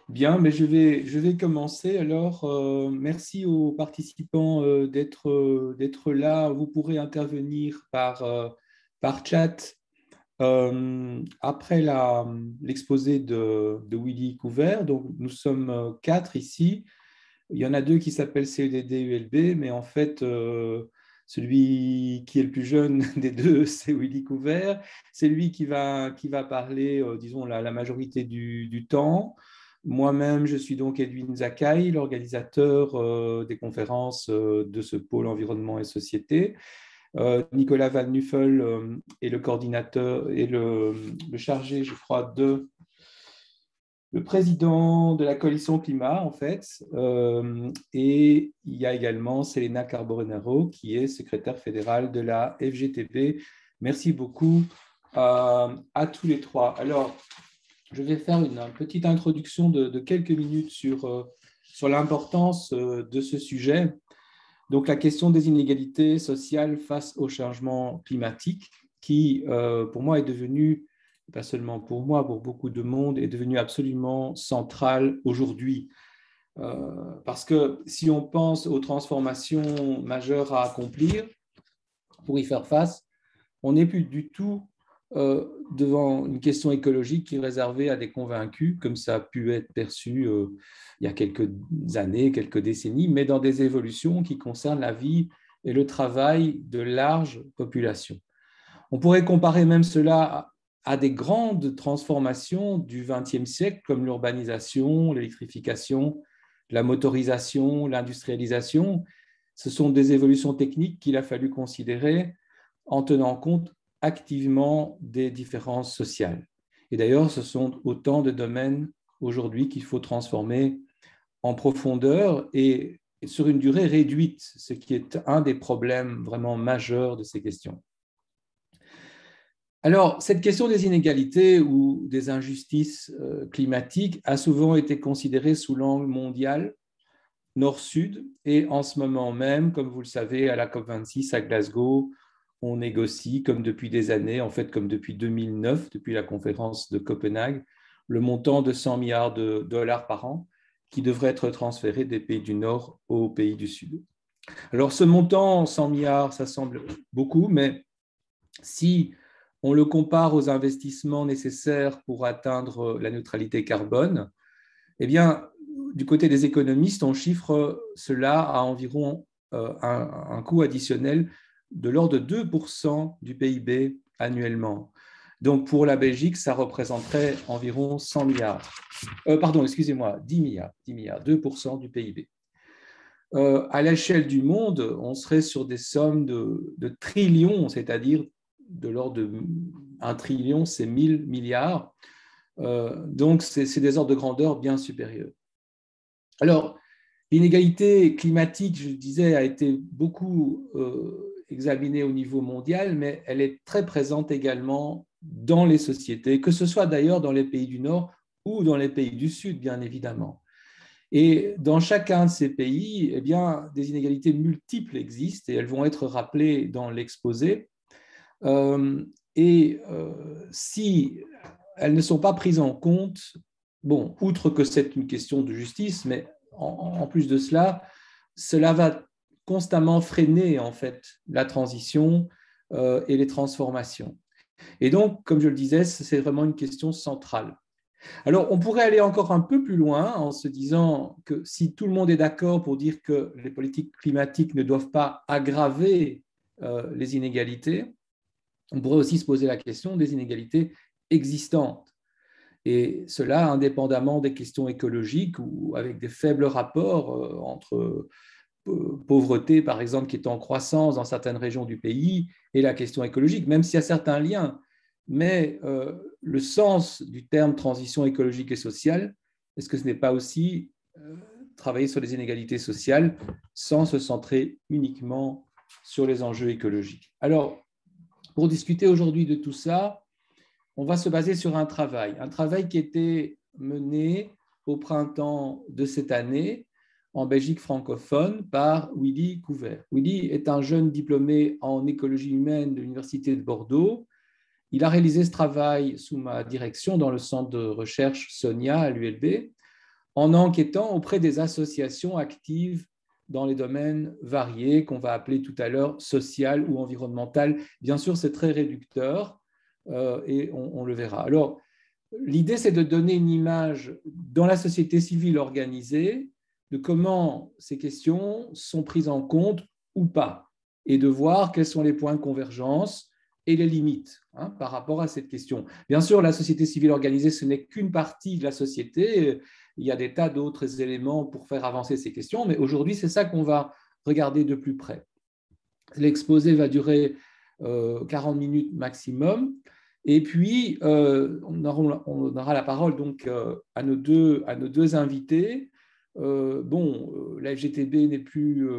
Bien, mais je vais commencer. Alors, merci aux participants d'être là. Vous pourrez intervenir par chat après l'exposé de Willy Couvert. Donc, nous sommes quatre ici. Il y en a deux qui s'appellent CEDD ULB, mais en fait, celui qui est le plus jeune des deux, c'est Willy Couvert. C'est lui qui va parler, disons, la majorité du temps. Moi-même, je suis donc Edwin Zakaï, l'organisateur des conférences de ce pôle environnement et société. Nicolas Van Nuffel est le coordinateur et le chargé, je crois, le président de la coalition climat, en fait. Et il y a également Selena Carbonero, qui est secrétaire fédérale de la FGTB. Merci beaucoup à tous les trois. Alors, je vais faire une petite introduction de quelques minutes sur l'importance de ce sujet. Donc, la question des inégalités sociales face au changement climatique, qui, pour moi, est devenue, pas seulement pour moi, pour beaucoup de monde, est devenue absolument centrale aujourd'hui. Parce que si on pense aux transformations majeures à accomplir pour y faire face, on n'est plus du tout devant une question écologique qui est réservée à des convaincus, comme ça a pu être perçu il y a quelques années, quelques décennies, mais dans des évolutions qui concernent la vie et le travail de larges populations. On pourrait comparer même cela à des grandes transformations du XXe siècle, comme l'urbanisation, l'électrification, la motorisation, l'industrialisation. Ce sont des évolutions techniques qu'il a fallu considérer en tenant compte activement des différences sociales. Et d'ailleurs, ce sont autant de domaines aujourd'hui qu'il faut transformer en profondeur et sur une durée réduite, ce qui est un des problèmes vraiment majeurs de ces questions. Alors, cette question des inégalités ou des injustices climatiques a souvent été considérée sous l'angle mondial, nord-sud, et en ce moment même, comme vous le savez, à la COP26 à Glasgow, on négocie, comme depuis des années, en fait comme depuis 2009, depuis la conférence de Copenhague, le montant de 100 milliards de dollars par an qui devrait être transféré des pays du Nord aux pays du Sud. Alors ce montant, 100 milliards, ça semble beaucoup, mais si on le compare aux investissements nécessaires pour atteindre la neutralité carbone, eh bien, du côté des économistes, on chiffre cela à environ un coût additionnel de l'ordre de 2% du PIB annuellement. Donc, pour la Belgique, ça représenterait environ 100 milliards. Pardon, excusez-moi, 10 milliards, 2% du PIB. À l'échelle du monde, on serait sur des sommes de trillions, c'est-à-dire de l'ordre de 1 trillion, c'est 1000 milliards. Donc, c'est des ordres de grandeur bien supérieurs. Alors, l'inégalité climatique, je le disais, a été beaucoup examinée au niveau mondial, mais elle est très présente également dans les sociétés, que ce soit d'ailleurs dans les pays du Nord ou dans les pays du Sud, bien évidemment. Et dans chacun de ces pays, eh bien, des inégalités multiples existent et elles vont être rappelées dans l'exposé. Si elles ne sont pas prises en compte, bon, outre que c'est une question de justice, mais en plus de cela, cela va constamment freiner en fait la transition et les transformations. Et donc, comme je le disais, c'est vraiment une question centrale. Alors, on pourrait aller encore un peu plus loin en se disant que si tout le monde est d'accord pour dire que les politiques climatiques ne doivent pas aggraver les inégalités, on pourrait aussi se poser la question des inégalités existantes. Et cela indépendamment des questions écologiques ou avec des faibles rapports entre pauvreté, par exemple, qui est en croissance dans certaines régions du pays, et la question écologique, même s'il y a certains liens. Mais le sens du terme transition écologique et sociale, est-ce que ce n'est pas aussi travailler sur les inégalités sociales sans se centrer uniquement sur les enjeux écologiques? Alors, pour discuter aujourd'hui de tout ça, on va se baser sur un travail qui a été mené au printemps de cette année en Belgique francophone par Willy Couvert. Willy est un jeune diplômé en écologie humaine de l'Université de Bordeaux. Il a réalisé ce travail sous ma direction dans le centre de recherche SONIA à l'ULB en enquêtant auprès des associations actives dans les domaines variés qu'on va appeler tout à l'heure social ou environnemental. Bien sûr, c'est très réducteur et on le verra. Alors, l'idée, c'est de donner une image dans la société civile organisée de comment ces questions sont prises en compte ou pas, et de voir quels sont les points de convergence et les limites par rapport à cette question. Bien sûr, la société civile organisée, ce n'est qu'une partie de la société. Il y a des tas d'autres éléments pour faire avancer ces questions, mais aujourd'hui, c'est ça qu'on va regarder de plus près. L'exposé va durer 40 minutes maximum. Et puis, on aura la parole donc à nos deux invités. La FGTB n'est plus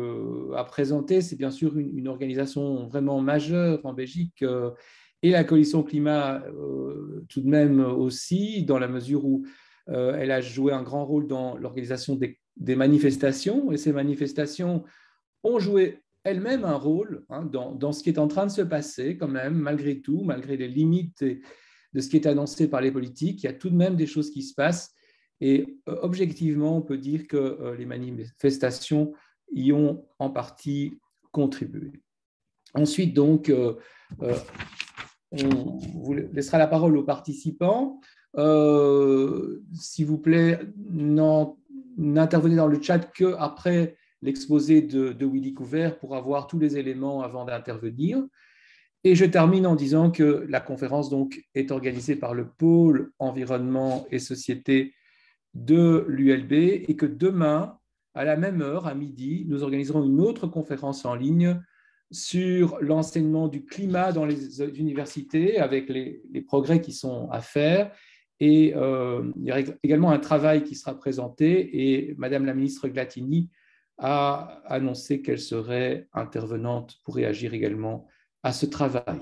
à présenter. C'est bien sûr une organisation vraiment majeure en Belgique et la coalition climat tout de même aussi, dans la mesure où elle a joué un grand rôle dans l'organisation des manifestations. Et ces manifestations ont joué elles-mêmes un rôle dans ce qui est en train de se passer quand même, malgré tout, malgré les limites de ce qui est annoncé par les politiques. Il y a tout de même des choses qui se passent. Et objectivement, on peut dire que les manifestations y ont en partie contribué. Ensuite, donc, on vous laissera la parole aux participants. S'il vous plaît, n'intervenez dans le chat qu'après l'exposé de Willy Couvert pour avoir tous les éléments avant d'intervenir. Et je termine en disant que la conférence donc, est organisée par le pôle environnement et société de l'ULB et que demain, à la même heure, à midi, nous organiserons une autre conférence en ligne sur l'enseignement du climat dans les universités avec les progrès qui sont à faire. Et il y aura également un travail qui sera présenté et Madame la ministre Glatini a annoncé qu'elle serait intervenante pour réagir également à ce travail.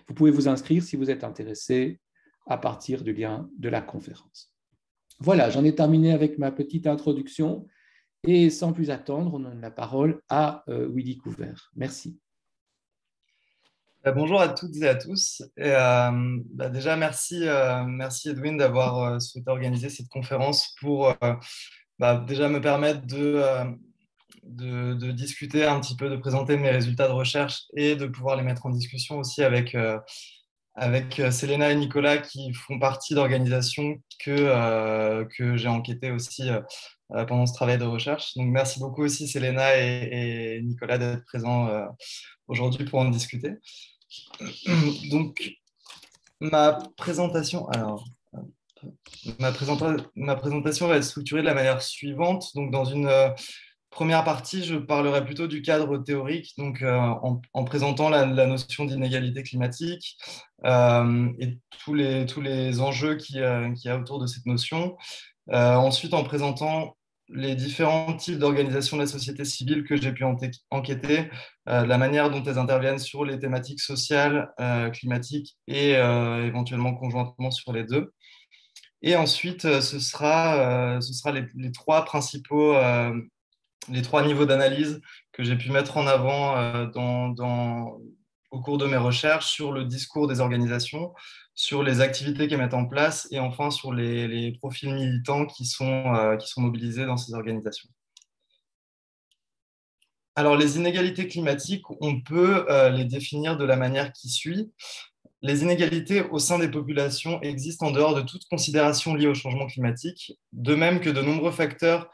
Vous pouvez vous inscrire si vous êtes intéressé à partir du lien de la conférence. Voilà, j'en ai terminé avec ma petite introduction et sans plus attendre, on donne la parole à Willy Couvert. Merci. Bonjour à toutes et à tous. Déjà, merci Edwin d'avoir souhaité organiser cette conférence pour déjà me permettre de discuter un petit peu, de présenter mes résultats de recherche et de pouvoir les mettre en discussion aussi avec Selena et Nicolas qui font partie d'organisations que j'ai enquêtées aussi pendant ce travail de recherche. Donc, merci beaucoup aussi Selena et Nicolas d'être présents aujourd'hui pour en discuter. Donc, ma présentation va être structurée de la manière suivante. Donc, dans une première partie, je parlerai plutôt du cadre théorique, donc en présentant la notion d'inégalité climatique et tous les enjeux qu'il y a autour de cette notion. Ensuite, en présentant les différents types d'organisations de la société civile que j'ai pu enquêter, la manière dont elles interviennent sur les thématiques sociales, climatiques et éventuellement conjointement sur les deux. Et ensuite, ce sera les trois principaux, les trois niveaux d'analyse que j'ai pu mettre en avant au cours de mes recherches sur le discours des organisations, sur les activités qu'elles mettent en place et enfin sur les profils militants qui sont mobilisés dans ces organisations. Alors, les inégalités climatiques, on peut les définir de la manière qui suit. Les inégalités au sein des populations existent en dehors de toute considération liée au changement climatique, de même que de nombreux facteurs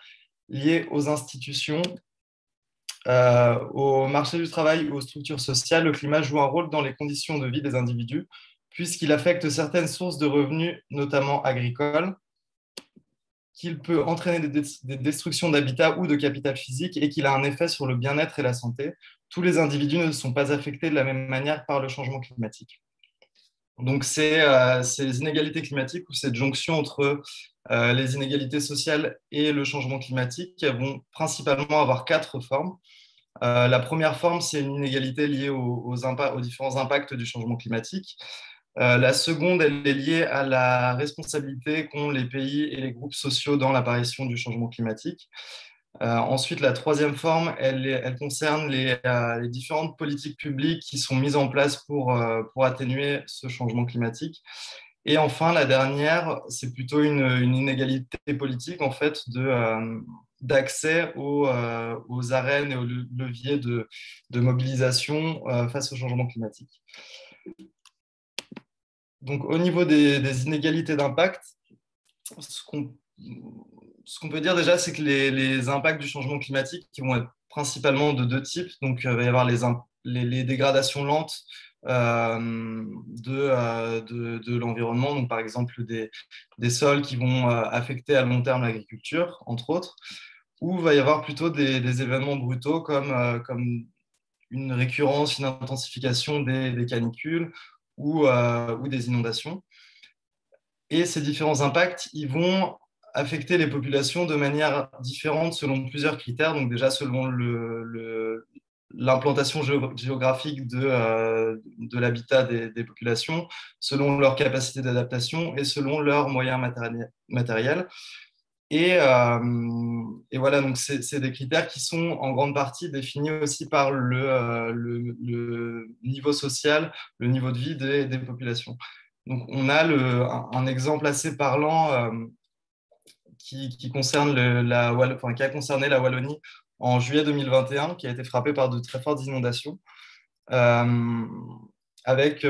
liés aux institutions, au marché du travail ou aux structures sociales. Le climat joue un rôle dans les conditions de vie des individus, puisqu'il affecte certaines sources de revenus, notamment agricoles, qu'il peut entraîner des destructions d'habitat ou de capital physique et qu'il a un effet sur le bien-être et la santé. Tous les individus ne sont pas affectés de la même manière par le changement climatique. Donc, ces inégalités climatiques ou cette jonction entre les inégalités sociales et le changement climatique, elles vont principalement avoir quatre formes. La première forme, c'est une inégalité liée aux différents impacts du changement climatique. La seconde, elle est liée à la responsabilité qu'ont les pays et les groupes sociaux dans l'apparition du changement climatique. Ensuite, la troisième forme, elle concerne les différentes politiques publiques qui sont mises en place pour atténuer ce changement climatique. Et enfin, la dernière, c'est plutôt une inégalité politique, en fait, d'accès aux arènes et aux leviers de mobilisation face au changement climatique. Donc, au niveau des inégalités d'impact, ce qu'on peut dire déjà, c'est que les impacts du changement climatique qui vont être principalement de deux types. Donc, il va y avoir les dégradations lentes de l'environnement, donc par exemple des sols qui vont affecter à long terme l'agriculture, entre autres, ou il va y avoir plutôt des événements brutaux comme une récurrence, une intensification des canicules ou des inondations. Et ces différents impacts, ils vont affecter les populations de manière différente selon plusieurs critères. Donc déjà selon l'implantation géographique de l'habitat des populations, selon leur capacité d'adaptation et selon leurs moyens matériels. Et voilà, donc c'est des critères qui sont en grande partie définis aussi par le niveau social, le niveau de vie des populations. Donc on a un exemple assez parlant qui concerne qui a concerné la Wallonie en juillet 2021, qui a été frappée par de très fortes inondations, euh, avec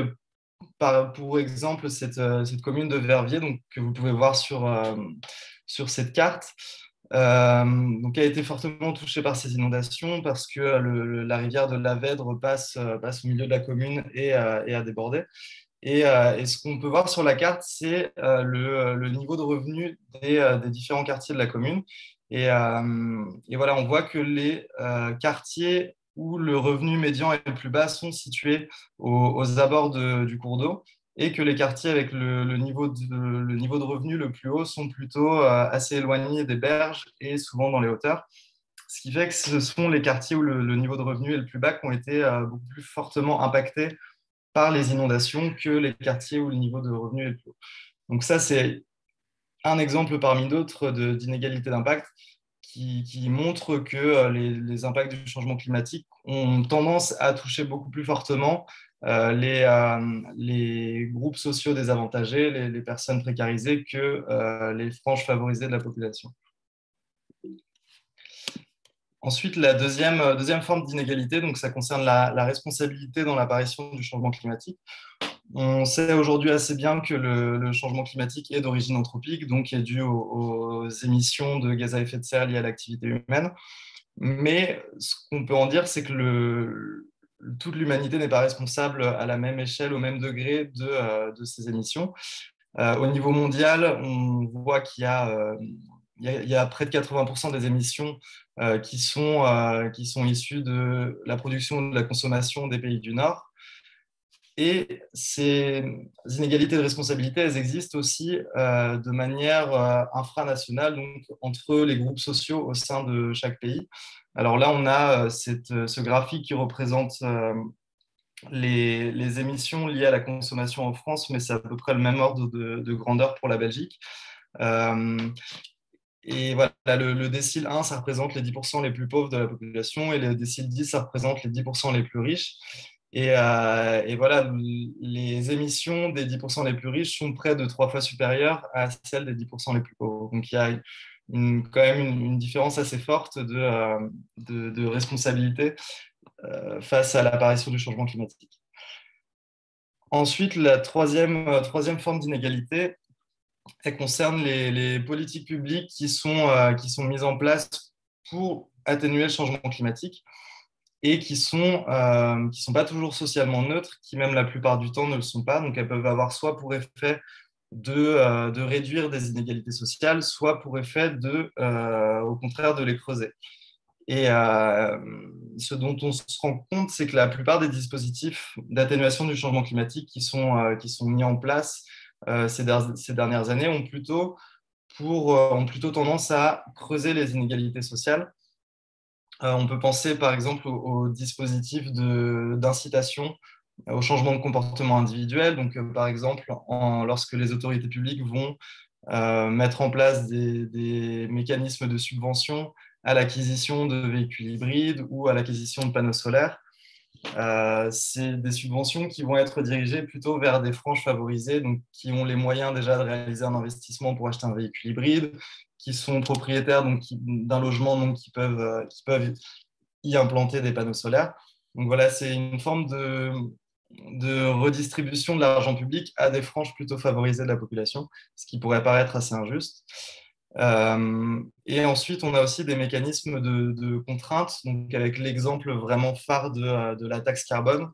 pour exemple cette commune de Verviers, donc, que vous pouvez voir sur cette carte, donc, a été fortement touchée par ces inondations parce que la rivière de la Vèdre passe au milieu de la commune et a débordé. Et ce qu'on peut voir sur la carte, c'est le niveau de revenu des différents quartiers de la commune. Et voilà, on voit que les quartiers où le revenu médian est le plus bas sont situés aux abords du cours d'eau et que les quartiers avec le niveau de revenu le plus haut sont plutôt assez éloignés des berges et souvent dans les hauteurs. Ce qui fait que ce sont les quartiers où le niveau de revenu est le plus bas qui ont été beaucoup plus fortement impactés par les inondations que les quartiers où le niveau de revenu est le plus haut. Donc ça, c'est un exemple parmi d'autres d'inégalité d'impact qui montre que les impacts du changement climatique ont tendance à toucher beaucoup plus fortement les groupes sociaux désavantagés, les personnes précarisées que les franges favorisées de la population. Ensuite, la deuxième forme d'inégalité, donc ça concerne la responsabilité dans l'apparition du changement climatique. On sait aujourd'hui assez bien que le changement climatique est d'origine anthropique, donc est dû aux émissions de gaz à effet de serre liées à l'activité humaine. Mais ce qu'on peut en dire, c'est que toute l'humanité n'est pas responsable à la même échelle, au même degré de ces émissions. Au niveau mondial, on voit il y a près de 80% des émissions qui sont issues de la production et de la consommation des pays du Nord. Et ces inégalités de responsabilité, elles existent aussi de manière infranationale, donc entre les groupes sociaux au sein de chaque pays. Alors là, on a ce graphique qui représente les émissions liées à la consommation en France, mais c'est à peu près le même ordre de grandeur pour la Belgique. Et voilà, le décile 1, ça représente les 10% les plus pauvres de la population, et le décile 10, ça représente les 10% les plus riches. Et voilà, les émissions des 10% les plus riches sont près de 3 fois supérieures à celles des 10% les plus pauvres. Donc il y a quand même une différence assez forte de responsabilité face à l'apparition du changement climatique. Ensuite, la troisième forme d'inégalité, elle concerne les politiques publiques qui sont mises en place pour atténuer le changement climatique et qui sont pas toujours socialement neutres, qui même la plupart du temps ne le sont pas. Donc elles peuvent avoir soit pour effet de réduire des inégalités sociales, soit pour effet au contraire de les creuser. Et ce dont on se rend compte, c'est que la plupart des dispositifs d'atténuation du changement climatique qui sont mis en place ces dernières années ont plutôt tendance à creuser les inégalités sociales. On peut penser par exemple aux dispositifs d'incitation au changement de comportement individuel. Donc, par exemple, lorsque les autorités publiques vont mettre en place des mécanismes de subvention à l'acquisition de véhicules hybrides ou à l'acquisition de panneaux solaires. C'est des subventions qui vont être dirigées plutôt vers des franges favorisées, donc qui ont les moyens déjà de réaliser un investissement pour acheter un véhicule hybride, qui sont propriétaires d'un logement, donc qui peuvent y implanter des panneaux solaires. Donc voilà, c'est une forme de redistribution de l'argent public à des franges plutôt favorisées de la population, ce qui pourrait paraître assez injuste. Et ensuite, on a aussi des mécanismes de contrainte, donc avec l'exemple vraiment phare de la taxe carbone,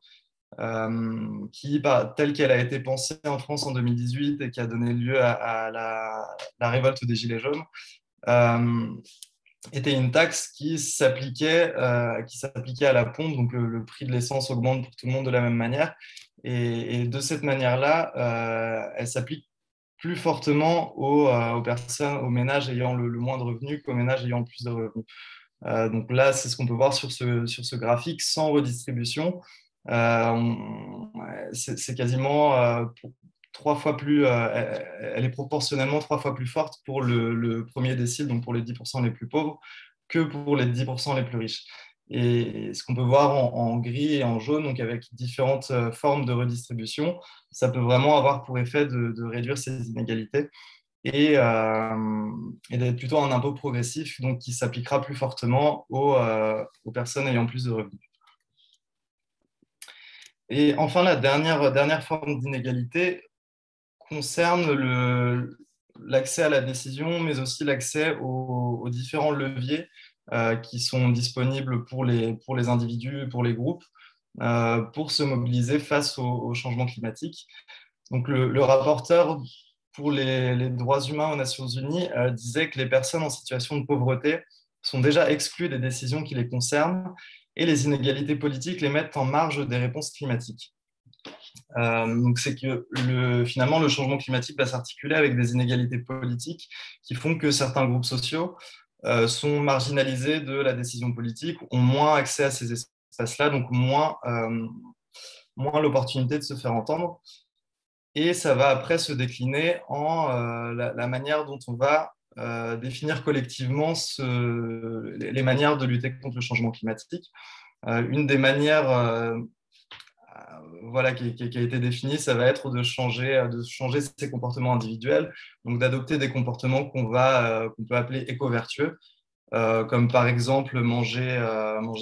qui, telle qu'elle a été pensée en France en 2018 et qui a donné lieu à la révolte des Gilets jaunes, était une taxe qui s'appliquait à la pompe, donc le prix de l'essence augmente pour tout le monde de la même manière. Et de cette manière-là, elle s'applique plus fortement aux personnes, aux ménages ayant le moins de revenus qu'aux ménages ayant le plus de revenus. Donc là, c'est ce qu'on peut voir sur ce graphique sans redistribution. C'est quasiment 3 fois plus, elle est proportionnellement 3 fois plus forte pour le premier décile, donc pour les 10% les plus pauvres, que pour les 10% les plus riches. Et ce qu'on peut voir en gris et en jaune, donc avec différentes formes de redistribution, ça peut vraiment avoir pour effet de réduire ces inégalités et d'être plutôt un impôt progressif, donc qui s'appliquera plus fortement aux personnes ayant plus de revenus. Et enfin, la dernière forme d'inégalité concerne l'accès à la décision, mais aussi l'accès aux différents leviers qui sont disponibles pour les individus, pour les groupes, pour se mobiliser face au changement climatique. Donc, le rapporteur pour les droits humains aux Nations Unies disait que les personnes en situation de pauvreté sont déjà exclues des décisions qui les concernent et les inégalités politiques les mettent en marge des réponses climatiques. Donc c'est que finalement le changement climatique va s'articuler avec des inégalités politiques qui font que certains groupes sociaux sont marginalisés de la décision politique, ont moins accès à ces espaces-là, donc moins l'opportunité de se faire entendre. Et ça va après se décliner en la manière dont on va définir collectivement les manières de lutter contre le changement climatique. Une des manières voilà, qui a été définie, ça va être de changer ses comportements individuels, donc d'adopter des comportements qu'on peut appeler éco-vertueux, comme par exemple manger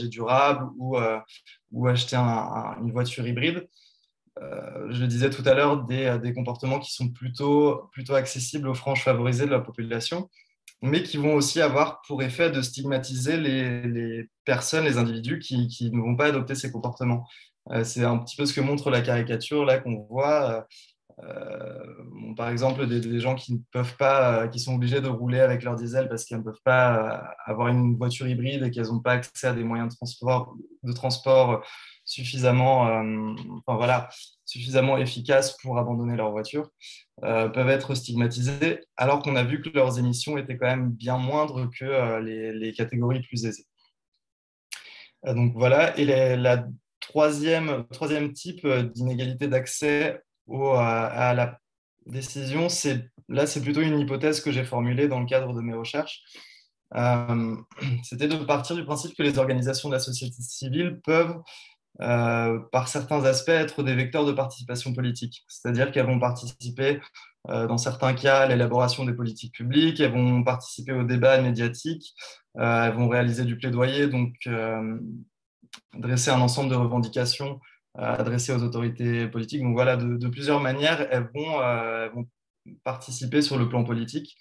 durable ou acheter une voiture hybride. Je le disais tout à l'heure, des comportements qui sont plutôt accessibles aux franges favorisées de la population, mais qui vont aussi avoir pour effet de stigmatiser les personnes, les individus qui ne vont pas adopter ces comportements. C'est un petit peu ce que montre la caricature là qu'on voit. Par exemple, des gens qui ne peuvent pas, qui sont obligés de rouler avec leur diesel parce qu'elles ne peuvent pas avoir une voiture hybride et qu'elles n'ont pas accès à des moyens de transport suffisamment, suffisamment efficaces pour abandonner leur voiture, peuvent être stigmatisés, alors qu'on a vu que leurs émissions étaient quand même bien moindres que les catégories plus aisées. Donc voilà, et la troisième type d'inégalité d'accès à la décision, c'est plutôt une hypothèse que j'ai formulée dans le cadre de mes recherches. C'était de partir du principe que les organisations de la société civile peuvent, par certains aspects, être des vecteurs de participation politique. C'est-à-dire qu'elles vont participer, dans certains cas, à l'élaboration des politiques publiques, elles vont participer au débat médiatique, elles vont réaliser du plaidoyer, donc dresser un ensemble de revendications adressées aux autorités politiques. Donc voilà, de plusieurs manières, elles vont participer sur le plan politique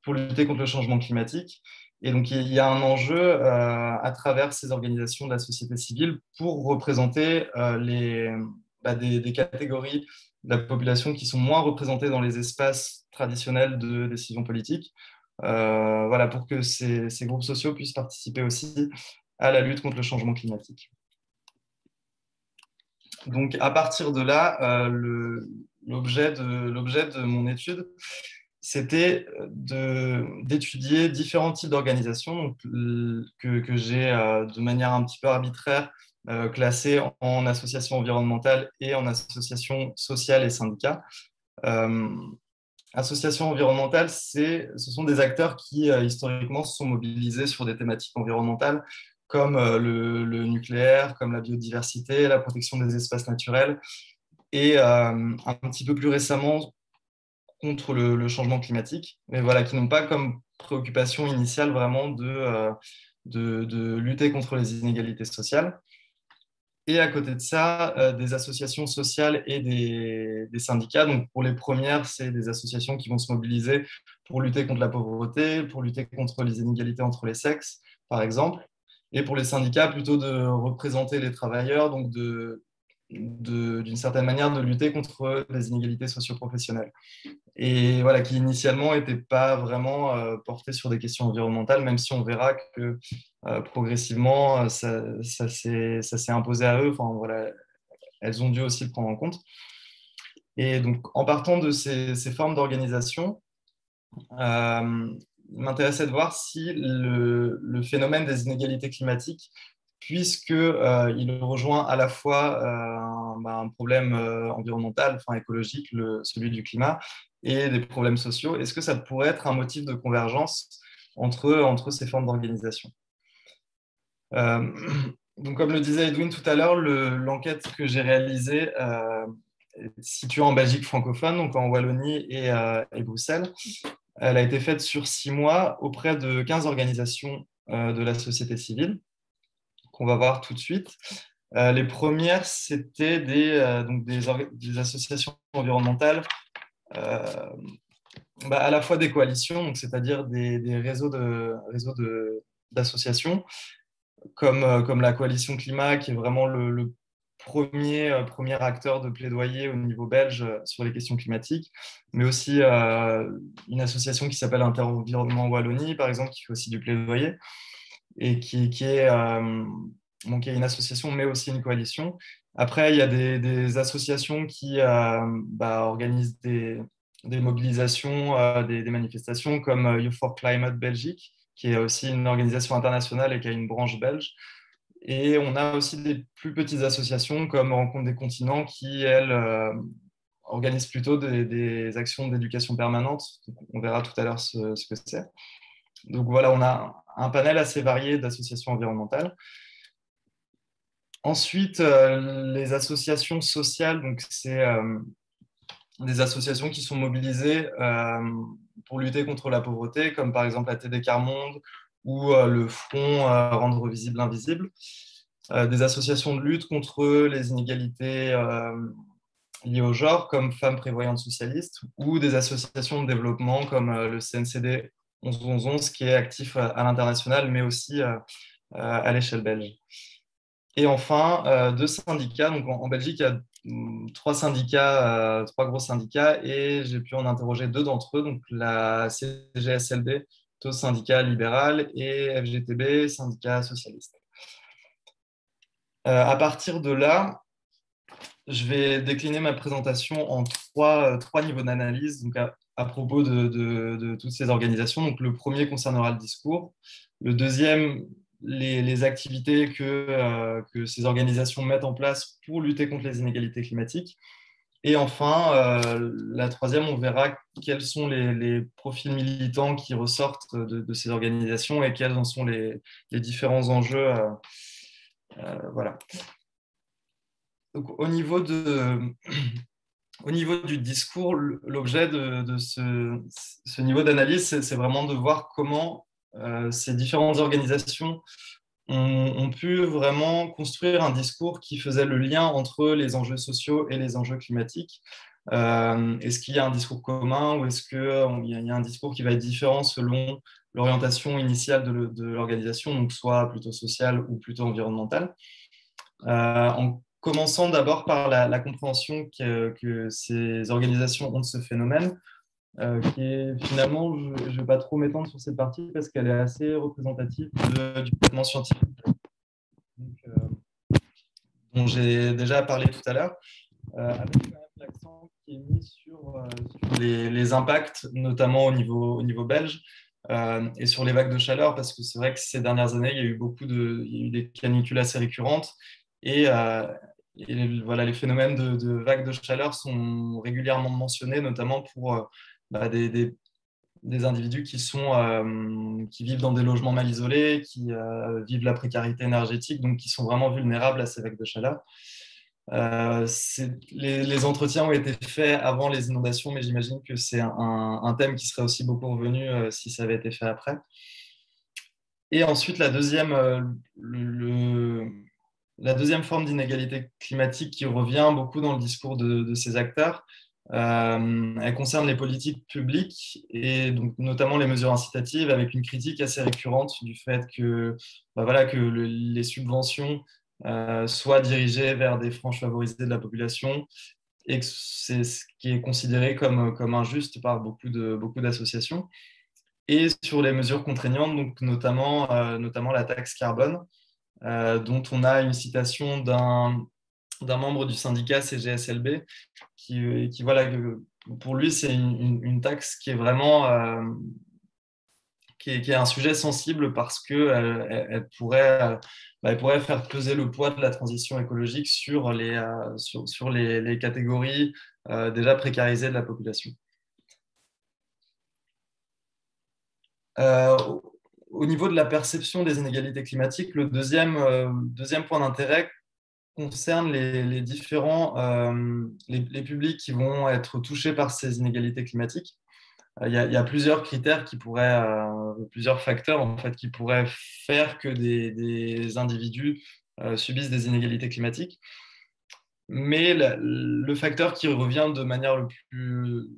pour lutter contre le changement climatique. Et donc, il y a un enjeu à travers ces organisations de la société civile pour représenter des catégories de la population qui sont moins représentées dans les espaces traditionnels de décision politique, voilà, pour que ces groupes sociaux puissent participer aussi à la lutte contre le changement climatique. Donc, à partir de là, l'objet de mon étude, c'était d'étudier différents types d'organisations que j'ai de manière un petit peu arbitraire classées en associations environnementales et en associations sociales et syndicats. Associations environnementales, ce sont des acteurs qui historiquement se sont mobilisés sur des thématiques environnementales, comme le nucléaire, comme la biodiversité, la protection des espaces naturels, et un petit peu plus récemment contre le changement climatique, mais voilà, qui n'ont pas comme préoccupation initiale vraiment de lutter contre les inégalités sociales. Et à côté de ça, des associations sociales et des syndicats. Donc pour les premières, c'est des associations qui vont se mobiliser pour lutter contre la pauvreté, pour lutter contre les inégalités entre les sexes, par exemple. Et pour les syndicats, plutôt de représenter les travailleurs, donc d'une certaine manière de lutter contre les inégalités socio-professionnelles. Et voilà, qui initialement n'étaient pas vraiment portés sur des questions environnementales, même si on verra que progressivement, ça s'est imposé à eux. Enfin, voilà, elles ont dû aussi le prendre en compte. Et donc, en partant de ces formes d'organisation, il m'intéressait de voir si le phénomène des inégalités climatiques, puisque il rejoint à la fois un problème environnemental, enfin écologique, celui du climat, et des problèmes sociaux, est-ce que ça pourrait être un motif de convergence entre ces formes d'organisation? euh, donc, comme le disait Edwin tout à l'heure, l'enquête que j'ai réalisée est située en Belgique francophone, donc en Wallonie et Bruxelles. Elle a été faite sur 6 mois auprès de 15 organisations de la société civile, qu'on va voir tout de suite. Les premières, c'était donc des associations environnementales, à la fois des coalitions, donc c'est-à-dire des réseaux d'associations, comme la coalition climat, qui est vraiment le premier acteur de plaidoyer au niveau belge sur les questions climatiques, mais aussi une association qui s'appelle Interenvironnement Wallonie, par exemple, qui fait aussi du plaidoyer, et qui est une association, mais aussi une coalition. Après, il y a des associations qui organisent des mobilisations, des manifestations, comme Youth for Climate Belgique, qui est aussi une organisation internationale et qui a une branche belge. Et on a aussi des plus petites associations comme Rencontre des continents qui, elles, organisent plutôt des actions d'éducation permanente. On verra tout à l'heure ce que c'est. Donc voilà, on a un panel assez varié d'associations environnementales. Ensuite, les associations sociales, donc c'est des associations qui sont mobilisées pour lutter contre la pauvreté, comme par exemple la TD Quart Monde ou le Front Rendre visible l'invisible. Des associations de lutte contre les inégalités liées au genre, comme Femmes Prévoyantes Socialistes, ou des associations de développement comme le CNCD 1111, qui est actif à l'international, mais aussi à l'échelle belge. Et enfin, 2 syndicats. Donc en Belgique, il y a 3 syndicats, 3 gros syndicats, et j'ai pu en interroger 2 d'entre eux, donc la CGSLB, plutôt syndicat libéral, et FGTB, syndicat socialiste. À partir de là, je vais décliner ma présentation en trois niveaux d'analyse, donc à propos de toutes ces organisations. Donc, le premier concernera le discours. Le deuxième, les activités que ces organisations mettent en place pour lutter contre les inégalités climatiques. Et enfin, la troisième, on verra quels sont les profils militants qui ressortent de ces organisations et quels en sont les différents enjeux. Voilà. Donc, au niveau du discours, l'objet de ce niveau d'analyse, c'est vraiment de voir comment ces différentes organisations ont pu vraiment construire un discours qui faisait le lien entre les enjeux sociaux et les enjeux climatiques. Est-ce qu'il y a un discours commun ou est-ce qu'il y a un discours qui va être différent selon l'orientation initiale de l'organisation, donc soit plutôt sociale ou plutôt environnementale? En commençant d'abord par la compréhension que ces organisations ont de ce phénomène, qui est finalement, je ne vais pas trop m'étendre sur cette partie parce qu'elle est assez représentative du traitement scientifique dont j'ai déjà parlé tout à l'heure, avec quand même l'accent qui est mis sur les impacts, notamment au niveau belge, et sur les vagues de chaleur, parce que c'est vrai que ces dernières années, il y a eu des canicules assez récurrentes, et voilà, les phénomènes de vagues de chaleur sont régulièrement mentionnés, notamment pour des des individus qui vivent dans des logements mal isolés, qui vivent la précarité énergétique, donc qui sont vraiment vulnérables à ces vagues de chaleur. Les entretiens ont été faits avant les inondations, mais j'imagine que c'est un thème qui serait aussi beaucoup revenu si ça avait été fait après. Et ensuite, la deuxième forme d'inégalité climatique qui revient beaucoup dans le discours de ces acteurs, elle concerne les politiques publiques et donc notamment les mesures incitatives, avec une critique assez récurrente du fait que, que les subventions soient dirigées vers des franges favorisées de la population et que c'est ce qui est considéré comme injuste par beaucoup d'associations. Et sur les mesures contraignantes, donc notamment la taxe carbone, dont on a une citation d'un membre du syndicat CGSLB qui voilà, pour lui, c'est une taxe qui est vraiment qui est un sujet sensible parce qu'elle elle pourrait faire peser le poids de la transition écologique sur sur les catégories déjà précarisées de la population. Euh, Au niveau de la perception des inégalités climatiques, le deuxième point d'intérêt concerne les différents les publics qui vont être touchés par ces inégalités climatiques. Il y a plusieurs critères plusieurs facteurs en fait, qui pourraient faire que des individus subissent des inégalités climatiques. Mais le facteur qui revient de manière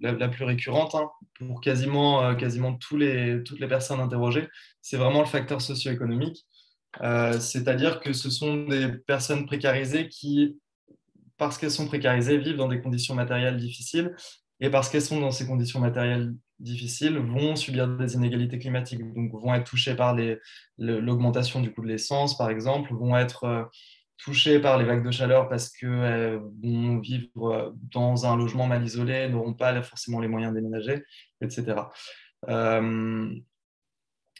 la plus récurrente pour quasiment toutes les personnes interrogées, c'est vraiment le facteur socio-économique. C'est-à-dire que ce sont des personnes précarisées qui, parce qu'elles sont précarisées, vivent dans des conditions matérielles difficiles et parce qu'elles sont dans ces conditions matérielles difficiles, vont subir des inégalités climatiques, donc vont être touchées par l'augmentation du coût de l'essence, par exemple, vont être touchées par les vagues de chaleur parce qu'elles vont vivre dans un logement mal isolé, n'auront pas forcément les moyens de déménager, etc.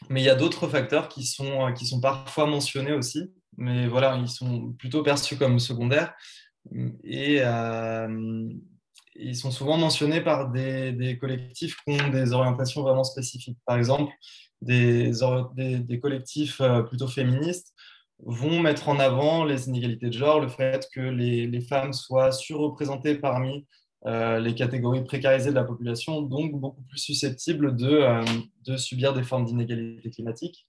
Mais il y a d'autres facteurs qui sont parfois mentionnés aussi, mais voilà, ils sont plutôt perçus comme secondaires et ils sont souvent mentionnés par des collectifs qui ont des orientations vraiment spécifiques. Par exemple, des collectifs plutôt féministes vont mettre en avant les inégalités de genre, le fait que les femmes soient surreprésentées parmi les catégories précarisées de la population, donc beaucoup plus susceptibles de subir des formes d'inégalité climatique.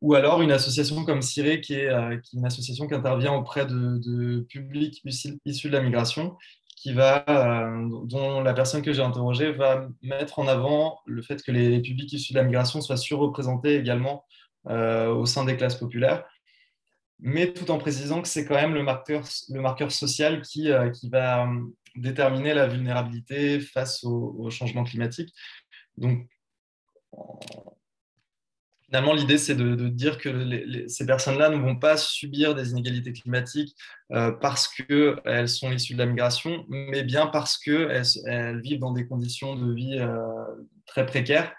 Ou alors une association comme CIRE, qui est une association qui intervient auprès de publics issus de la migration, dont la personne que j'ai interrogée va mettre en avant le fait que les publics issus de la migration soient surreprésentés également au sein des classes populaires, mais tout en précisant que c'est quand même le marqueur social qui va déterminer la vulnérabilité face au changement climatique. Donc, finalement, l'idée, c'est de dire que ces personnes-là ne vont pas subir des inégalités climatiques parce qu'elles sont issues de la migration, mais bien parce qu'elles vivent dans des conditions de vie très précaires,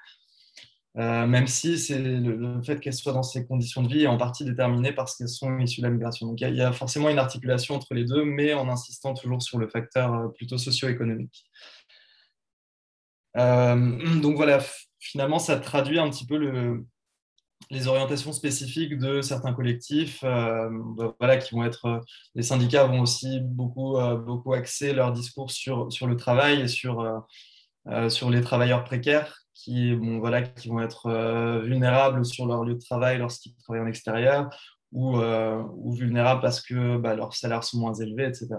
même si le fait qu'elles soient dans ces conditions de vie est en partie déterminé parce qu'elles sont issues de la migration. Donc, il y a forcément une articulation entre les deux, mais en insistant toujours sur le facteur plutôt socio-économique. Donc voilà, finalement, ça traduit un petit peu les orientations spécifiques de certains collectifs, voilà, qui vont être. Les syndicats vont aussi beaucoup axer leur discours sur le travail et sur les travailleurs précaires voilà, qui vont être vulnérables sur leur lieu de travail lorsqu'ils travaillent en extérieur ou vulnérables parce que leurs salaires sont moins élevés, etc.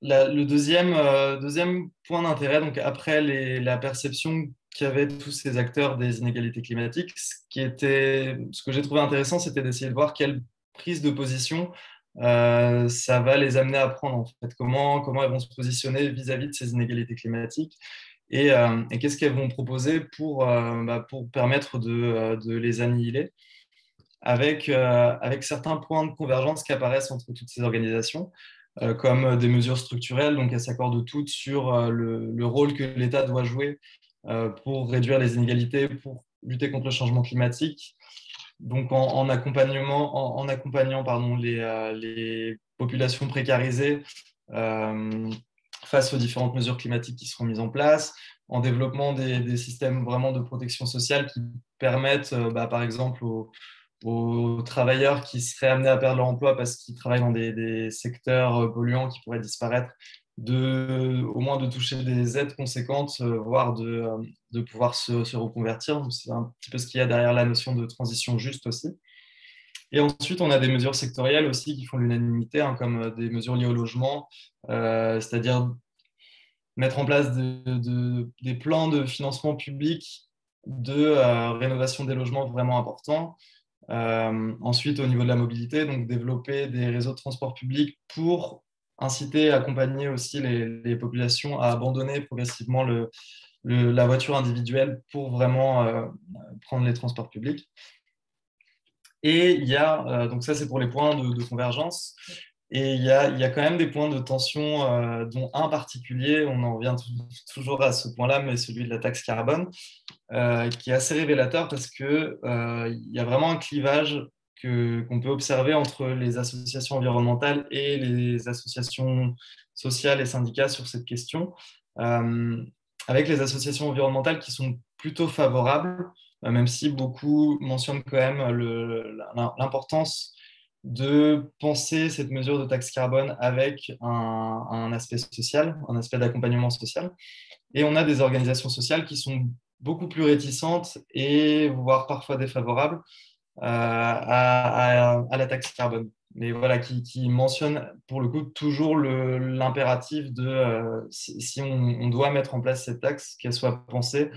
Le deuxième point d'intérêt, donc après la perception qu'avaient tous ces acteurs des inégalités climatiques, ce que j'ai trouvé intéressant, c'était d'essayer de voir quelle prise de position ça va les amener à prendre, en fait, comment elles vont se positionner vis-à-vis de ces inégalités climatiques et qu'est-ce qu'elles vont proposer pour permettre de les annihiler avec certains points de convergence qui apparaissent entre toutes ces organisations comme des mesures structurelles. Donc, elles s'accordent toutes sur le rôle que l'État doit jouer pour réduire les inégalités, pour lutter contre le changement climatique. Donc, en accompagnant pardon, les populations précarisées face aux différentes mesures climatiques qui seront mises en place, en développement des systèmes vraiment de protection sociale qui permettent, par exemple, aux travailleurs qui seraient amenés à perdre leur emploi parce qu'ils travaillent dans des secteurs polluants qui pourraient disparaître, au moins de toucher des aides conséquentes, voire de pouvoir se reconvertir. C'est un petit peu ce qu'il y a derrière la notion de transition juste aussi. Et ensuite, on a des mesures sectorielles aussi qui font l'unanimité, hein, comme des mesures liées au logement, c'est-à-dire mettre en place des plans de financement public de rénovation des logements vraiment importants. Ensuite, au niveau de la mobilité, donc développer des réseaux de transport public pour inciter et accompagner aussi les populations à abandonner progressivement la voiture individuelle pour vraiment prendre les transports publics. Et il y a, donc ça c'est pour les points de convergence, et il y a quand même des points de tension, dont un particulier, on en revient toujours à ce point-là, mais celui de la taxe carbone, qui est assez révélateur parce qu'il y a vraiment un clivage qu'on peut observer entre les associations environnementales et les associations sociales et syndicats sur cette question, avec les associations environnementales qui sont plutôt favorables, même si beaucoup mentionnent quand même l'importance de penser cette mesure de taxe carbone avec un aspect social, un aspect d'accompagnement social. Et on a des organisations sociales qui sont beaucoup plus réticentes et voire parfois défavorables à la taxe carbone. Mais voilà, qui mentionne pour le coup toujours l'impératif de si on doit mettre en place cette taxe, qu'elle soit pensée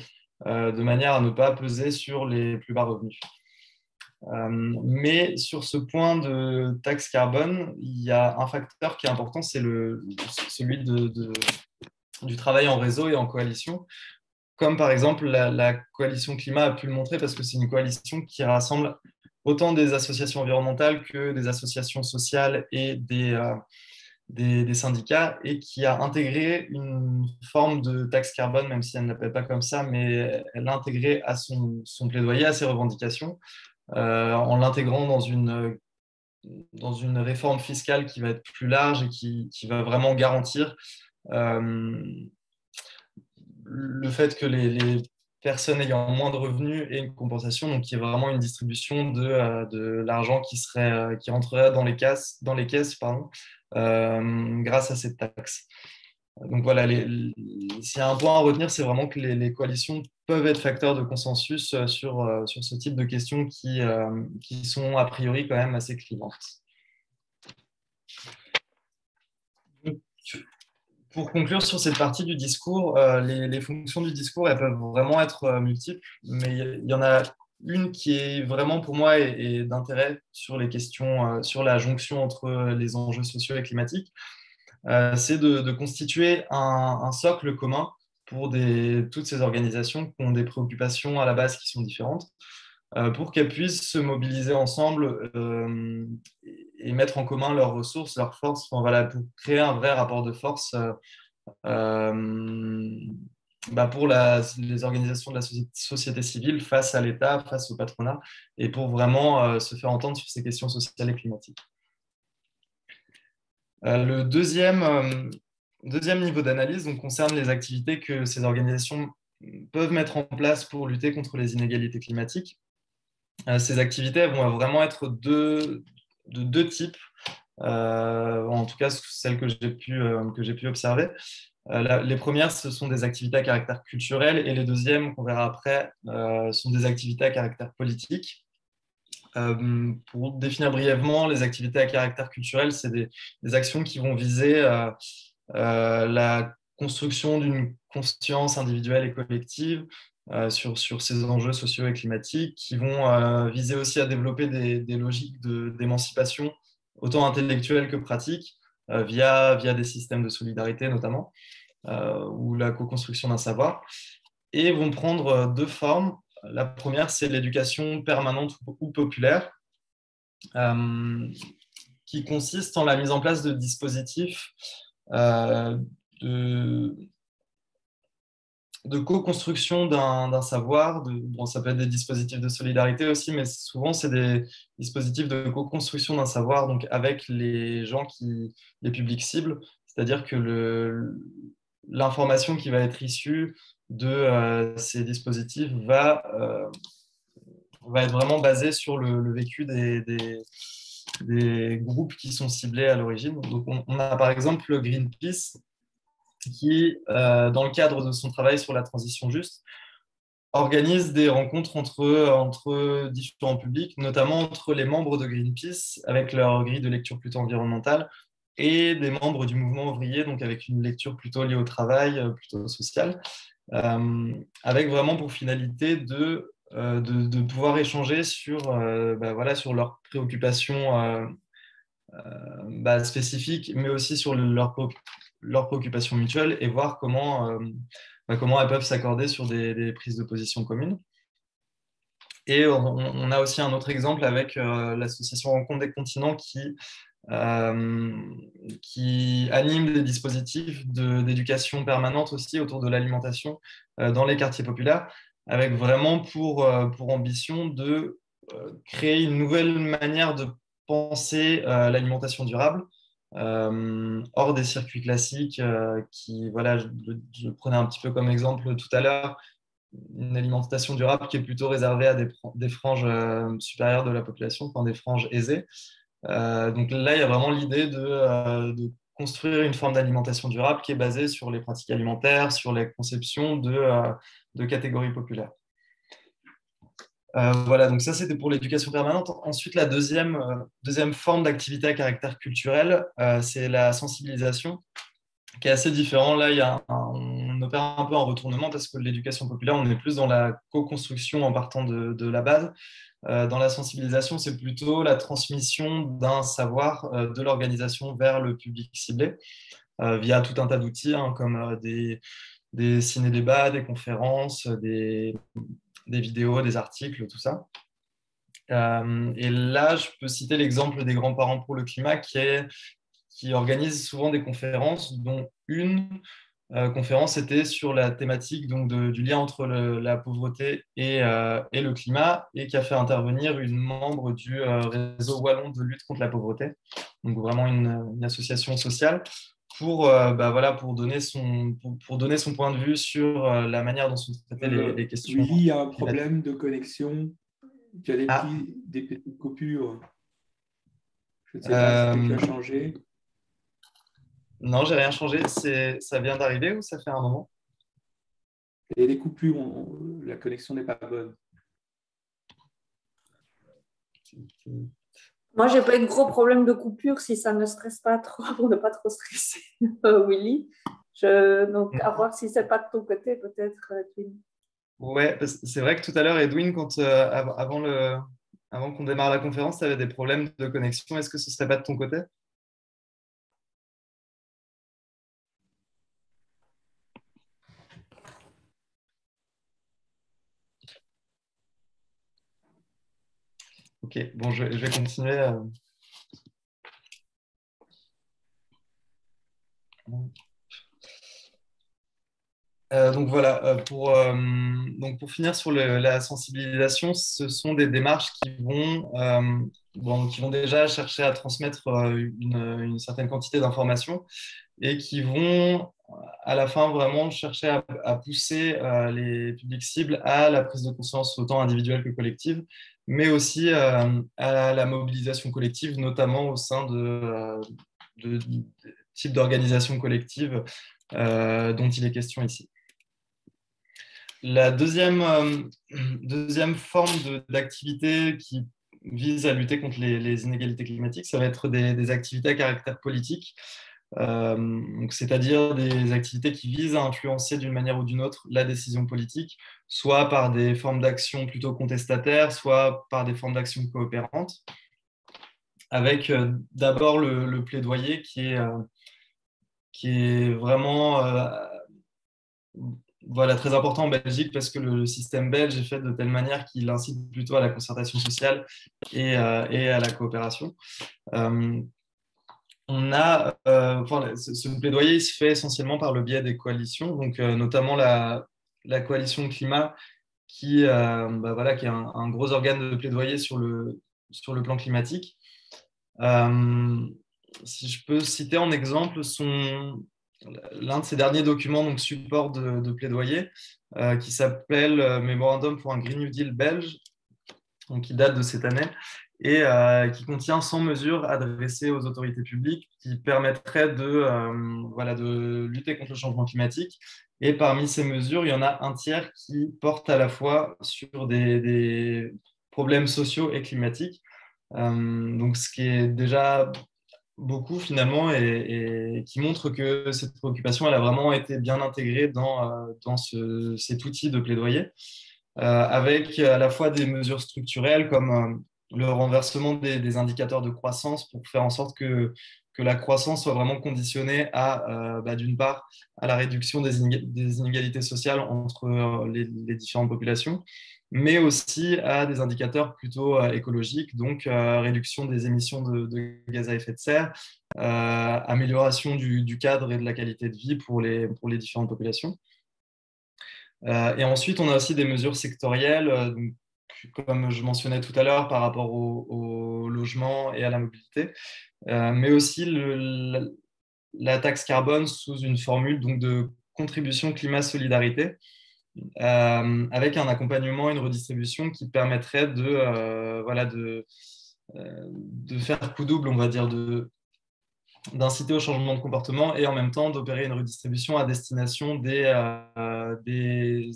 de manière à ne pas peser sur les plus bas revenus. Mais sur ce point de taxe carbone, il y a un facteur qui est important, c'est celui du travail en réseau et en coalition, comme par exemple la coalition climat a pu le montrer, parce que c'est une coalition qui rassemble autant des associations environnementales que des associations sociales et des syndicats, et qui a intégré une forme de taxe carbone, même si elle ne l'appelle pas comme ça, mais elle l'a intégré à son plaidoyer, à ses revendications, en l'intégrant dans une réforme fiscale qui va être plus large et qui va vraiment garantir le fait que les personnes ayant moins de revenus aient une compensation, donc qui est vraiment une distribution de l'argent qui rentrerait dans les caisses, pardon, grâce à cette taxe. Donc voilà, s'il y a un point à retenir, c'est vraiment que les coalitions peuvent être facteurs de consensus sur ce type de questions qui sont a priori quand même assez clivantes. Pour conclure sur cette partie du discours, les fonctions du discours, elles peuvent vraiment être multiples, mais il y en a une qui est vraiment pour moi est d'intérêt sur les questions, sur la jonction entre les enjeux sociaux et climatiques. C'est de constituer un socle commun pour toutes ces organisations qui ont des préoccupations à la base qui sont différentes, pour qu'elles puissent se mobiliser ensemble et mettre en commun leurs ressources, leurs forces, pour créer un vrai rapport de force pour les organisations de la société civile face à l'État, face au patronat, et pour vraiment se faire entendre sur ces questions sociales et climatiques. Le deuxième niveau d'analyse concerne les activités que ces organisations peuvent mettre en place pour lutter contre les inégalités climatiques. Ces activités vont vraiment être de deux types, en tout cas celles que j'ai pu observer. Les premières, ce sont des activités à caractère culturel, et les deuxièmes, qu'on verra après, sont des activités à caractère politique. Pour définir brièvement, les activités à caractère culturel, c'est des actions qui vont viser la construction d'une conscience individuelle et collective sur ces enjeux sociaux et climatiques, qui vont viser aussi à développer des logiques d'émancipation, autant intellectuelles que pratiques, via des systèmes de solidarité notamment, ou la co-construction d'un savoir, et vont prendre deux formes. La première, c'est l'éducation permanente ou populaire, qui consiste en la mise en place de dispositifs de co-construction d'un savoir. Ça peut être des dispositifs de solidarité aussi, mais souvent, c'est des dispositifs de co-construction d'un savoir, donc avec les gens les publics cibles. C'est-à-dire que l'information qui va être issue de ces dispositifs va être vraiment basée sur le vécu des groupes qui sont ciblés à l'origine. Donc, on a par exemple Greenpeace qui, dans le cadre de son travail sur la transition juste, organise des rencontres entre différents publics, notamment entre les membres de Greenpeace, avec leur grille de lecture plutôt environnementale, et des membres du mouvement ouvrier, donc avec une lecture plutôt liée au travail, plutôt sociale, avec vraiment pour finalité de pouvoir échanger sur, voilà, sur leurs préoccupations spécifiques, mais aussi sur leurs préoccupations mutuelles et voir comment elles peuvent s'accorder sur des prises de position communes. Et on a aussi un autre exemple avec l'association Rencontre des continents qui anime des dispositifs d'éducation permanente aussi autour de l'alimentation dans les quartiers populaires, avec vraiment pour ambition de créer une nouvelle manière de penser l'alimentation durable, hors des circuits classiques qui, voilà, je prenais un petit peu comme exemple tout à l'heure, une alimentation durable qui est plutôt réservée à des franges supérieures de la population, enfin des franges aisées. Donc là, il y a vraiment l'idée de construire une forme d'alimentation durable qui est basée sur les pratiques alimentaires, sur les conceptions de catégories populaires. Voilà, donc ça c'était pour l'éducation permanente. Ensuite, la deuxième forme d'activité à caractère culturel, c'est la sensibilisation, qui est assez différent. Là, on opère un peu en retournement parce que l'éducation populaire, on est plus dans la co-construction en partant de la base. Dans la sensibilisation, c'est plutôt la transmission d'un savoir de l'organisation vers le public ciblé via tout un tas d'outils comme des ciné-débats, des conférences, des vidéos, des articles, tout ça. Et là, je peux citer l'exemple des grands-parents pour le climat qui organise souvent des conférences, dont une conférence était sur la thématique donc, du lien entre la pauvreté et le climat, et qui a fait intervenir une membre du réseau wallon de lutte contre la pauvreté, donc vraiment une association sociale, pour donner son point de vue sur la manière dont sont traitées les questions Willy, il y a un climatiques. problème de connexion. Tu as des petites coupures. Je ne sais pas ce que tu as changé. Non, j'ai rien changé. Ça vient d'arriver ou ça fait un moment? Et les coupures, la connexion n'est pas bonne. Moi, j'ai pas eu de gros problème de coupure si ça ne stresse pas trop, pour ne pas trop stresser Willy. Donc, à voir si c'est pas de ton côté, peut-être, Twin. Ouais, c'est vrai que tout à l'heure, Edwin, avant qu'on démarre la conférence, tu avais des problèmes de connexion. Est-ce que ce serait pas de ton côté? Ok, bon, je vais continuer. Donc voilà, pour finir sur la sensibilisation, ce sont des démarches qui vont déjà chercher à transmettre une certaine quantité d'informations et qui vont à la fin vraiment chercher à pousser les publics cibles à la prise de conscience autant individuelle que collective, mais aussi à la mobilisation collective, notamment au sein de types d'organisations collectives dont il est question ici. La deuxième forme d'activité qui vise à lutter contre les inégalités climatiques, ça va être des activités à caractère politique, c'est-à-dire des activités qui visent à influencer d'une manière ou d'une autre la décision politique, soit par des formes d'action plutôt contestataires, soit par des formes d'action coopérantes, avec d'abord le plaidoyer qui est vraiment très important en Belgique parce que le système belge est fait de telle manière qu'il incite plutôt à la concertation sociale et à la coopération. Ce plaidoyer il se fait essentiellement par le biais des coalitions, donc notamment la coalition climat qui est un gros organe de plaidoyer sur le plan climatique. Si je peux citer en exemple l'un de ces derniers documents, donc support de plaidoyer, qui s'appelle Mémorandum pour un Green New Deal belge, donc qui date de cette année, et qui contient 100 mesures adressées aux autorités publiques qui permettraient de lutter contre le changement climatique. Et parmi ces mesures, il y en a un tiers qui porte à la fois sur des problèmes sociaux et climatiques. Donc, ce qui est déjà beaucoup finalement et qui montre que cette préoccupation, elle a vraiment été bien intégrée dans cet outil de plaidoyer, avec à la fois des mesures structurelles comme le renversement des indicateurs de croissance pour faire en sorte que la croissance soit vraiment conditionnée à, d'une part, à la réduction des inégalités sociales entre les différentes populations, mais aussi à des indicateurs plutôt écologiques, donc réduction des émissions de gaz à effet de serre, amélioration du cadre et de la qualité de vie pour les différentes populations. Et ensuite, on a aussi des mesures sectorielles, comme je mentionnais tout à l'heure, par rapport au logement et à la mobilité, mais aussi la taxe carbone sous une formule donc, de contribution climat-solidarité, avec un accompagnement et une redistribution qui permettrait de faire coup double, on va dire, d'inciter au changement de comportement et en même temps d'opérer une redistribution à destination des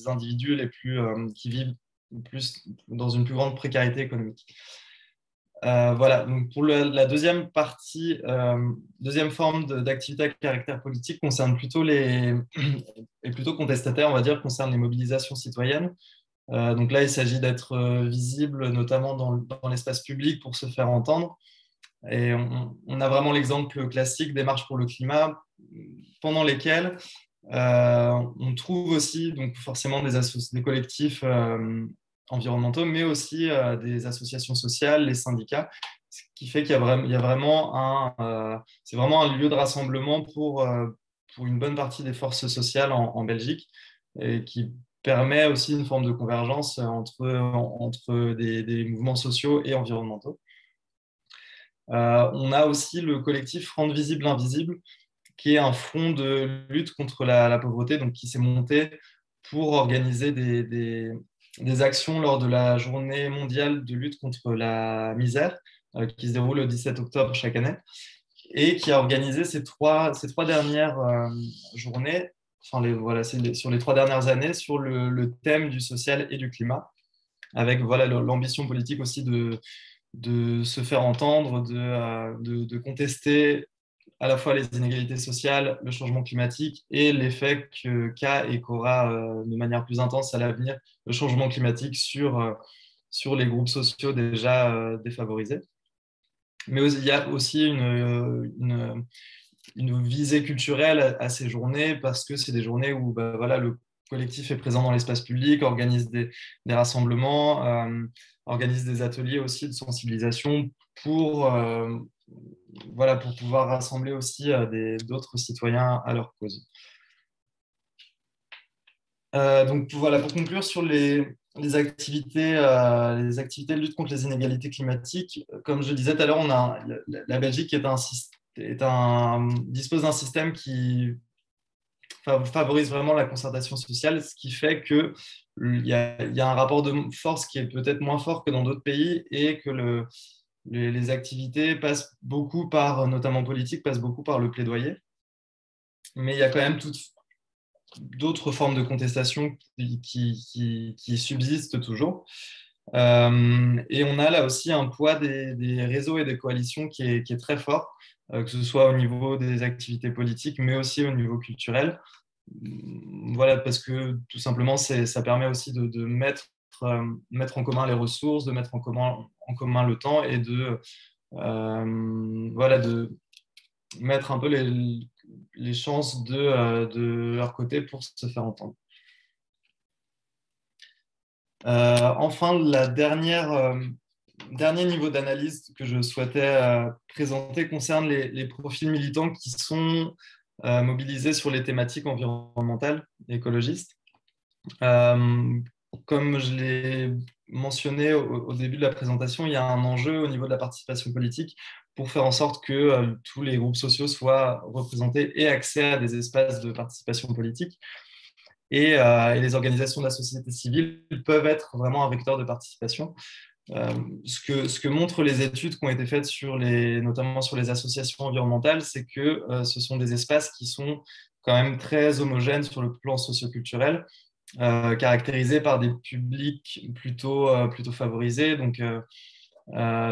individus qui vivent dans une plus grande précarité économique. Voilà, donc pour la deuxième partie, deuxième forme d'activité à caractère politique concerne plutôt et plutôt contestataire, on va dire, concerne les mobilisations citoyennes. Donc là, il s'agit d'être visible, notamment dans l'espace public pour se faire entendre. Et on a vraiment l'exemple classique des marches pour le climat, pendant lesquelles on trouve aussi donc forcément des collectifs environnementaux, mais aussi des associations sociales, les syndicats, ce qui fait qu'il y a vraiment c'est vraiment un lieu de rassemblement pour une bonne partie des forces sociales en Belgique, et qui permet aussi une forme de convergence entre des mouvements sociaux et environnementaux. On a aussi le collectif Rendre visible l'invisible, qui est un front de lutte contre la pauvreté, donc qui s'est monté pour organiser des actions lors de la journée mondiale de lutte contre la misère, qui se déroule le 17 octobre chaque année, et qui a organisé ces trois dernières journées, sur les 3 dernières années, sur le thème du social et du climat, avec l'ambition politique aussi de se faire entendre, de contester à la fois les inégalités sociales, le changement climatique et l'effet qu'a et qu'aura de manière plus intense à l'avenir le changement climatique sur les groupes sociaux déjà défavorisés. Mais il y a aussi une visée culturelle à ces journées, parce que c'est des journées où le collectif est présent dans l'espace public, organise des rassemblements, organise des ateliers aussi de sensibilisation pour pouvoir rassembler aussi d'autres citoyens à leur cause. Donc voilà, pour conclure sur les activités de lutte contre les inégalités climatiques, comme je disais tout à l'heure, la Belgique dispose d'un système qui favorise vraiment la concertation sociale, ce qui fait qu'il y a un rapport de force qui est peut-être moins fort que dans d'autres pays, et que les activités passent beaucoup notamment politique, passent beaucoup par le plaidoyer. Mais il y a quand même d'autres formes de contestation qui subsistent toujours. Et on a là aussi un poids des réseaux et des coalitions qui est très fort, que ce soit au niveau des activités politiques, mais aussi au niveau culturel. Voilà, parce que tout simplement, ça permet aussi de mettre en commun les ressources, de mettre en commun le temps, et de mettre un peu les chances de leur côté pour se faire entendre. Enfin, dernier niveau d'analyse que je souhaitais présenter concerne les profils militants qui sont mobilisés sur les thématiques environnementales et écologistes. Comme je l'ai mentionné au début de la présentation, il y a un enjeu au niveau de la participation politique pour faire en sorte que tous les groupes sociaux soient représentés et accès à des espaces de participation politique. Et les organisations de la société civile peuvent être vraiment un vecteur de participation. Ce que montrent les études qui ont été faites notamment sur les associations environnementales, c'est que ce sont des espaces qui sont quand même très homogènes sur le plan socioculturel, caractérisés par des publics plutôt favorisés, donc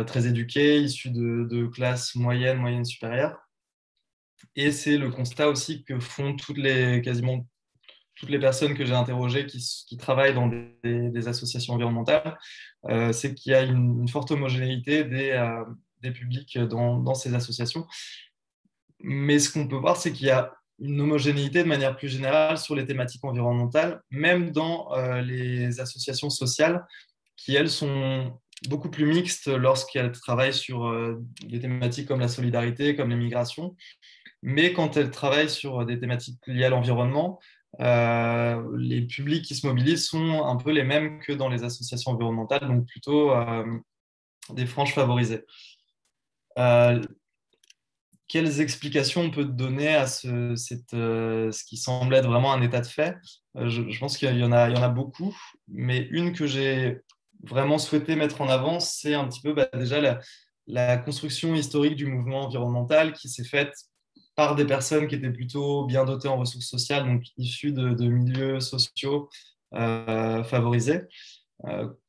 très éduqués, issus de classes moyennes supérieures. Et c'est le constat aussi que font quasiment toutes les personnes que j'ai interrogées qui travaillent dans des associations environnementales, c'est qu'il y a une forte homogénéité des publics dans ces associations. Mais ce qu'on peut voir, c'est qu'il y a une homogénéité de manière plus générale sur les thématiques environnementales, même dans les associations sociales, qui, elles, sont beaucoup plus mixtes lorsqu'elles travaillent sur des thématiques comme la solidarité, comme les migrations. Mais quand elles travaillent sur des thématiques liées à l'environnement, les publics qui se mobilisent sont un peu les mêmes que dans les associations environnementales, donc plutôt des franges favorisées. Quelles explications on peut donner à ce qui semble être vraiment un état de fait? Je pense qu'il y en a beaucoup, mais une que j'ai vraiment souhaité mettre en avant, c'est un petit peu déjà la construction historique du mouvement environnemental qui s'est faite par des personnes qui étaient plutôt bien dotées en ressources sociales, donc issues de milieux sociaux favorisés,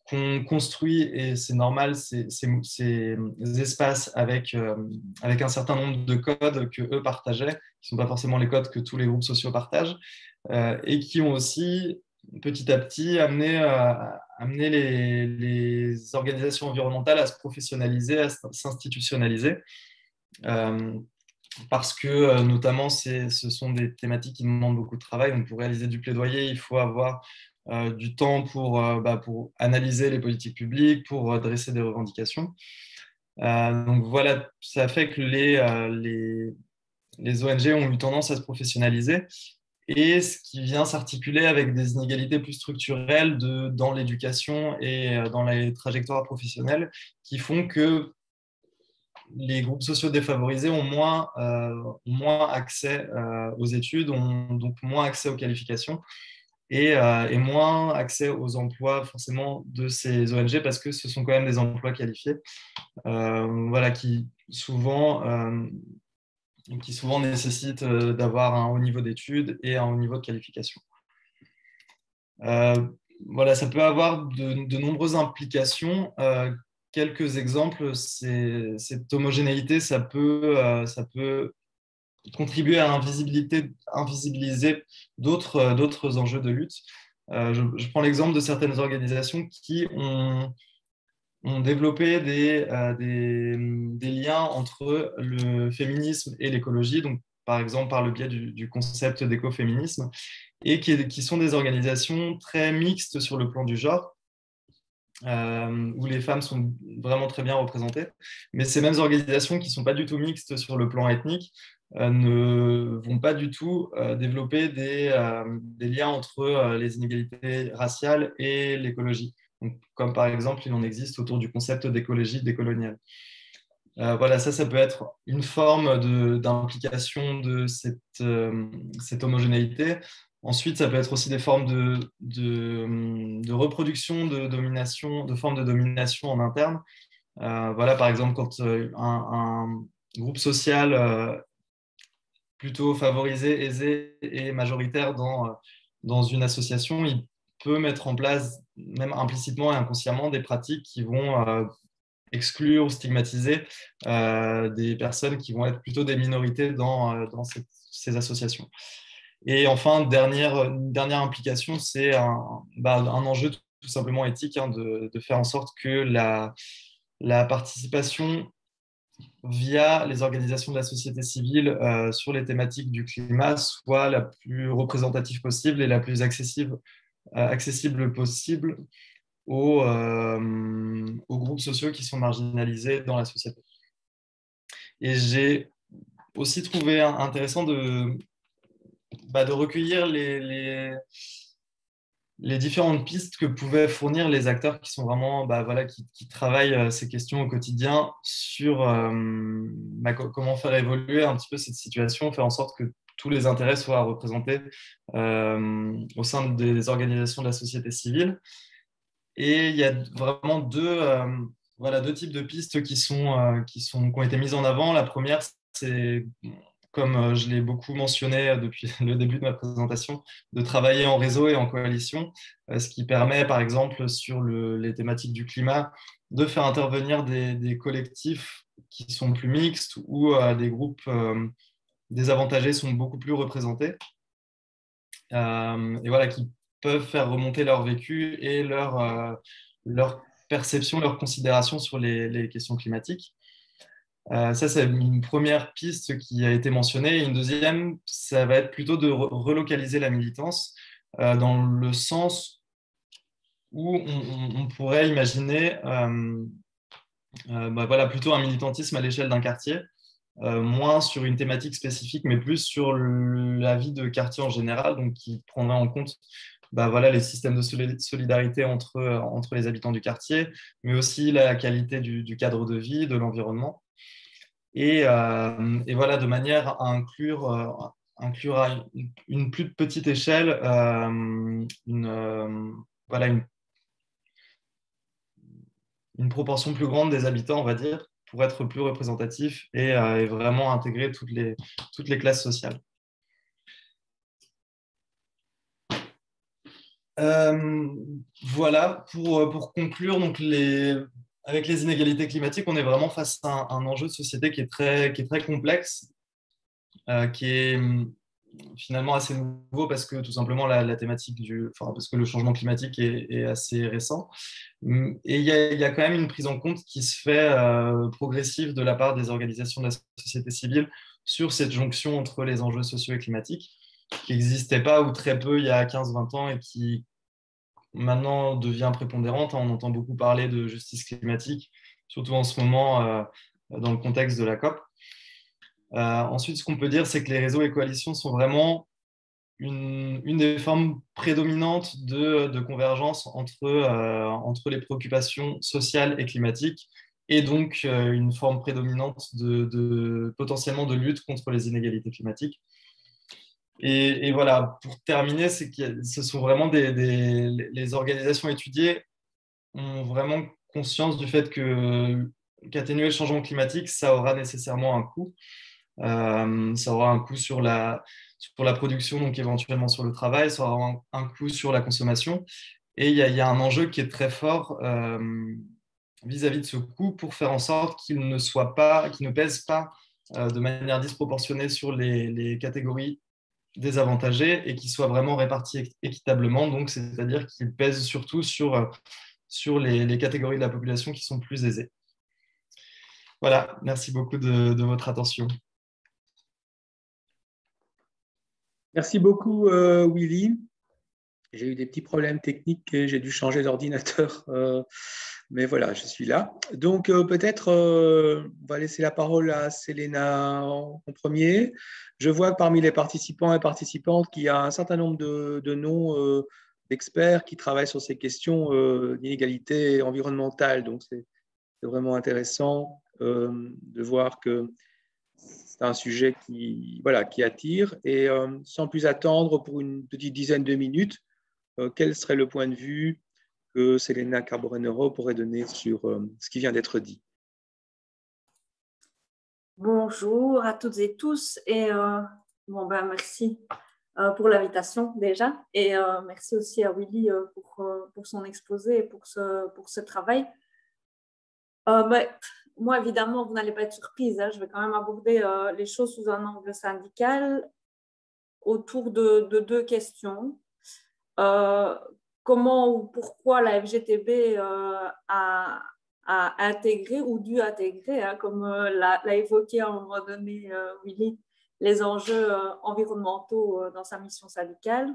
qu'on construit, et c'est normal, ces espaces avec un certain nombre de codes que eux partageaient, qui ne sont pas forcément les codes que tous les groupes sociaux partagent, et qui ont aussi petit à petit amené les organisations environnementales à se professionnaliser, à s'institutionnaliser. Parce que notamment, ce sont des thématiques qui demandent beaucoup de travail. Donc, pour réaliser du plaidoyer, il faut avoir du temps pour analyser les politiques publiques, pour dresser des revendications. Donc voilà, ça fait que les ONG ont eu tendance à se professionnaliser, et ce qui vient s'articuler avec des inégalités plus structurelles dans l'éducation et dans les trajectoires professionnelles, qui font que les groupes sociaux défavorisés ont moins accès aux études, ont donc moins accès aux qualifications et moins accès aux emplois forcément de ces ONG, parce que ce sont quand même des emplois qualifiés, voilà, qui souvent nécessitent d'avoir un haut niveau d'études et un haut niveau de qualification. Voilà, ça peut avoir de nombreuses implications. Quelques exemples, cette homogénéité, ça peut contribuer à invisibiliser d'autres enjeux de lutte. Je prends l'exemple de certaines organisations qui ont développé des liens entre le féminisme et l'écologie, donc par exemple par le biais du concept d'écoféminisme, et qui sont des organisations très mixtes sur le plan du genre, où les femmes sont vraiment très bien représentées. Mais ces mêmes organisations qui ne sont pas du tout mixtes sur le plan ethnique ne vont pas du tout développer des liens entre les inégalités raciales et l'écologie. Donc, comme par exemple, il en existe autour du concept d'écologie décoloniale. Voilà, ça peut être une forme d'implication de cette homogénéité. Ensuite, ça peut être aussi des formes de reproduction, de formes de domination en interne. Voilà, par exemple, quand un groupe social plutôt favorisé, aisé et majoritaire dans une association, il peut mettre en place, même implicitement et inconsciemment, des pratiques qui vont exclure ou stigmatiser des personnes qui vont être plutôt des minorités dans ces associations. Et enfin, une dernière implication, c'est un enjeu tout simplement éthique, de faire en sorte que la participation via les organisations de la société civile sur les thématiques du climat soit la plus représentative possible et la plus accessible possible aux groupes sociaux qui sont marginalisés dans la société. Et j'ai aussi trouvé intéressant de recueillir les différentes pistes que pouvaient fournir les acteurs qui sont vraiment, voilà, qui travaillent ces questions au quotidien sur comment faire évoluer un petit peu cette situation, faire en sorte que tous les intérêts soient représentés au sein des organisations de la société civile. Et il y a vraiment deux types de pistes qui ont été mises en avant. La première, c'est, comme je l'ai beaucoup mentionné depuis le début de ma présentation, de travailler en réseau et en coalition, ce qui permet, par exemple, sur les thématiques du climat, de faire intervenir des collectifs qui sont plus mixtes ou des groupes désavantagés sont beaucoup plus représentés. Et voilà, qui peuvent faire remonter leur vécu et leur perception, leur considération sur les questions climatiques. Ça, c'est une première piste qui a été mentionnée. Et une deuxième, ça va être plutôt de relocaliser la militance dans le sens où on pourrait imaginer voilà, plutôt un militantisme à l'échelle d'un quartier, moins sur une thématique spécifique, mais plus sur la vie de quartier en général, donc qui prendrait en compte voilà, les systèmes de solidarité entre les habitants du quartier, mais aussi la qualité du cadre de vie, de l'environnement. Et voilà, de manière à inclure à une plus petite échelle voilà, une proportion plus grande des habitants, on va dire, pour être plus représentatif et vraiment intégrer toutes les classes sociales. Voilà, pour conclure, donc avec les inégalités climatiques, on est vraiment face à un enjeu de société qui est très complexe, qui est finalement assez nouveau parce que tout simplement la thématique parce que le changement climatique est assez récent. Et il y a quand même une prise en compte qui se fait progressive de la part des organisations de la société civile sur cette jonction entre les enjeux sociaux et climatiques, qui n'existait pas ou très peu il y a 15-20 ans et qui maintenant devient prépondérante. On entend beaucoup parler de justice climatique, surtout en ce moment dans le contexte de la COP. Ensuite, ce qu'on peut dire, c'est que les réseaux et coalitions sont vraiment une des formes prédominantes de convergence entre les préoccupations sociales et climatiques, et donc une forme prédominante potentiellement de lutte contre les inégalités climatiques. Et voilà, pour terminer, c'est que ce sont vraiment les organisations étudiées ont vraiment conscience du fait qu'atténuer le changement climatique, ça aura nécessairement un coût. Ça aura un coût sur la production, donc éventuellement sur le travail, ça aura un coût sur la consommation. Et il y a un enjeu qui est très fort vis-à-vis de ce coût pour faire en sorte qu'il ne pèse pas de manière disproportionnée sur les catégories désavantagées et qu'il soit vraiment réparti équitablement. Donc, c'est-à-dire qu'il pèse surtout sur les catégories de la population qui sont plus aisées. Voilà, merci beaucoup de votre attention. Merci beaucoup, Willy. J'ai eu des petits problèmes techniques et j'ai dû changer d'ordinateur. Mais voilà, je suis là. Donc, peut-être, on va laisser la parole à Selena en premier. Je vois que parmi les participants et participantes, qu'il y a un certain nombre de noms d'experts qui travaillent sur ces questions d'inégalité environnementale. Donc, c'est vraiment intéressant de voir que c'est un sujet qui attire. Et sans plus attendre, pour une petite dizaine de minutes, quel serait le point de vue que Selena Carboneiro pourrait donner sur ce qui vient d'être dit? Bonjour à toutes et tous et merci pour l'invitation déjà et merci aussi à Willy pour son exposé et pour ce travail. Moi, évidemment, vous n'allez pas être surprise, hein, je vais quand même aborder les choses sous un angle syndical autour de deux questions. Comment ou pourquoi la FGTB a intégré ou dû intégrer, hein, comme l'a évoqué à un moment donné Willy, les enjeux environnementaux dans sa mission syndicale,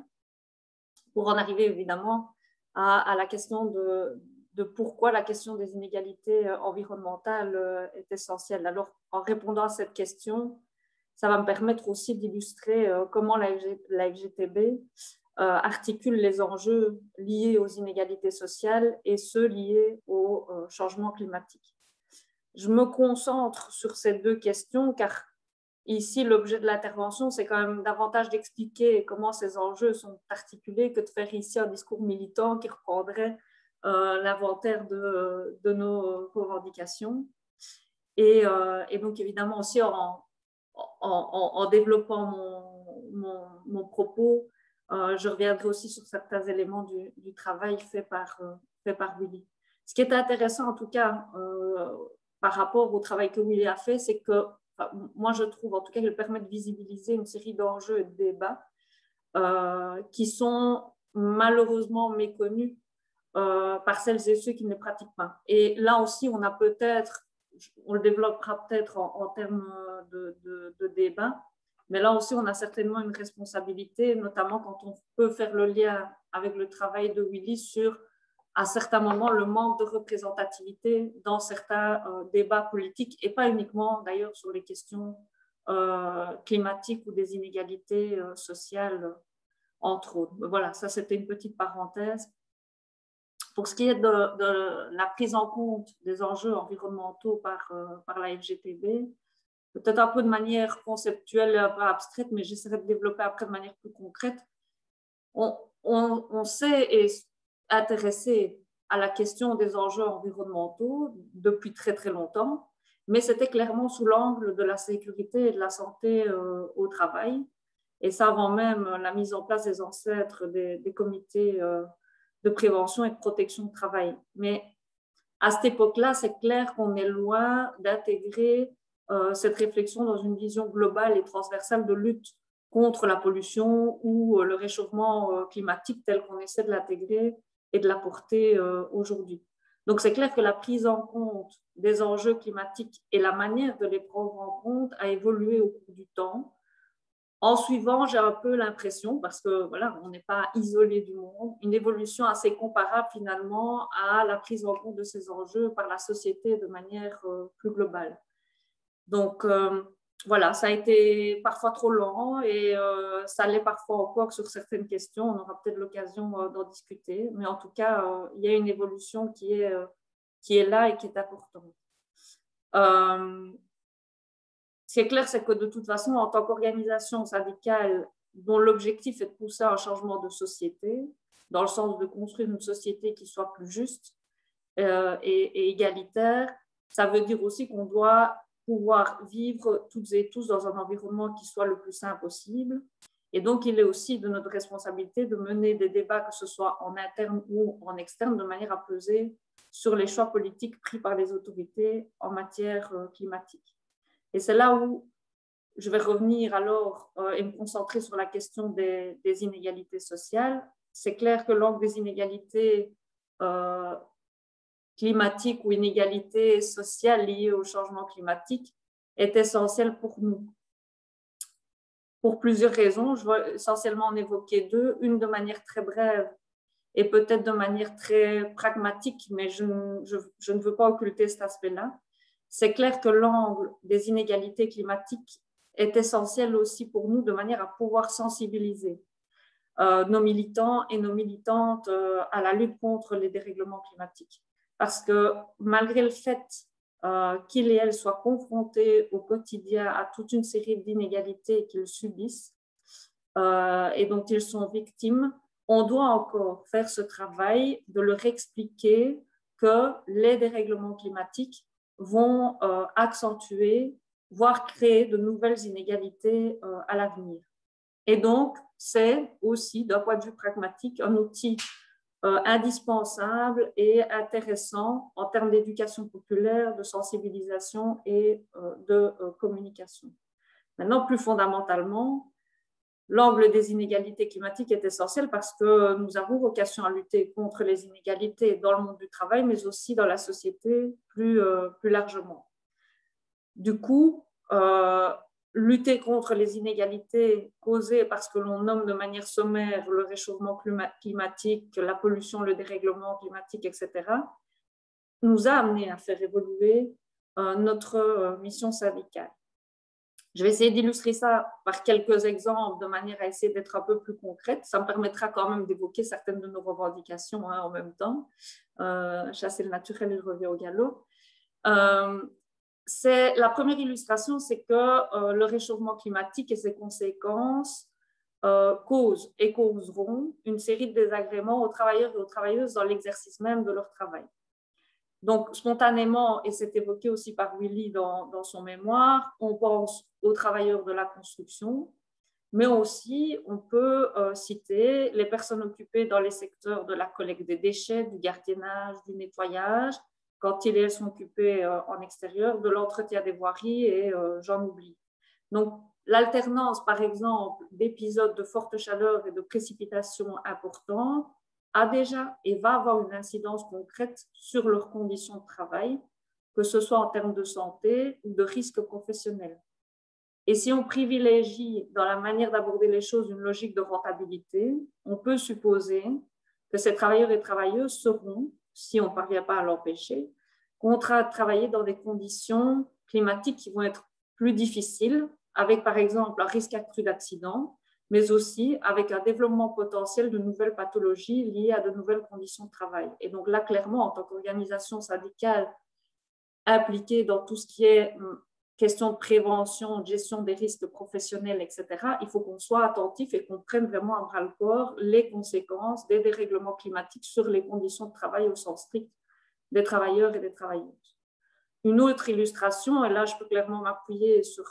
pour en arriver évidemment à la question de pourquoi la question des inégalités environnementales est essentielle. Alors, en répondant à cette question, ça va me permettre aussi d'illustrer comment la FGTB articule les enjeux liés aux inégalités sociales et ceux liés au changement climatique. Je me concentre sur ces deux questions car ici, l'objet de l'intervention, c'est quand même davantage d'expliquer comment ces enjeux sont articulés que de faire ici un discours militant qui reprendrait l'inventaire de nos revendications. Et donc, évidemment, aussi en développant mon propos, je reviendrai aussi sur certains éléments du travail fait par Willy. Ce qui est intéressant, en tout cas, par rapport au travail que Willy a fait, c'est que moi, je trouve en tout cas qu'il permet de visibiliser une série d'enjeux et de débats qui sont malheureusement méconnus par celles et ceux qui ne les pratiquent pas. Et là aussi, on a peut-être, on le développera peut-être en termes de débat, mais là aussi, on a certainement une responsabilité, notamment quand on peut faire le lien avec le travail de Willy sur, à certains moments, le manque de représentativité dans certains débats politiques, et pas uniquement d'ailleurs sur les questions climatiques ou des inégalités sociales, entre autres. Mais voilà, ça c'était une petite parenthèse. Pour ce qui est de la prise en compte des enjeux environnementaux par la FGTB, peut-être un peu de manière conceptuelle et un peu abstraite, mais j'essaierai de développer après de manière plus concrète. On s'est intéressé à la question des enjeux environnementaux depuis très très longtemps, mais c'était clairement sous l'angle de la sécurité et de la santé au travail, et ça avant même la mise en place des ancêtres des comités de prévention et de protection du travail. Mais à cette époque-là, c'est clair qu'on est loin d'intégrer cette réflexion dans une vision globale et transversale de lutte contre la pollution ou le réchauffement climatique tel qu'on essaie de l'intégrer et de l'apporter aujourd'hui. Donc, c'est clair que la prise en compte des enjeux climatiques et la manière de les prendre en compte a évolué au cours du temps. En suivant, j'ai un peu l'impression, parce que voilà, on n'est pas isolé du monde, une évolution assez comparable finalement à la prise en compte de ces enjeux par la société de manière plus globale. Donc, voilà, ça a été parfois trop lent et ça l'est parfois encore sur certaines questions. On aura peut-être l'occasion d'en discuter. Mais en tout cas, il y a une évolution qui est là et qui est importante. Ce qui est clair, c'est que de toute façon, en tant qu'organisation syndicale dont l'objectif est de pousser un changement de société, dans le sens de construire une société qui soit plus juste et égalitaire, ça veut dire aussi qu'on doit pouvoir vivre toutes et tous dans un environnement qui soit le plus sain possible. Et donc, il est aussi de notre responsabilité de mener des débats, que ce soit en interne ou en externe, de manière à peser sur les choix politiques pris par les autorités en matière climatique. Et c'est là où je vais revenir alors et me concentrer sur la question des inégalités sociales. C'est clair que l'angle des inégalités climatiques ou inégalités sociales liées au changement climatique est essentiel pour nous. Pour plusieurs raisons, je vais essentiellement en évoquer deux, une de manière très brève et peut-être de manière très pragmatique, mais je ne veux pas occulter cet aspect-là. C'est clair que l'angle des inégalités climatiques est essentiel aussi pour nous de manière à pouvoir sensibiliser nos militants et nos militantes à la lutte contre les dérèglements climatiques. Parce que malgré le fait qu'ils et elles soient confrontés au quotidien à toute une série d'inégalités qu'ils subissent et dont ils sont victimes, on doit encore faire ce travail de leur expliquer que les dérèglements climatiques vont accentuer, voire créer de nouvelles inégalités à l'avenir. Et donc, c'est aussi, d'un point de vue pragmatique, un outil indispensable et intéressant en termes d'éducation populaire, de sensibilisation et de communication. Maintenant, plus fondamentalement, l'angle des inégalités climatiques est essentiel parce que nous avons vocation à lutter contre les inégalités dans le monde du travail, mais aussi dans la société plus largement. Du coup, lutter contre les inégalités causées parce que l'on nomme de manière sommaire le réchauffement climatique, la pollution, le dérèglement climatique, etc., nous a amené à faire évoluer notre mission syndicale. Je vais essayer d'illustrer ça par quelques exemples de manière à essayer d'être un peu plus concrète. Ça me permettra quand même d'évoquer certaines de nos revendications en même temps. Chasser le naturel, il revient au galop. La première illustration, c'est que le réchauffement climatique et ses conséquences causent et causeront une série de désagréments aux travailleurs et aux travailleuses dans l'exercice même de leur travail. Donc, spontanément, et c'est évoqué aussi par Willy dans son mémoire, on pense aux travailleurs de la construction, mais aussi on peut citer les personnes occupées dans les secteurs de la collecte des déchets, du gardiennage, du nettoyage, quand ils sont occupés en extérieur, de l'entretien des voiries et j'en oublie. Donc, l'alternance, par exemple, d'épisodes de forte chaleur et de précipitations importantes a déjà et va avoir une incidence concrète sur leurs conditions de travail, que ce soit en termes de santé ou de risques professionnels. Et si on privilégie dans la manière d'aborder les choses une logique de rentabilité, on peut supposer que ces travailleurs et travailleuses seront, si on ne parvient pas à l'empêcher, contraints de travailler dans des conditions climatiques qui vont être plus difficiles, avec par exemple un risque accru d'accident, mais aussi avec un développement potentiel de nouvelles pathologies liées à de nouvelles conditions de travail. Et donc là, clairement, en tant qu'organisation syndicale impliquée dans tout ce qui est question de prévention, de gestion des risques professionnels, etc., il faut qu'on soit attentif et qu'on prenne vraiment à bras-le-corps les conséquences des dérèglements climatiques sur les conditions de travail au sens strict des travailleurs et des travailleuses. Une autre illustration, et là je peux clairement m'appuyer sur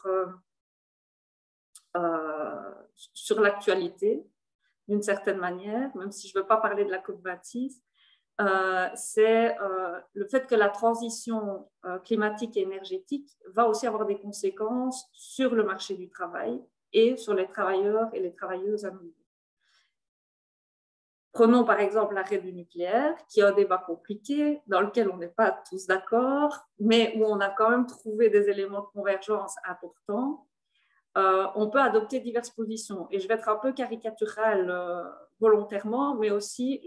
l'actualité, d'une certaine manière, même si je ne veux pas parler de la COP26, c'est le fait que la transition climatique et énergétique va aussi avoir des conséquences sur le marché du travail et sur les travailleurs et les travailleuses à nouveau. Prenons par exemple l'arrêt du nucléaire, qui est un débat compliqué, dans lequel on n'est pas tous d'accord, mais où on a quand même trouvé des éléments de convergence importants. On peut adopter diverses positions. Et je vais être un peu caricaturale volontairement, mais aussi,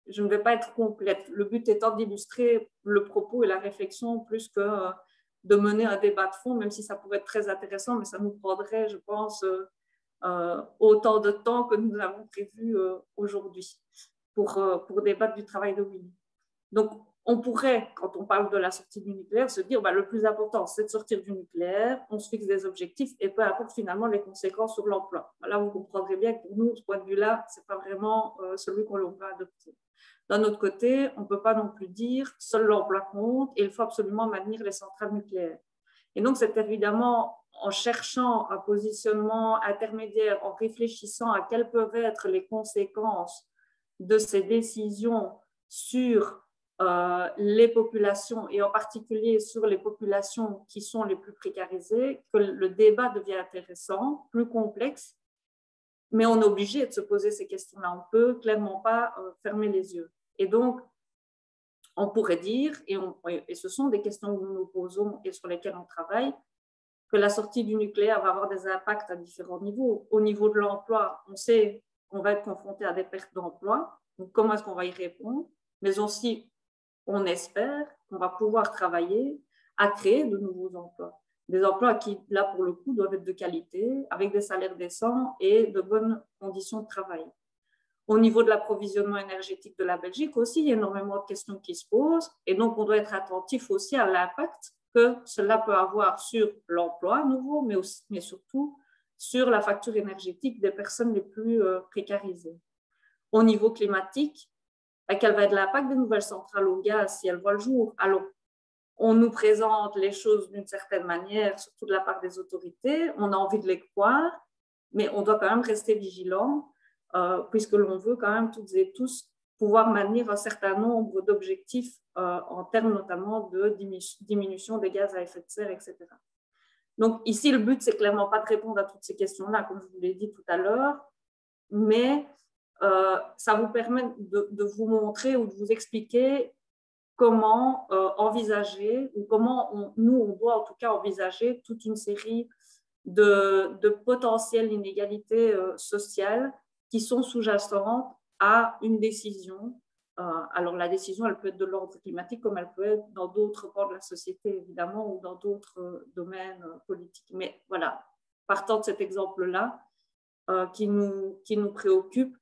je ne vais pas être complète. Le but étant d'illustrer le propos et la réflexion plus que de mener un débat de fond, même si ça pourrait être très intéressant, mais ça nous prendrait, je pense, autant de temps que nous avons prévu aujourd'hui pour débattre du travail de Willy. Donc, on pourrait, quand on parle de la sortie du nucléaire, se dire le plus important, c'est de sortir du nucléaire, on se fixe des objectifs et peu importe finalement les conséquences sur l'emploi. Là, vous comprendrez bien que pour nous, ce point de vue-là, ce n'est pas vraiment celui qu'on va adopter. D'un autre côté, on ne peut pas non plus dire seul l'emploi compte et il faut absolument maintenir les centrales nucléaires. Et donc, c'est évidemment en cherchant un positionnement intermédiaire, en réfléchissant à quelles peuvent être les conséquences de ces décisions sur les populations et en particulier sur les populations qui sont les plus précarisées, que le débat devient intéressant, plus complexe, mais on est obligé de se poser ces questions-là. On ne peut clairement pas fermer les yeux. Et donc, on pourrait dire, et ce sont des questions que nous nous posons et sur lesquelles on travaille, que la sortie du nucléaire va avoir des impacts à différents niveaux. Au niveau de l'emploi, on sait qu'on va être confronté à des pertes d'emploi. Donc, comment est-ce qu'on va y répondre? Mais aussi, on espère qu'on va pouvoir travailler à créer de nouveaux emplois. Des emplois qui, là, pour le coup, doivent être de qualité, avec des salaires décents et de bonnes conditions de travail. Au niveau de l'approvisionnement énergétique de la Belgique aussi, il y a énormément de questions qui se posent. Et donc, on doit être attentif aussi à l'impact que cela peut avoir sur l'emploi nouveau, mais surtout sur la facture énergétique des personnes les plus précarisées. Au niveau climatique, quel va être l'impact des nouvelles centrales au gaz si elles voient le jour? Alors, on nous présente les choses d'une certaine manière, surtout de la part des autorités, on a envie de les croire, mais on doit quand même rester vigilant, puisque l'on veut quand même toutes et tous pouvoir maintenir un certain nombre d'objectifs en termes notamment de diminution des gaz à effet de serre, etc. Donc ici, le but, c'est clairement pas de répondre à toutes ces questions-là, comme je vous l'ai dit tout à l'heure, mais ça vous permet de vous montrer ou de vous expliquer comment envisager, ou comment on doit en tout cas envisager toute une série de potentielles inégalités sociales qui sont sous-jacentes à une décision. Alors la décision, elle peut être de l'ordre climatique comme elle peut être dans d'autres pans de la société, évidemment, ou dans d'autres domaines politiques. Mais voilà, partant de cet exemple-là qui nous préoccupe,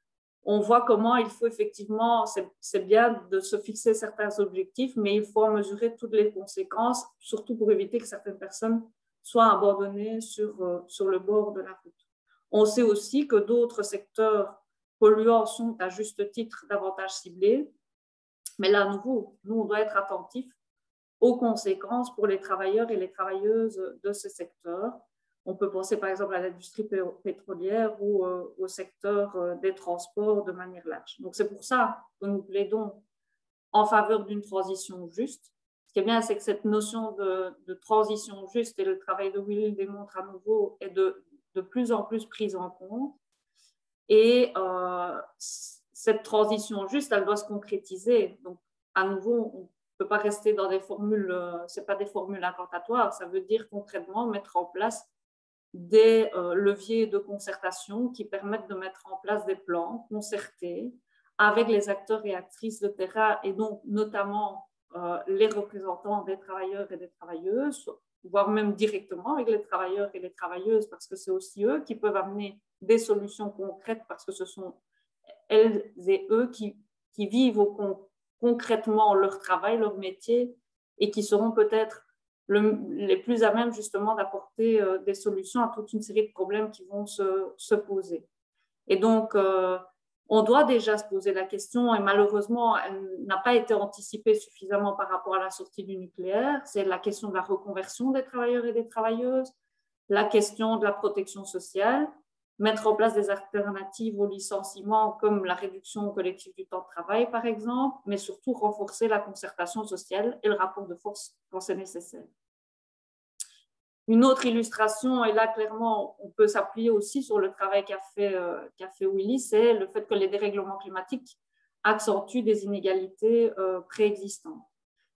on voit comment il faut effectivement, c'est bien de se fixer certains objectifs, mais il faut en mesurer toutes les conséquences, surtout pour éviter que certaines personnes soient abandonnées sur le bord de la route. On sait aussi que d'autres secteurs polluants sont à juste titre davantage ciblés, mais là, à nouveau, nous, on doit être attentifs aux conséquences pour les travailleurs et les travailleuses de ces secteurs. On peut penser par exemple à l'industrie pétrolière ou au secteur des transports de manière large. Donc c'est pour ça que nous plaidons en faveur d'une transition juste. Ce qui est bien, c'est que cette notion de transition juste, et le travail de Willy le démontre à nouveau, est de plus en plus prise en compte. Et cette transition juste, elle doit se concrétiser. Donc à nouveau, on ne peut pas rester dans des formules, ce n'est pas des formules incantatoires, ça veut dire concrètement mettre en place des leviers de concertation qui permettent de mettre en place des plans concertés avec les acteurs et actrices de terrain et donc notamment les représentants des travailleurs et des travailleuses, voire même directement avec les travailleurs et les travailleuses parce que c'est aussi eux qui peuvent amener des solutions concrètes parce que ce sont elles et eux qui vivent concrètement leur travail, leur métier et qui seront peut-être les plus à même justement d'apporter des solutions à toute une série de problèmes qui vont se poser. Et donc, on doit déjà se poser la question, et malheureusement, elle n'a pas été anticipée suffisamment par rapport à la sortie du nucléaire, c'est la question de la reconversion des travailleurs et des travailleuses, la question de la protection sociale, mettre en place des alternatives au licenciement comme la réduction collective du temps de travail, par exemple, mais surtout renforcer la concertation sociale et le rapport de force quand c'est nécessaire. Une autre illustration, et là clairement on peut s'appuyer aussi sur le travail qu'a fait Willy, c'est le fait que les dérèglements climatiques accentuent des inégalités préexistantes.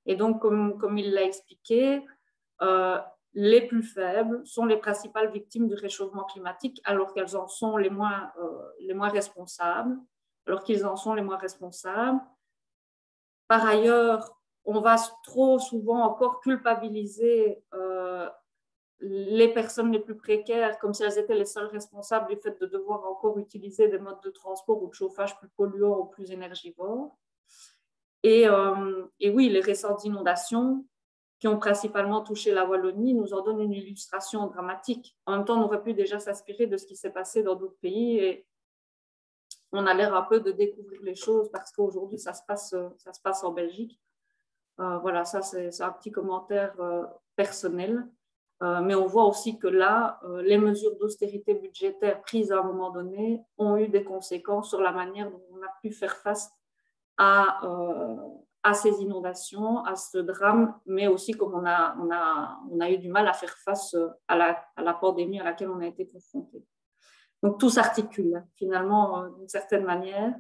Et donc comme il l'a expliqué, les plus faibles sont les principales victimes du réchauffement climatique alors qu'elles en sont les moins responsables, alors qu'ils en sont les moins responsables. Par ailleurs, on va trop souvent encore culpabiliser les personnes les plus précaires comme si elles étaient les seules responsables du fait de devoir encore utiliser des modes de transport ou de chauffage plus polluants ou plus énergivores. Et oui, les récentes inondations qui ont principalement touché la Wallonie nous en donnent une illustration dramatique. En même temps, on aurait pu déjà s'inspirer de ce qui s'est passé dans d'autres pays et on a l'air un peu de découvrir les choses parce qu'aujourd'hui, ça se passe en Belgique. Voilà, ça, c'est un petit commentaire personnel. Mais on voit aussi que là, les mesures d'austérité budgétaire prises à un moment donné ont eu des conséquences sur la manière dont on a pu faire face à ces inondations, à ce drame, mais aussi comme on a eu du mal à faire face à la pandémie à laquelle on a été confronté. Donc tout s'articule finalement d'une certaine manière.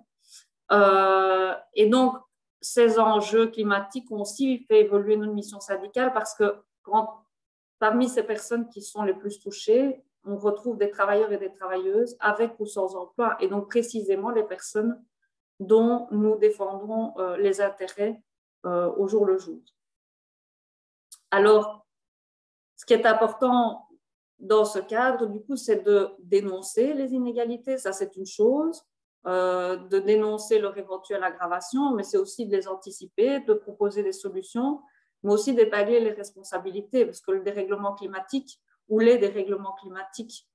Et donc ces enjeux climatiques ont aussi fait évoluer notre mission syndicale parce que parmi ces personnes qui sont les plus touchées, on retrouve des travailleurs et des travailleuses avec ou sans emploi, et donc précisément les personnes dont nous défendons les intérêts au jour le jour. Alors, ce qui est important dans ce cadre, du coup, c'est de dénoncer les inégalités, ça c'est une chose, de dénoncer leur éventuelle aggravation, mais c'est aussi de les anticiper, de proposer des solutions, mais aussi d'établir les responsabilités, parce que le dérèglement climatique ou les dérèglements climatiques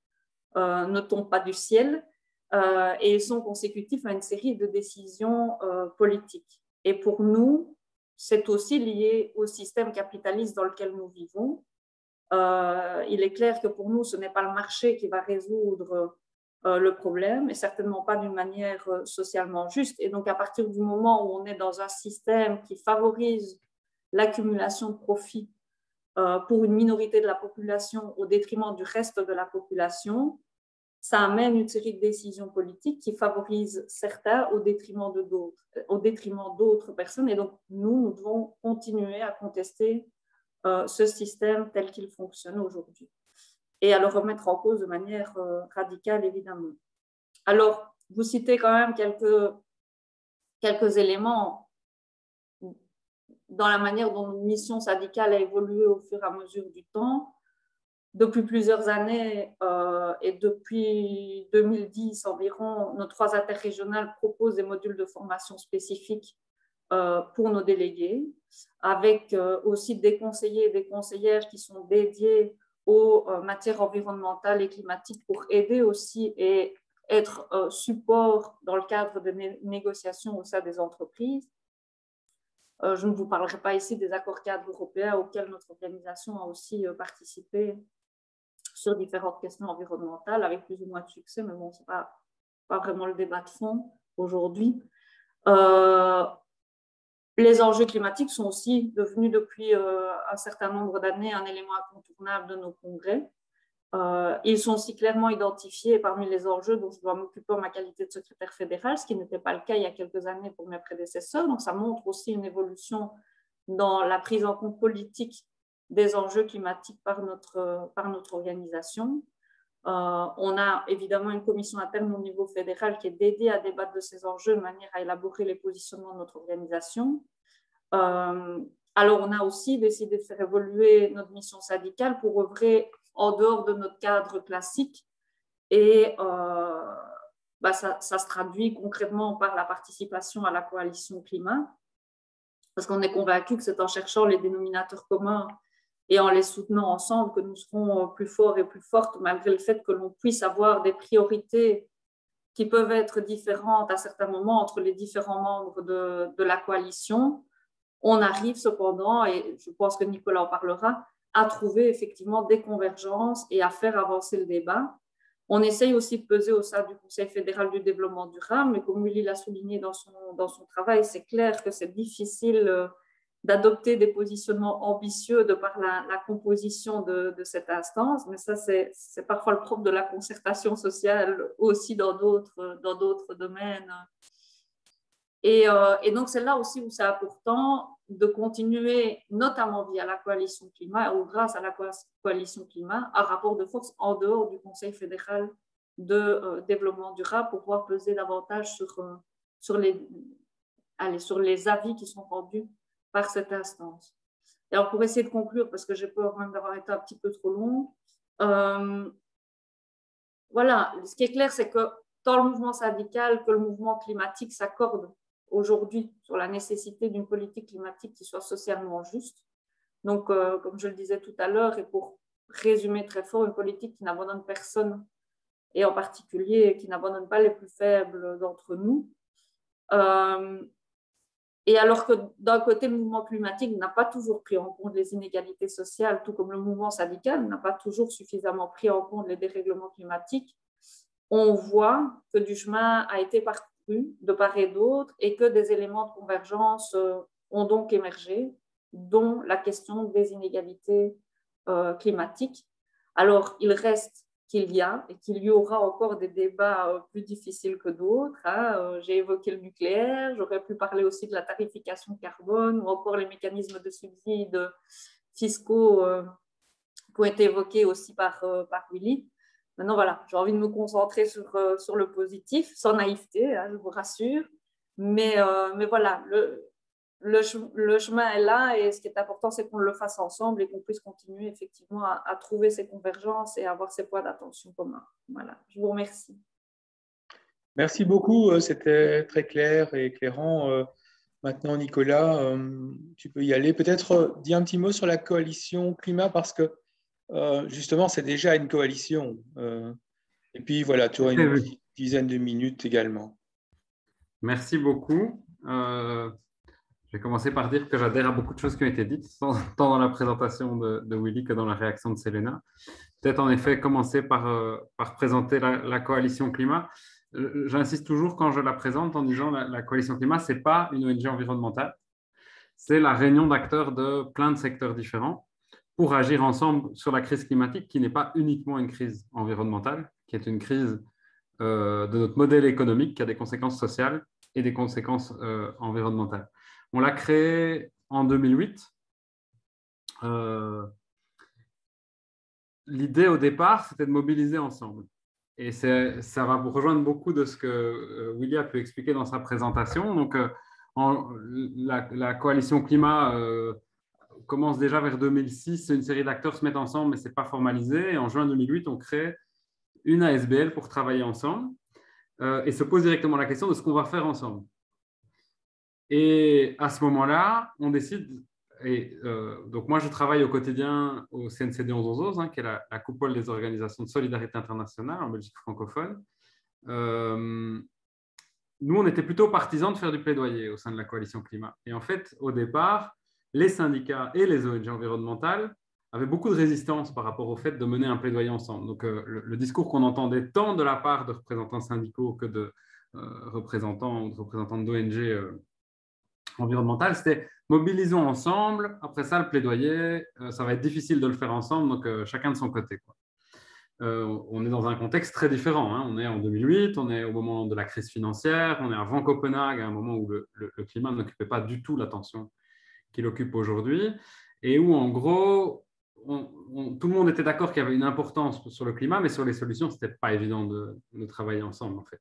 ne tombent pas du ciel et ils sont consécutifs à une série de décisions politiques. Et pour nous, c'est aussi lié au système capitaliste dans lequel nous vivons. Il est clair que pour nous, ce n'est pas le marché qui va résoudre le problème, et certainement pas d'une manière socialement juste. Et donc, à partir du moment où on est dans un système qui favorise l'accumulation de profits pour une minorité de la population au détriment du reste de la population, ça amène une série de décisions politiques qui favorisent certains au détriment d'autres personnes. Et donc, nous devons continuer à contester ce système tel qu'il fonctionne aujourd'hui et à le remettre en cause de manière radicale, évidemment. Alors, vous citez quand même quelques éléments dans la manière dont notre mission syndicale a évolué au fur et à mesure du temps. depuis plusieurs années et depuis 2010 environ, nos 3 interrégionales proposent des modules de formation spécifiques pour nos délégués, avec aussi des conseillers et des conseillères qui sont dédiés aux matières environnementales et climatiques pour aider aussi et être support dans le cadre des négociations au sein des entreprises. Je ne vous parlerai pas ici des accords cadres européens auxquels notre organisation a aussi participé sur différentes questions environnementales, avec plus ou moins de succès, mais bon, ce n'est pas vraiment le débat de fond aujourd'hui. Les enjeux climatiques sont aussi devenus depuis un certain nombre d'années un élément incontournable de nos congrès. Ils sont aussi clairement identifiés parmi les enjeux dont je dois m'occuper en ma qualité de secrétaire fédéral, ce qui n'était pas le cas il y a quelques années pour mes prédécesseurs. Donc, ça montre aussi une évolution dans la prise en compte politique des enjeux climatiques par notre organisation. On a évidemment une commission interne au niveau fédéral qui est dédiée à débattre de ces enjeux de manière à élaborer les positionnements de notre organisation. Alors, on a aussi décidé de faire évoluer notre mission syndicale pour œuvrer en dehors de notre cadre classique et ça se traduit concrètement par la participation à la coalition climat parce qu'on est convaincu que c'est en cherchant les dénominateurs communs et en les soutenant ensemble que nous serons plus forts et plus fortes, malgré le fait que l'on puisse avoir des priorités qui peuvent être différentes à certains moments entre les différents membres de la coalition. On arrive cependant, et je pense que Nicolas en parlera, à trouver effectivement des convergences et à faire avancer le débat. On essaye aussi de peser au sein du Conseil fédéral du développement durable, mais comme Willy l'a souligné dans son travail, c'est clair que c'est difficile d'adopter des positionnements ambitieux de par la composition de cette instance, mais ça, c'est parfois le propre de la concertation sociale aussi dans d'autres domaines. Et donc, c'est là aussi où c'est important de continuer, notamment via la coalition climat ou grâce à la coalition climat, un rapport de force en dehors du Conseil fédéral de développement durable pour pouvoir peser davantage sur les avis qui sont rendus par cette instance. Et alors, pour essayer de conclure, parce que j'ai peur même d'avoir été un petit peu trop long, voilà, ce qui est clair, c'est que tant le mouvement syndical que le mouvement climatique s'accordent aujourd'hui sur la nécessité d'une politique climatique qui soit socialement juste. Donc, comme je le disais tout à l'heure, et pour résumer très fort, une politique qui n'abandonne personne, et en particulier qui n'abandonne pas les plus faibles d'entre nous. Et alors que d'un côté, le mouvement climatique n'a pas toujours pris en compte les inégalités sociales, tout comme le mouvement syndical n'a pas toujours suffisamment pris en compte les dérèglements climatiques, on voit que du chemin a été parcouru de part et d'autre et que des éléments de convergence ont donc émergé, dont la question des inégalités climatiques. Alors, il reste qu'il y a et qu'il y aura encore des débats plus difficiles que d'autres. J'ai évoqué le nucléaire, j'aurais pu parler aussi de la tarification carbone ou encore les mécanismes de subsides fiscaux qui ont été évoqués aussi par Willy. Maintenant, voilà, j'ai envie de me concentrer sur le positif, sans naïveté, je vous rassure. Mais voilà, le chemin est là et ce qui est important, c'est qu'on le fasse ensemble et qu'on puisse continuer effectivement à trouver ces convergences et à avoir ces points d'attention communs. Voilà, je vous remercie. Merci beaucoup, c'était très clair et éclairant. Maintenant, Nicolas, tu peux y aller. Peut-être dis un petit mot sur la coalition climat parce que justement, c'est déjà une coalition. Et puis voilà, tu auras une dizaine de minutes également. Merci beaucoup. Je vais commencer par dire que j'adhère à beaucoup de choses qui ont été dites, tant dans la présentation de Willy que dans la réaction de Selena. Peut-être en effet commencer par présenter la coalition climat. J'insiste toujours quand je la présente en disant la coalition climat, ce n'est pas une ONG environnementale, c'est la réunion d'acteurs de plein de secteurs différents pour agir ensemble sur la crise climatique qui n'est pas uniquement une crise environnementale, qui est une crise de notre modèle économique qui a des conséquences sociales et des conséquences environnementales. On l'a créé en 2008. L'idée au départ, c'était de mobiliser ensemble. Et ça va vous rejoindre beaucoup de ce que Willy a pu expliquer dans sa présentation. Donc, la coalition climat commence déjà vers 2006. Une série d'acteurs se mettent ensemble, mais ce n'est pas formalisé. Et en juin 2008, on crée une ASBL pour travailler ensemble et se pose directement la question de ce qu'on va faire ensemble. Et à ce moment-là, on décide, donc moi je travaille au quotidien au CNCD 1111, qui est la coupole des organisations de solidarité internationale en Belgique francophone. Nous, on était plutôt partisans de faire du plaidoyer au sein de la coalition climat. Et en fait, au départ, les syndicats et les ONG environnementales avaient beaucoup de résistance par rapport au fait de mener un plaidoyer ensemble. Donc, le discours qu'on entendait tant de la part de représentants syndicaux que de représentants ou de représentantes d'ONG environnementales, c'était mobilisons ensemble. Après ça, le plaidoyer, ça va être difficile de le faire ensemble, donc chacun de son côté, quoi. On est dans un contexte très différent. On est en 2008, on est au moment de la crise financière, on est avant Copenhague, à un moment où le climat n'occupait pas du tout l'attention qu'il occupe aujourd'hui, et où en gros, tout le monde était d'accord qu'il y avait une importance sur le climat, mais sur les solutions, ce n'était pas évident de travailler ensemble, en fait.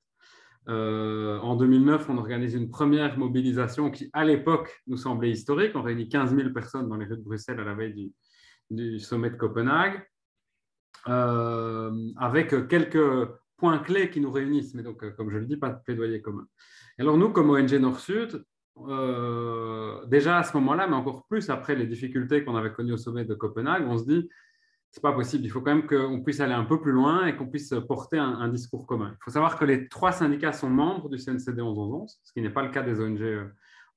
En 2009, on organise une première mobilisation qui, à l'époque, nous semblait historique. On réunit 15 000 personnes dans les rues de Bruxelles à la veille du sommet de Copenhague. Avec quelques points clés qui nous réunissent, mais donc, comme je le dis, pas de plaidoyer commun. Alors nous, comme ONG Nord-Sud, déjà à ce moment-là, mais encore plus après les difficultés qu'on avait connues au sommet de Copenhague, on se dit, c'est pas possible, il faut quand même qu'on puisse aller un peu plus loin et qu'on puisse porter un discours commun. Il faut savoir que les 3 syndicats sont membres du CNCD 1111, ce qui n'est pas le cas des ONG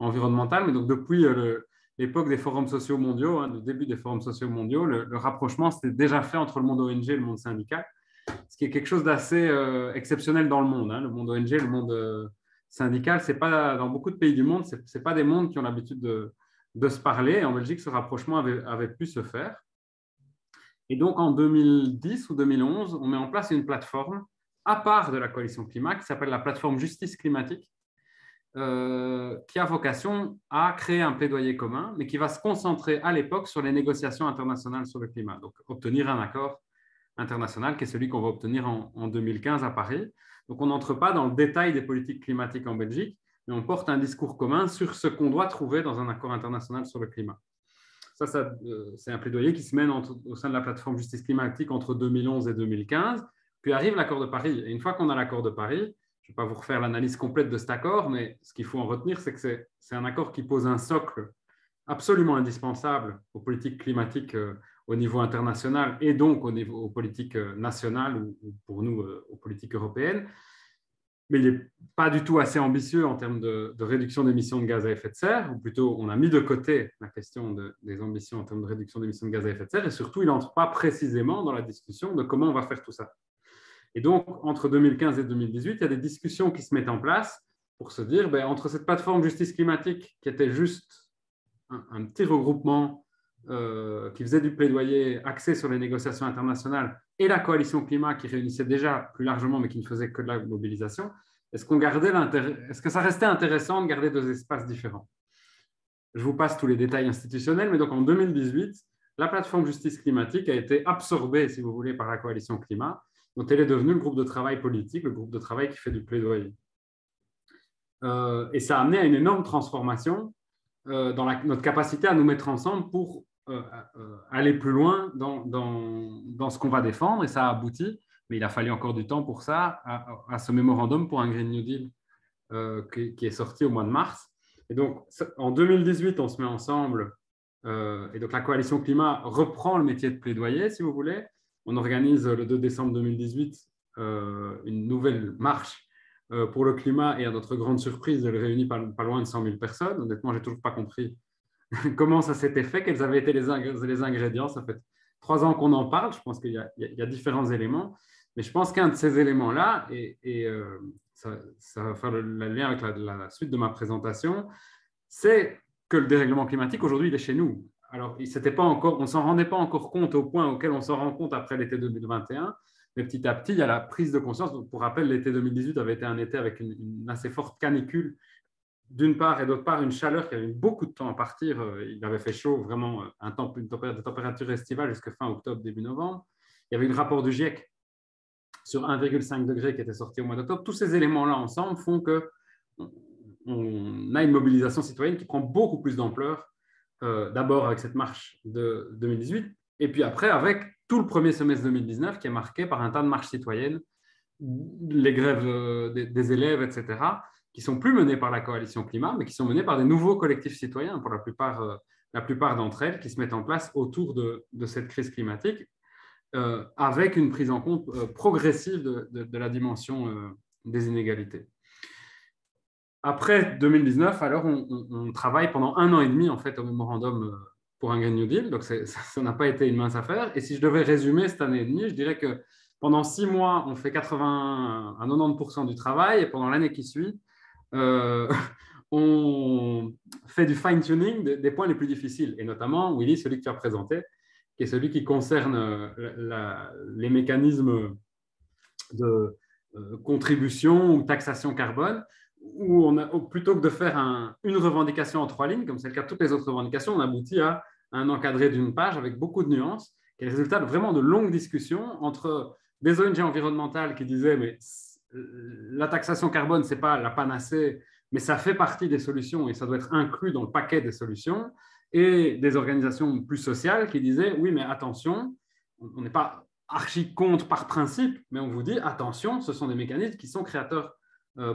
environnementales, mais donc depuis l'époque des forums sociaux mondiaux, le début des forums sociaux mondiaux, le rapprochement s'était déjà fait entre le monde ONG et le monde syndical, ce qui est quelque chose d'assez exceptionnel dans le monde. Le monde ONG, le monde syndical, c'est pas, dans beaucoup de pays du monde, ce n'est pas des mondes qui ont l'habitude de se parler. En Belgique, ce rapprochement avait pu se faire. Et donc, en 2010 ou 2011, on met en place une plateforme à part de la coalition climat qui s'appelle la plateforme Justice climatique, qui a vocation à créer un plaidoyer commun, mais qui va se concentrer à l'époque sur les négociations internationales sur le climat. Donc, obtenir un accord international qui est celui qu'on va obtenir en 2015 à Paris. Donc, on n'entre pas dans le détail des politiques climatiques en Belgique, mais on porte un discours commun sur ce qu'on doit trouver dans un accord international sur le climat. Ça c'est un plaidoyer qui se mène au sein de la plateforme Justice climatique entre 2011 et 2015. Puis arrive l'accord de Paris. Et une fois qu'on a l'accord de Paris, je ne vais pas vous refaire l'analyse complète de cet accord, mais ce qu'il faut en retenir, c'est que c'est un accord qui pose un socle absolument indispensable aux politiques climatiques au niveau international et donc aux politiques nationales ou pour nous aux politiques européennes. Mais il n'est pas du tout assez ambitieux en termes de réduction d'émissions de gaz à effet de serre, ou plutôt on a mis de côté la question des ambitions en termes de réduction d'émissions de gaz à effet de serre, et surtout il n'entre pas précisément dans la discussion de comment on va faire tout ça. Et donc, entre 2015 et 2018, il y a des discussions qui se mettent en place pour se dire, entre cette plateforme justice climatique qui était juste un petit regroupement qui faisait du plaidoyer axé sur les négociations internationales et la coalition climat qui réunissait déjà plus largement mais qui ne faisait que de la mobilisation, est-ce que ça restait intéressant de garder 2 espaces différents? Je vous passe tous les détails institutionnels, mais donc en 2018, la plateforme justice climatique a été absorbée, si vous voulez, par la coalition climat, dont elle est devenue le groupe de travail politique, le groupe de travail qui fait du plaidoyer. Et ça a amené à une énorme transformation dans notre capacité à nous mettre ensemble pour aller plus loin dans ce qu'on va défendre, et ça a abouti, mais il a fallu encore du temps pour ça, à ce mémorandum pour un Green New Deal qui est sorti au mois de mars. Et donc, en 2018, on se met ensemble, et donc la coalition climat reprend le métier de plaidoyer, si vous voulez. On organise le 2 décembre 2018 une nouvelle marche pour le climat, et à notre grande surprise, elle réunit pas loin de 100 000 personnes. Honnêtement, je n'ai toujours pas compris comment ça s'était fait, quels avaient été les ingrédients. Ça fait 3 ans qu'on en parle, je pense qu'il y a différents éléments, mais je pense qu'un de ces éléments-là, et ça va faire le lien avec la suite de ma présentation, c'est que le dérèglement climatique, aujourd'hui, il est chez nous. Alors, on ne s'en rendait pas encore compte au point auquel on s'en rend compte après l'été 2021, mais petit à petit, il y a la prise de conscience. Donc, pour rappel, l'été 2018 avait été un été avec une assez forte canicule, d'une part, et d'autre part, une chaleur qui avait mis beaucoup de temps à partir. Il avait fait chaud, vraiment, des températures estivales jusqu'à fin octobre, début novembre. Il y avait le rapport du GIEC sur 1,5 degré qui était sorti au mois d'octobre. Tous ces éléments-là ensemble font qu'on a une mobilisation citoyenne qui prend beaucoup plus d'ampleur d'abord avec cette marche de 2018, et puis après avec tout le premier semestre 2019 qui est marqué par un tas de marches citoyennes, les grèves des élèves, etc., qui sont plus menées par la coalition climat, mais qui sont menées par des nouveaux collectifs citoyens, pour la plupart d'entre elles, qui se mettent en place autour de cette crise climatique, avec une prise en compte progressive de la dimension des inégalités. Après 2019, alors, on travaille pendant 1 an et demi en fait, au mémorandum pour un Green New Deal, donc ça n'a pas été une mince affaire. Et si je devais résumer cette année et demie, je dirais que pendant 6 mois, on fait 80 à 90% du travail, et pendant l'année qui suit, on fait du fine-tuning des points les plus difficiles, et notamment, Willy, celui que tu as présenté, qui est celui qui concerne les mécanismes de contribution ou taxation carbone, où plutôt que de faire une revendication en 3 lignes, comme c'est le cas de toutes les autres revendications, on aboutit à un encadré d'1 page avec beaucoup de nuances, qui est le résultat vraiment de longues discussions entre des ONG environnementales qui disaient mais la taxation carbone, ce n'est pas la panacée, mais ça fait partie des solutions et ça doit être inclus dans le paquet des solutions, et des organisations plus sociales qui disaient oui, mais attention, on n'est pas archi contre par principe, mais on vous dit attention, ce sont des mécanismes qui sont créateurs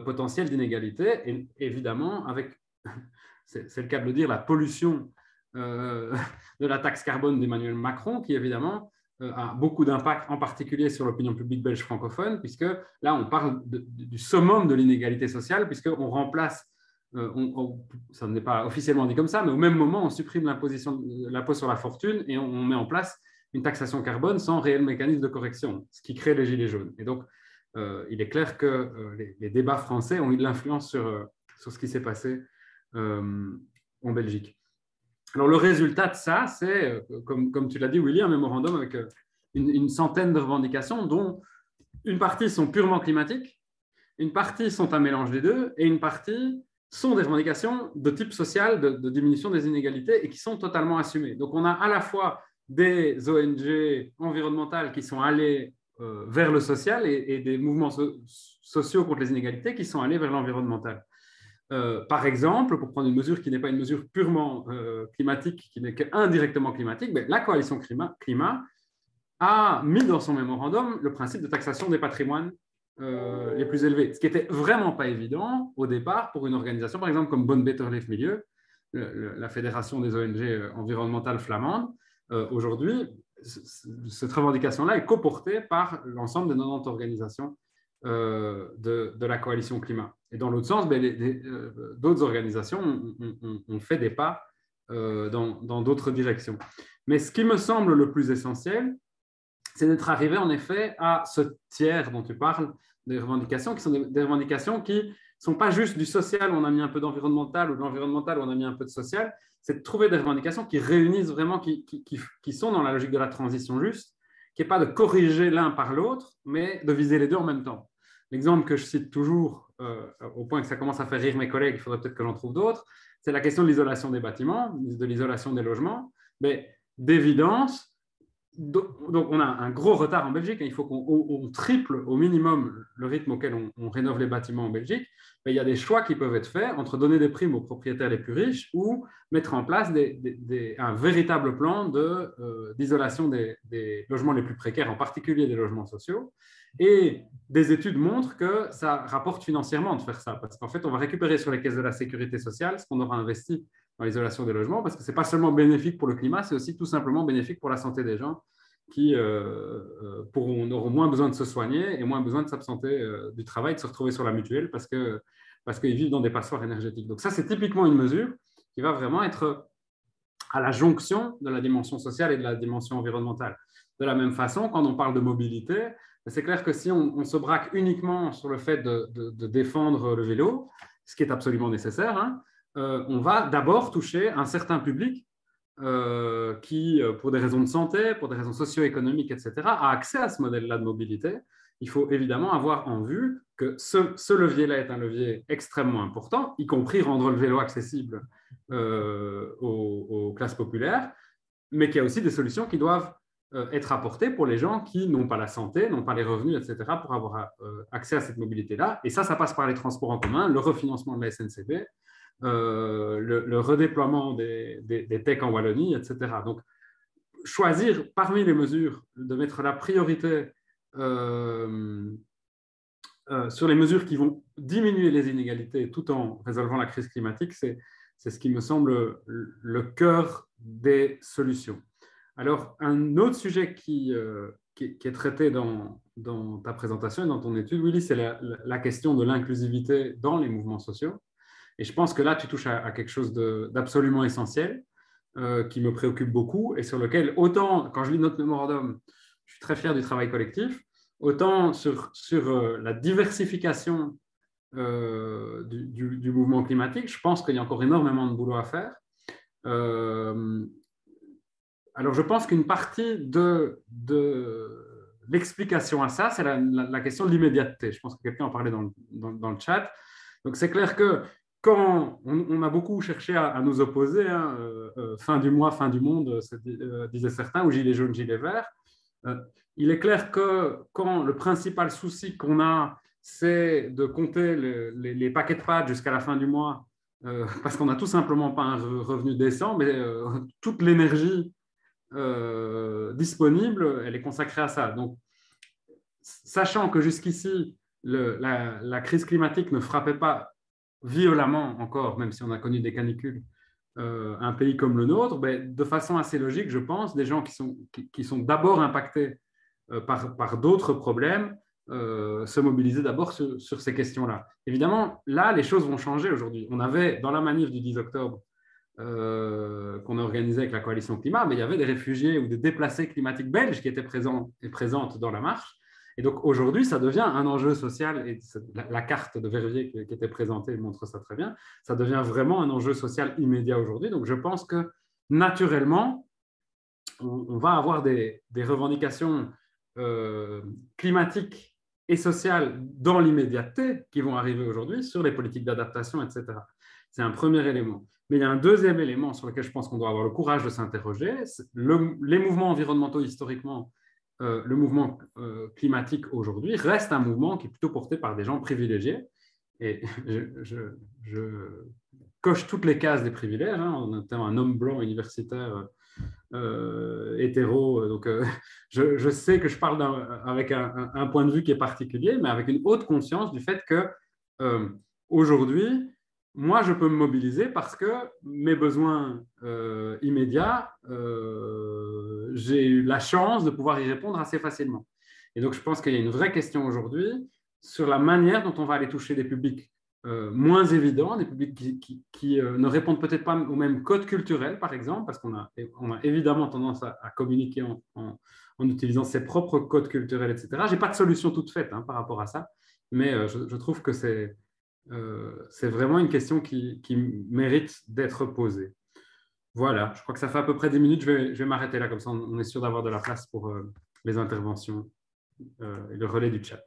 potentiels d'inégalités, et évidemment, avec, c'est le cas de le dire, la pollution de la taxe carbone d'Emmanuel Macron, qui évidemment a beaucoup d'impact, en particulier sur l'opinion publique belge francophone, puisque là, on parle du summum de l'inégalité sociale, puisqu'on remplace, ça n'est pas officiellement dit comme ça, mais au même moment, on supprime l'impôt sur la fortune et on met en place une taxation carbone sans réel mécanisme de correction, ce qui crée les gilets jaunes. Et donc, il est clair que les débats français ont eu de l'influence sur ce qui s'est passé en Belgique. Alors, le résultat de ça, c'est, comme tu l'as dit, Willy, un mémorandum avec une centaine de revendications, dont une partie sont purement climatiques, une partie sont un mélange des deux, et une partie sont des revendications de type social, de diminution des inégalités, et qui sont totalement assumées. Donc, on a à la fois des ONG environnementales qui sont allées vers le social et des mouvements sociaux contre les inégalités qui sont allés vers l'environnemental. Par exemple, pour prendre une mesure qui n'est pas une mesure purement climatique, qui n'est qu'indirectement climatique, la coalition climat a mis dans son mémorandum le principe de taxation des patrimoines les plus élevés, ce qui n'était vraiment pas évident au départ pour une organisation, par exemple, comme Bon Beter Leef Milieu, la fédération des ONG environnementales flamandes. Aujourd'hui, cette revendication-là est coportée par l'ensemble des 90 organisations de la coalition climat. Et dans l'autre sens, d'autres organisations ont fait des pas dans d'autres directions. Mais ce qui me semble le plus essentiel, c'est d'être arrivé en effet à ce tiers dont tu parles, des revendications qui sont des revendications qui ne sont pas juste du social où on a mis un peu d'environnemental ou de l'environnemental où on a mis un peu de social, c'est de trouver des revendications qui réunissent vraiment, qui sont dans la logique de la transition juste, qui n'est pas de corriger l'un par l'autre, mais de viser les deux en même temps. L'exemple que je cite toujours, au point que ça commence à faire rire mes collègues, il faudrait peut-être que j'en trouve d'autres, c'est la question de l'isolation des bâtiments, de l'isolation des logements. Mais d'évidence, donc on a un gros retard en Belgique, et il faut qu'on triple au minimum le rythme auquel on rénove les bâtiments en Belgique. Mais il y a des choix qui peuvent être faits entre donner des primes aux propriétaires les plus riches ou mettre en place un véritable plan d'isolation des logements les plus précaires, en particulier des logements sociaux. Et des études montrent que ça rapporte financièrement de faire ça, parce qu'en fait, on va récupérer sur les caisses de la sécurité sociale ce qu'on aura investi dans l'isolation des logements, parce que ce n'est pas seulement bénéfique pour le climat, c'est aussi tout simplement bénéfique pour la santé des gens qui auront moins besoin de se soigner et moins besoin de s'absenter du travail, de se retrouver sur la mutuelle parce qu'ils vivent dans des passoires énergétiques. Donc ça, c'est typiquement une mesure qui va vraiment être à la jonction de la dimension sociale et de la dimension environnementale. De la même façon, quand on parle de mobilité, c'est clair que si on se braque uniquement sur le fait de défendre le vélo, ce qui est absolument nécessaire, on va d'abord toucher un certain public qui, pour des raisons de santé, pour des raisons socio-économiques, etc., a accès à ce modèle-là de mobilité. Il faut évidemment avoir en vue que ce levier-là est un levier extrêmement important, y compris rendre le vélo accessible aux classes populaires, mais qu'il y a aussi des solutions qui doivent être apportées pour les gens qui n'ont pas la santé, n'ont pas les revenus, etc., pour avoir accès à cette mobilité-là. Et ça passe par les transports en commun, le refinancement de la SNCB, le redéploiement des techs en Wallonie, etc. Donc, choisir parmi les mesures, de mettre la priorité sur les mesures qui vont diminuer les inégalités tout en résolvant la crise climatique, c'est ce qui me semble le cœur des solutions. Alors, un autre sujet qui est traité dans ta présentation et dans ton étude, Willy, c'est la question de l'inclusivité dans les mouvements sociaux. Et je pense que là, tu touches à quelque chose d'absolument essentiel, qui me préoccupe beaucoup et sur lequel, autant quand je lis notre mémorandum, je suis très fier du travail collectif, autant sur la diversification du mouvement climatique, je pense qu'il y a encore énormément de boulot à faire. Alors, je pense qu'une partie de l'explication à ça, c'est la question de l'immédiateté. Je pense que quelqu'un en parlait dans le chat. Donc, c'est clair que quand on a beaucoup cherché à nous opposer, hein, fin du mois, fin du monde, disaient certains, ou gilets jaunes, gilets verts, il est clair que quand le principal souci qu'on a, c'est de compter les paquets de pâtes jusqu'à la fin du mois, parce qu'on n'a tout simplement pas un revenu décent, mais toute l'énergie disponible, elle est consacrée à ça. Donc, sachant que jusqu'ici, la crise climatique ne frappait pas violemment encore, même si on a connu des canicules, un pays comme le nôtre, ben, de façon assez logique, je pense, des gens qui sont d'abord impactés par d'autres problèmes, se mobiliser d'abord sur ces questions-là. Évidemment, là, les choses vont changer aujourd'hui. On avait, dans la manif du 10 octobre, qu'on a organisée avec la Coalition Climat, mais il y avait des réfugiés ou des déplacés climatiques belges qui étaient présents et présentes dans la marche. Et donc aujourd'hui, ça devient un enjeu social, et la carte de Verviers qui était présentée montre ça très bien, ça devient vraiment un enjeu social immédiat aujourd'hui. Donc je pense que naturellement, on va avoir des revendications climatiques et sociales dans l'immédiateté qui vont arriver aujourd'hui sur les politiques d'adaptation, etc. C'est un premier élément. Mais il y a un deuxième élément sur lequel je pense qu'on doit avoir le courage de s'interroger. Les mouvements environnementaux historiquement, le mouvement climatique aujourd'hui reste un mouvement qui est plutôt porté par des gens privilégiés. Et je coche toutes les cases des privilèges, hein, en étant un homme blanc universitaire hétéro. Donc, je sais que je parle avec un point de vue qui est particulier, mais avec une haute conscience du fait que aujourd'hui, moi, je peux me mobiliser parce que mes besoins immédiats, j'ai eu la chance de pouvoir y répondre assez facilement. Et donc, je pense qu'il y a une vraie question aujourd'hui sur la manière dont on va aller toucher des publics moins évidents, des publics qui ne répondent peut-être pas au même code culturel, par exemple, parce qu'on a évidemment tendance à communiquer en utilisant ses propres codes culturels, etc. Je n'ai pas de solution toute faite par rapport à ça, mais je trouve que c'est vraiment une question qui mérite d'être posée. Voilà, je crois que ça fait à peu près 10 minutes. Je vais m'arrêter là, comme ça on est sûr d'avoir de la place pour les interventions et le relais du chat.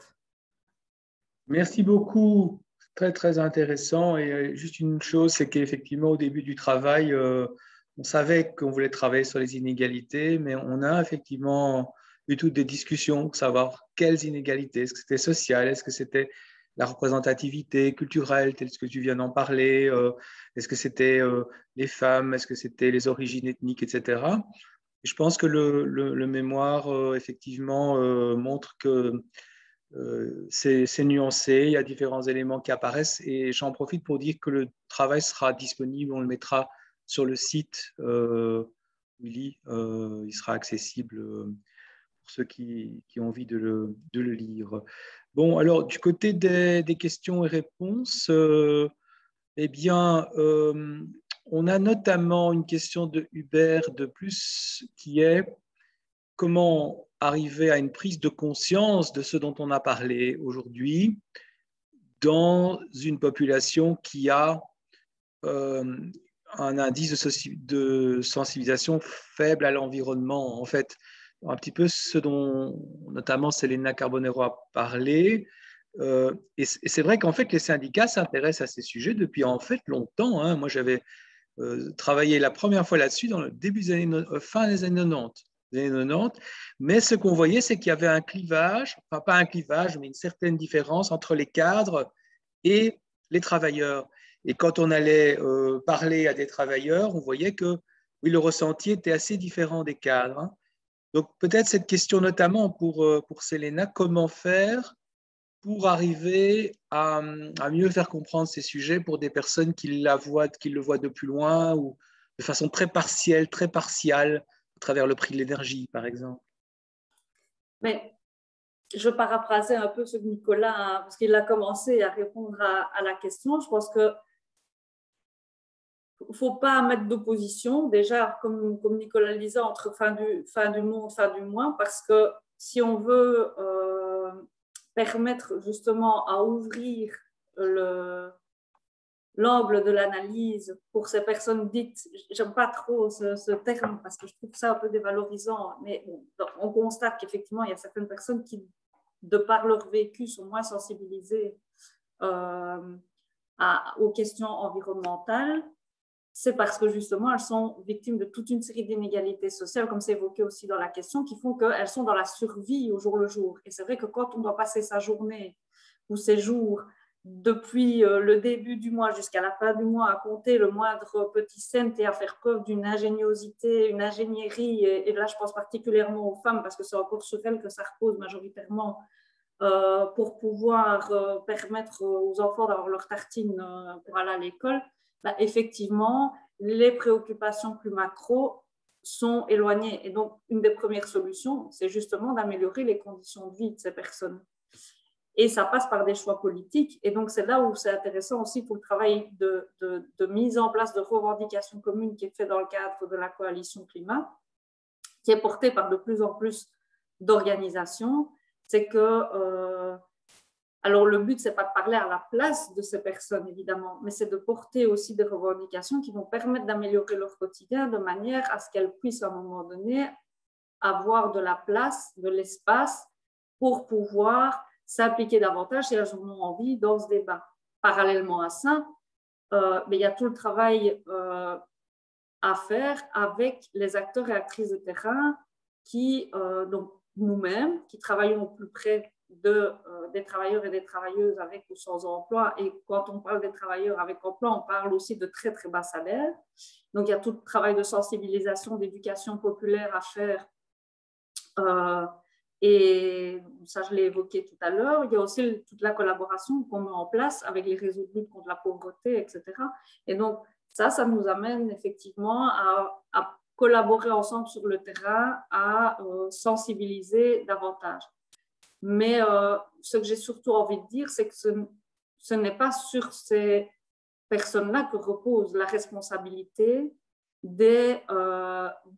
Merci beaucoup, très très intéressant. Et juste une chose, c'est qu'effectivement au début du travail, on savait qu'on voulait travailler sur les inégalités, mais on a effectivement eu toutes des discussions pour savoir quelles inégalités, est-ce que c'était social, est-ce que c'était la représentativité culturelle, tel que tu viens d'en parler, est-ce que c'était les femmes, est-ce que c'était les origines ethniques, etc. Et je pense que le mémoire, effectivement, montre que c'est nuancé, il y a différents éléments qui apparaissent, et j'en profite pour dire que le travail sera disponible, on le mettra sur le site Willy, il sera accessible pour ceux qui ont envie de le lire. Bon, alors, du côté des questions et réponses, eh bien, on a notamment une question de Hubert de plus qui est comment arriver à une prise de conscience de ce dont on a parlé aujourd'hui dans une population qui a un indice de sensibilisation faible à l'environnement. En fait, un petit peu ce dont notamment Selena Carbonero a parlé. Et c'est vrai qu'en fait, les syndicats s'intéressent à ces sujets depuis en fait longtemps. Hein. Moi, j'avais travaillé la première fois là-dessus dans le début des années, fin des années 90. Mais ce qu'on voyait, c'est qu'il y avait un clivage, enfin pas un clivage, mais une certaine différence entre les cadres et les travailleurs. Et quand on allait parler à des travailleurs, on voyait que oui, le ressenti était assez différent des cadres. Hein. Donc peut-être cette question notamment pour Selena, comment faire pour arriver à mieux faire comprendre ces sujets pour des personnes qui le voient de plus loin ou de façon très partielle, très partiale, à travers le prix de l'énergie, par exemple. Mais je paraphrasais un peu ce que Nicolas, hein, parce qu'il a commencé à répondre à la question. Je pense que il ne faut pas mettre d'opposition, déjà, comme Nicolas le disait, entre fin du monde, fin du mois, parce que si on veut permettre justement à ouvrir l'angle de l'analyse pour ces personnes dites, j'aime pas trop ce terme parce que je trouve ça un peu dévalorisant, mais bon, on constate qu'effectivement, il y a certaines personnes qui, de par leur vécu, sont moins sensibilisées aux questions environnementales. C'est parce que justement, elles sont victimes de toute une série d'inégalités sociales, comme c'est évoqué aussi dans la question, qui font qu'elles sont dans la survie au jour le jour. Et c'est vrai que quand on doit passer sa journée ou ses jours depuis le début du mois jusqu'à la fin du mois à compter le moindre petit cent et à faire preuve d'une ingéniosité, une ingénierie, et là je pense particulièrement aux femmes parce que c'est encore sur elles que ça repose majoritairement, pour pouvoir permettre aux enfants d'avoir leur tartine pour aller à l'école, bah, effectivement, les préoccupations plus macro sont éloignées. Et donc, une des premières solutions, c'est justement d'améliorer les conditions de vie de ces personnes. Et ça passe par des choix politiques. Et donc, c'est là où c'est intéressant aussi pour le travail de mise en place de revendications communes qui est fait dans le cadre de la coalition climat, qui est porté par de plus en plus d'organisations. C'est que alors, le but, ce n'est pas de parler à la place de ces personnes, évidemment, mais c'est de porter aussi des revendications qui vont permettre d'améliorer leur quotidien de manière à ce qu'elles puissent, à un moment donné, avoir de la place, de l'espace pour pouvoir s'impliquer davantage si elles en ont envie dans ce débat. Parallèlement à ça, mais il y a tout le travail à faire avec les acteurs et actrices de terrain qui, donc nous-mêmes, qui travaillons au plus près des travailleurs et des travailleuses avec ou sans emploi. Et quand on parle des travailleurs avec emploi, on parle aussi de très, très bas salaires. Donc, il y a tout le travail de sensibilisation, d'éducation populaire à faire. Et ça, je l'ai évoqué tout à l'heure. Il y a aussi toute la collaboration qu'on met en place avec les réseaux de lutte contre la pauvreté, etc. Et donc, ça nous amène effectivement à collaborer ensemble sur le terrain, à sensibiliser davantage. Mais ce que j'ai surtout envie de dire, c'est que ce n'est pas sur ces personnes-là que repose la responsabilité des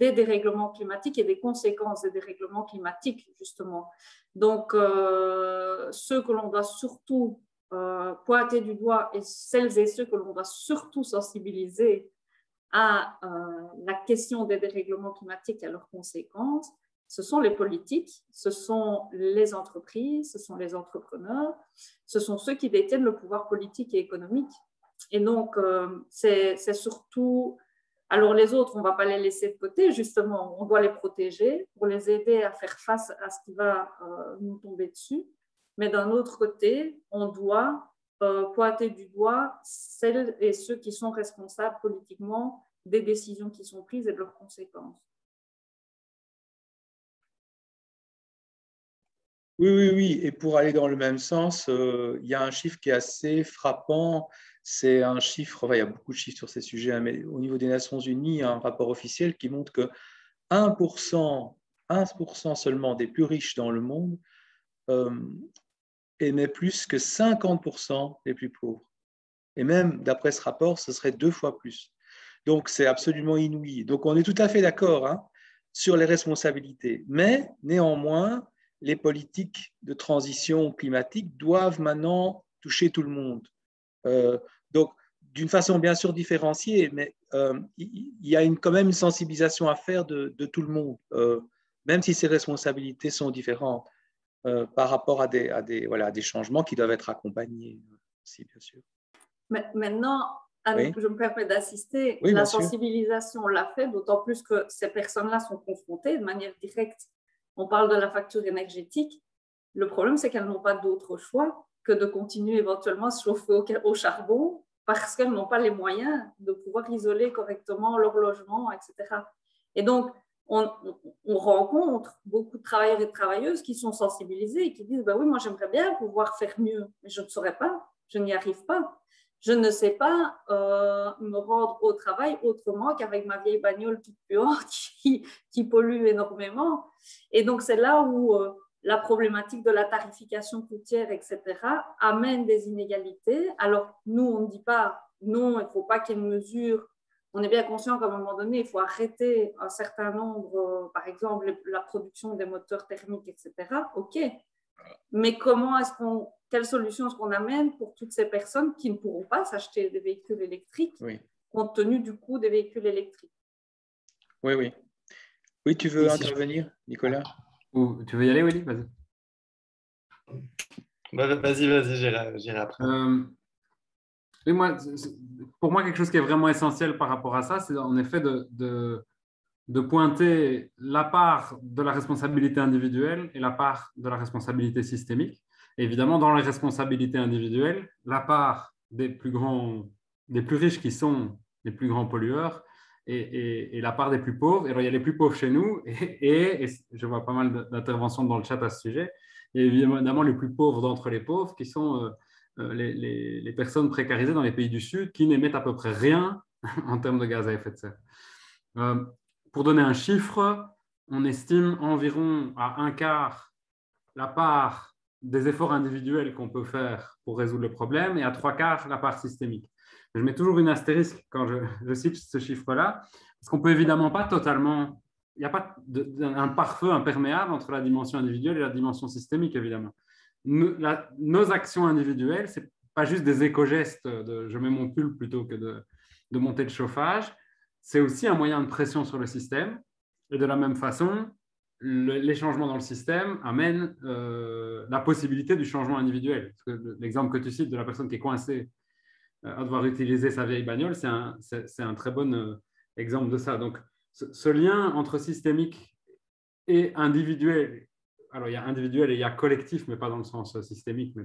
dérèglements climatiques et des conséquences des dérèglements climatiques, justement. Donc, ceux que l'on doit surtout pointer du doigt et celles et ceux que l'on doit surtout sensibiliser à la question des dérèglements climatiques et à leurs conséquences, ce sont les politiques, ce sont les entreprises, ce sont les entrepreneurs, ce sont ceux qui détiennent le pouvoir politique et économique. Et donc, c'est surtout... Alors, les autres, on ne va pas les laisser de côté, justement, on doit les protéger pour les aider à faire face à ce qui va nous tomber dessus. Mais d'un autre côté, on doit pointer du doigt celles et ceux qui sont responsables politiquement des décisions qui sont prises et de leurs conséquences. Oui. Et pour aller dans le même sens, il y a un chiffre qui est assez frappant. C'est un chiffre, il y a beaucoup de chiffres sur ces sujets, mais au niveau des Nations Unies, il y a un rapport officiel qui montre que 1% seulement des plus riches dans le monde émet plus que 50% des plus pauvres. Et même, d'après ce rapport, ce serait 2 fois plus. Donc, c'est absolument inouï. Donc, on est tout à fait d'accord sur les responsabilités. Mais, néanmoins, les politiques de transition climatique doivent maintenant toucher tout le monde. Donc, d'une façon bien sûr différenciée, mais il y a quand même une sensibilisation à faire de tout le monde, même si ces responsabilités sont différentes par rapport à des changements qui doivent être accompagnés aussi, bien sûr. Maintenant, oui. Je me permets d'assister. Oui, la sensibilisation, on l'a fait, d'autant plus que ces personnes-là sont confrontées de manière directe. On parle de la facture énergétique. Le problème, c'est qu'elles n'ont pas d'autre choix que de continuer éventuellement à se chauffer au charbon parce qu'elles n'ont pas les moyens de pouvoir isoler correctement leur logement, etc. Et donc, on rencontre beaucoup de travailleurs et de travailleuses qui sont sensibilisés et qui disent oui, moi j'aimerais bien pouvoir faire mieux, mais je ne saurais pas, je n'y arrive pas. Je ne sais pas me rendre au travail autrement qu'avec ma vieille bagnole toute puante qui pollue énormément. Et donc, c'est là où la problématique de la tarification routière, etc., amène des inégalités. Alors, nous, on ne dit pas non, il ne faut pas qu'il y ait une mesure. On est bien conscient qu'à un moment donné, il faut arrêter un certain nombre, par exemple, la production des moteurs thermiques, etc. OK. Mais quelle solution est-ce qu'on amène pour toutes ces personnes qui ne pourront pas s'acheter des véhicules électriques compte tenu du coût des véhicules électriques? Oui. Oui, tu veux intervenir, Nicolas? Ou tu veux y aller, Willy? Vas-y. Vas-y, j'irai après. Et pour moi, quelque chose qui est vraiment essentiel par rapport à ça, c'est en effet de pointer la part de la responsabilité individuelle et la part de la responsabilité systémique. Et évidemment, dans les responsabilités individuelles, la part des plus riches qui sont les plus grands pollueurs et la part des plus pauvres. Et alors, il y a les plus pauvres chez nous et je vois pas mal d'interventions dans le chat à ce sujet. Il y a évidemment les plus pauvres d'entre les pauvres qui sont les personnes précarisées dans les pays du Sud qui n'émettent à peu près rien en termes de gaz à effet de serre. Pour donner un chiffre, on estime environ à un quart la part des efforts individuels qu'on peut faire pour résoudre le problème et à trois quarts la part systémique. Je mets toujours une astérisque quand je cite ce chiffre-là, parce qu'on ne peut évidemment pas totalement... Il n'y a pas un pare-feu imperméable entre la dimension individuelle et la dimension systémique, évidemment. Nos actions individuelles, ce n'est pas juste des éco-gestes de je mets mon pull plutôt que de monter le chauffage, c'est aussi un moyen de pression sur le système. Et de la même façon, les changements dans le système amènent la possibilité du changement individuel. L'exemple que tu cites de la personne qui est coincée à devoir utiliser sa vieille bagnole, c'est un très bon exemple de ça. Donc, ce lien entre systémique et individuel, alors il y a individuel et il y a collectif, mais pas dans le sens systémique, mais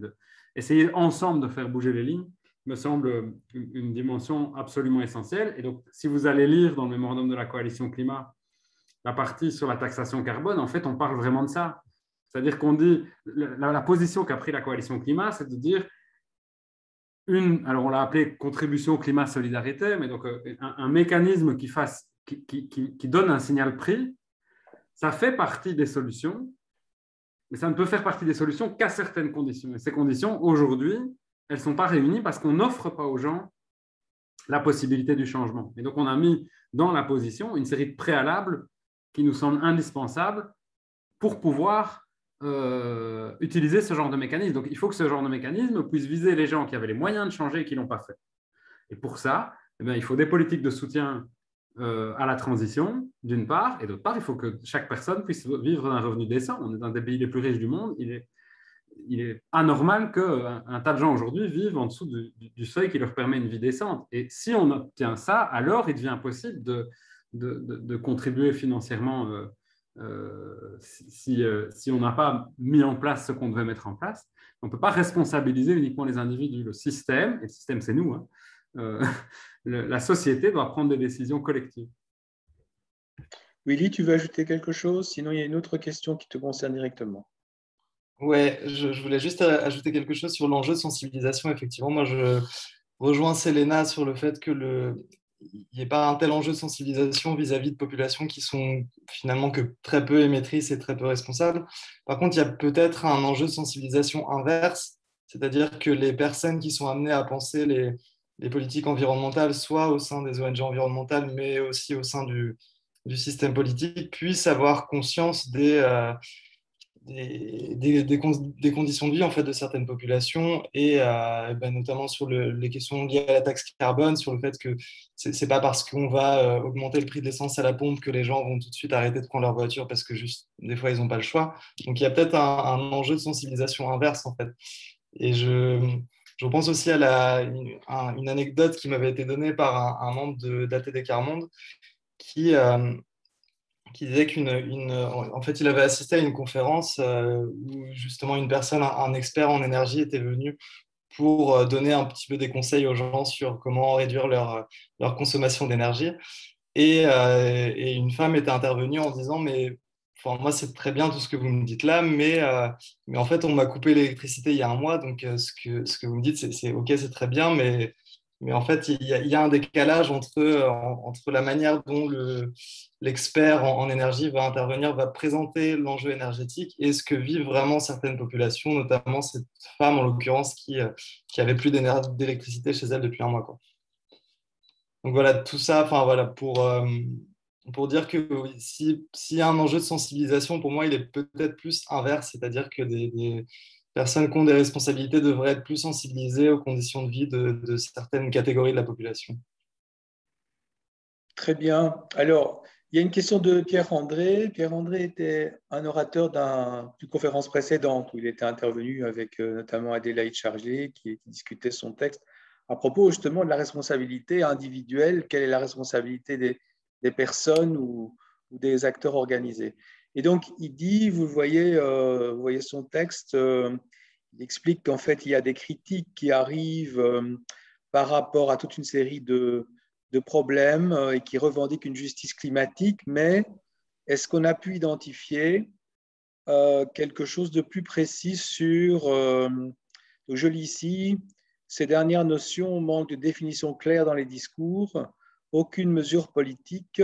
essayer ensemble de faire bouger les lignes, me semble une dimension absolument essentielle. Et donc, si vous allez lire dans le mémorandum de la coalition climat la partie sur la taxation carbone, en fait, on parle vraiment de ça. C'est-à-dire qu'on dit, la position qu'a pris la coalition climat, c'est de dire alors on l'a appelé contribution climat-solidarité, mais donc un mécanisme qui donne un signal prix, ça fait partie des solutions, mais ça ne peut faire partie des solutions qu'à certaines conditions. Et ces conditions, aujourd'hui, elles ne sont pas réunies parce qu'on n'offre pas aux gens la possibilité du changement. Et donc, on a mis dans la position une série de préalables qui nous semblent indispensables pour pouvoir utiliser ce genre de mécanisme. Donc, il faut que ce genre de mécanisme puisse viser les gens qui avaient les moyens de changer et qui ne l'ont pas fait. Et pour ça, il faut des politiques de soutien à la transition, d'une part, et d'autre part, il faut que chaque personne puisse vivre d'un revenu décent. On est dans des pays les plus riches du monde. Il est anormal qu'un tas de gens aujourd'hui vivent en dessous du seuil qui leur permet une vie décente. Et si on obtient ça, alors il devient possible de contribuer financièrement si on n'a pas mis en place ce qu'on devait mettre en place. On ne peut pas responsabiliser uniquement les individus. Le système, et le système c'est nous, la société doit prendre des décisions collectives. Willy, tu veux ajouter quelque chose? Sinon, il y a une autre question qui te concerne directement. Ouais, je voulais juste ajouter quelque chose sur l'enjeu de sensibilisation. Effectivement, moi, je rejoins Selena sur le fait que il n'y ait pas un tel enjeu de sensibilisation vis-à-vis de populations qui sont finalement que très peu émettrices et très peu responsables. Par contre, il y a peut-être un enjeu de sensibilisation inverse, c'est-à-dire que les personnes qui sont amenées à penser les politiques environnementales, soit au sein des ONG environnementales, mais aussi au sein du système politique, puissent avoir conscience des conditions de vie en fait, de certaines populations et notamment sur les questions liées à la taxe carbone, sur le fait que c'est pas parce qu'on va augmenter le prix de l'essence à la pompe que les gens vont tout de suite arrêter de prendre leur voiture parce que juste des fois ils n'ont pas le choix. Donc il y a peut-être un enjeu de sensibilisation inverse en fait. Et je pense aussi à une anecdote qui m'avait été donnée par un membre d'ATD Quart Monde qui disait en fait, il avait assisté à une conférence où justement une personne, un expert en énergie était venu pour donner un petit peu des conseils aux gens sur comment réduire leur consommation d'énergie. Et une femme était intervenue en disant, mais enfin, moi, c'est très bien tout ce que vous me dites là, mais en fait, on m'a coupé l'électricité il y a un mois, donc ce que vous me dites, c'est OK, c'est très bien, mais en fait, il y a un décalage entre la manière dont l'expert en énergie va intervenir, va présenter l'enjeu énergétique et ce que vivent vraiment certaines populations, notamment cette femme, en l'occurrence, qui avait plus d'électricité chez elle depuis un mois, quoi. Donc voilà, tout ça, enfin voilà, pour dire que oui, s'il y a un enjeu de sensibilisation, pour moi, il est peut-être plus inverse, c'est-à-dire que des personnes qui ont des responsabilités devraient être plus sensibilisées aux conditions de vie de certaines catégories de la population. Très bien. Alors, il y a une question de Pierre-André. Pierre-André était un orateur d'une conférence précédente où il était intervenu avec notamment Adélaïde Charlier qui discutait son texte à propos justement de la responsabilité individuelle. Quelle est la responsabilité des personnes ou des acteurs organisés? Et donc, il dit, vous voyez son texte, il explique qu'en fait, il y a des critiques qui arrivent par rapport à toute une série de problèmes et qui revendiquent une justice climatique, mais est-ce qu'on a pu identifier quelque chose de plus précis sur, je lis ici, ces dernières notions manquent de définition claire dans les discours, aucune mesure politique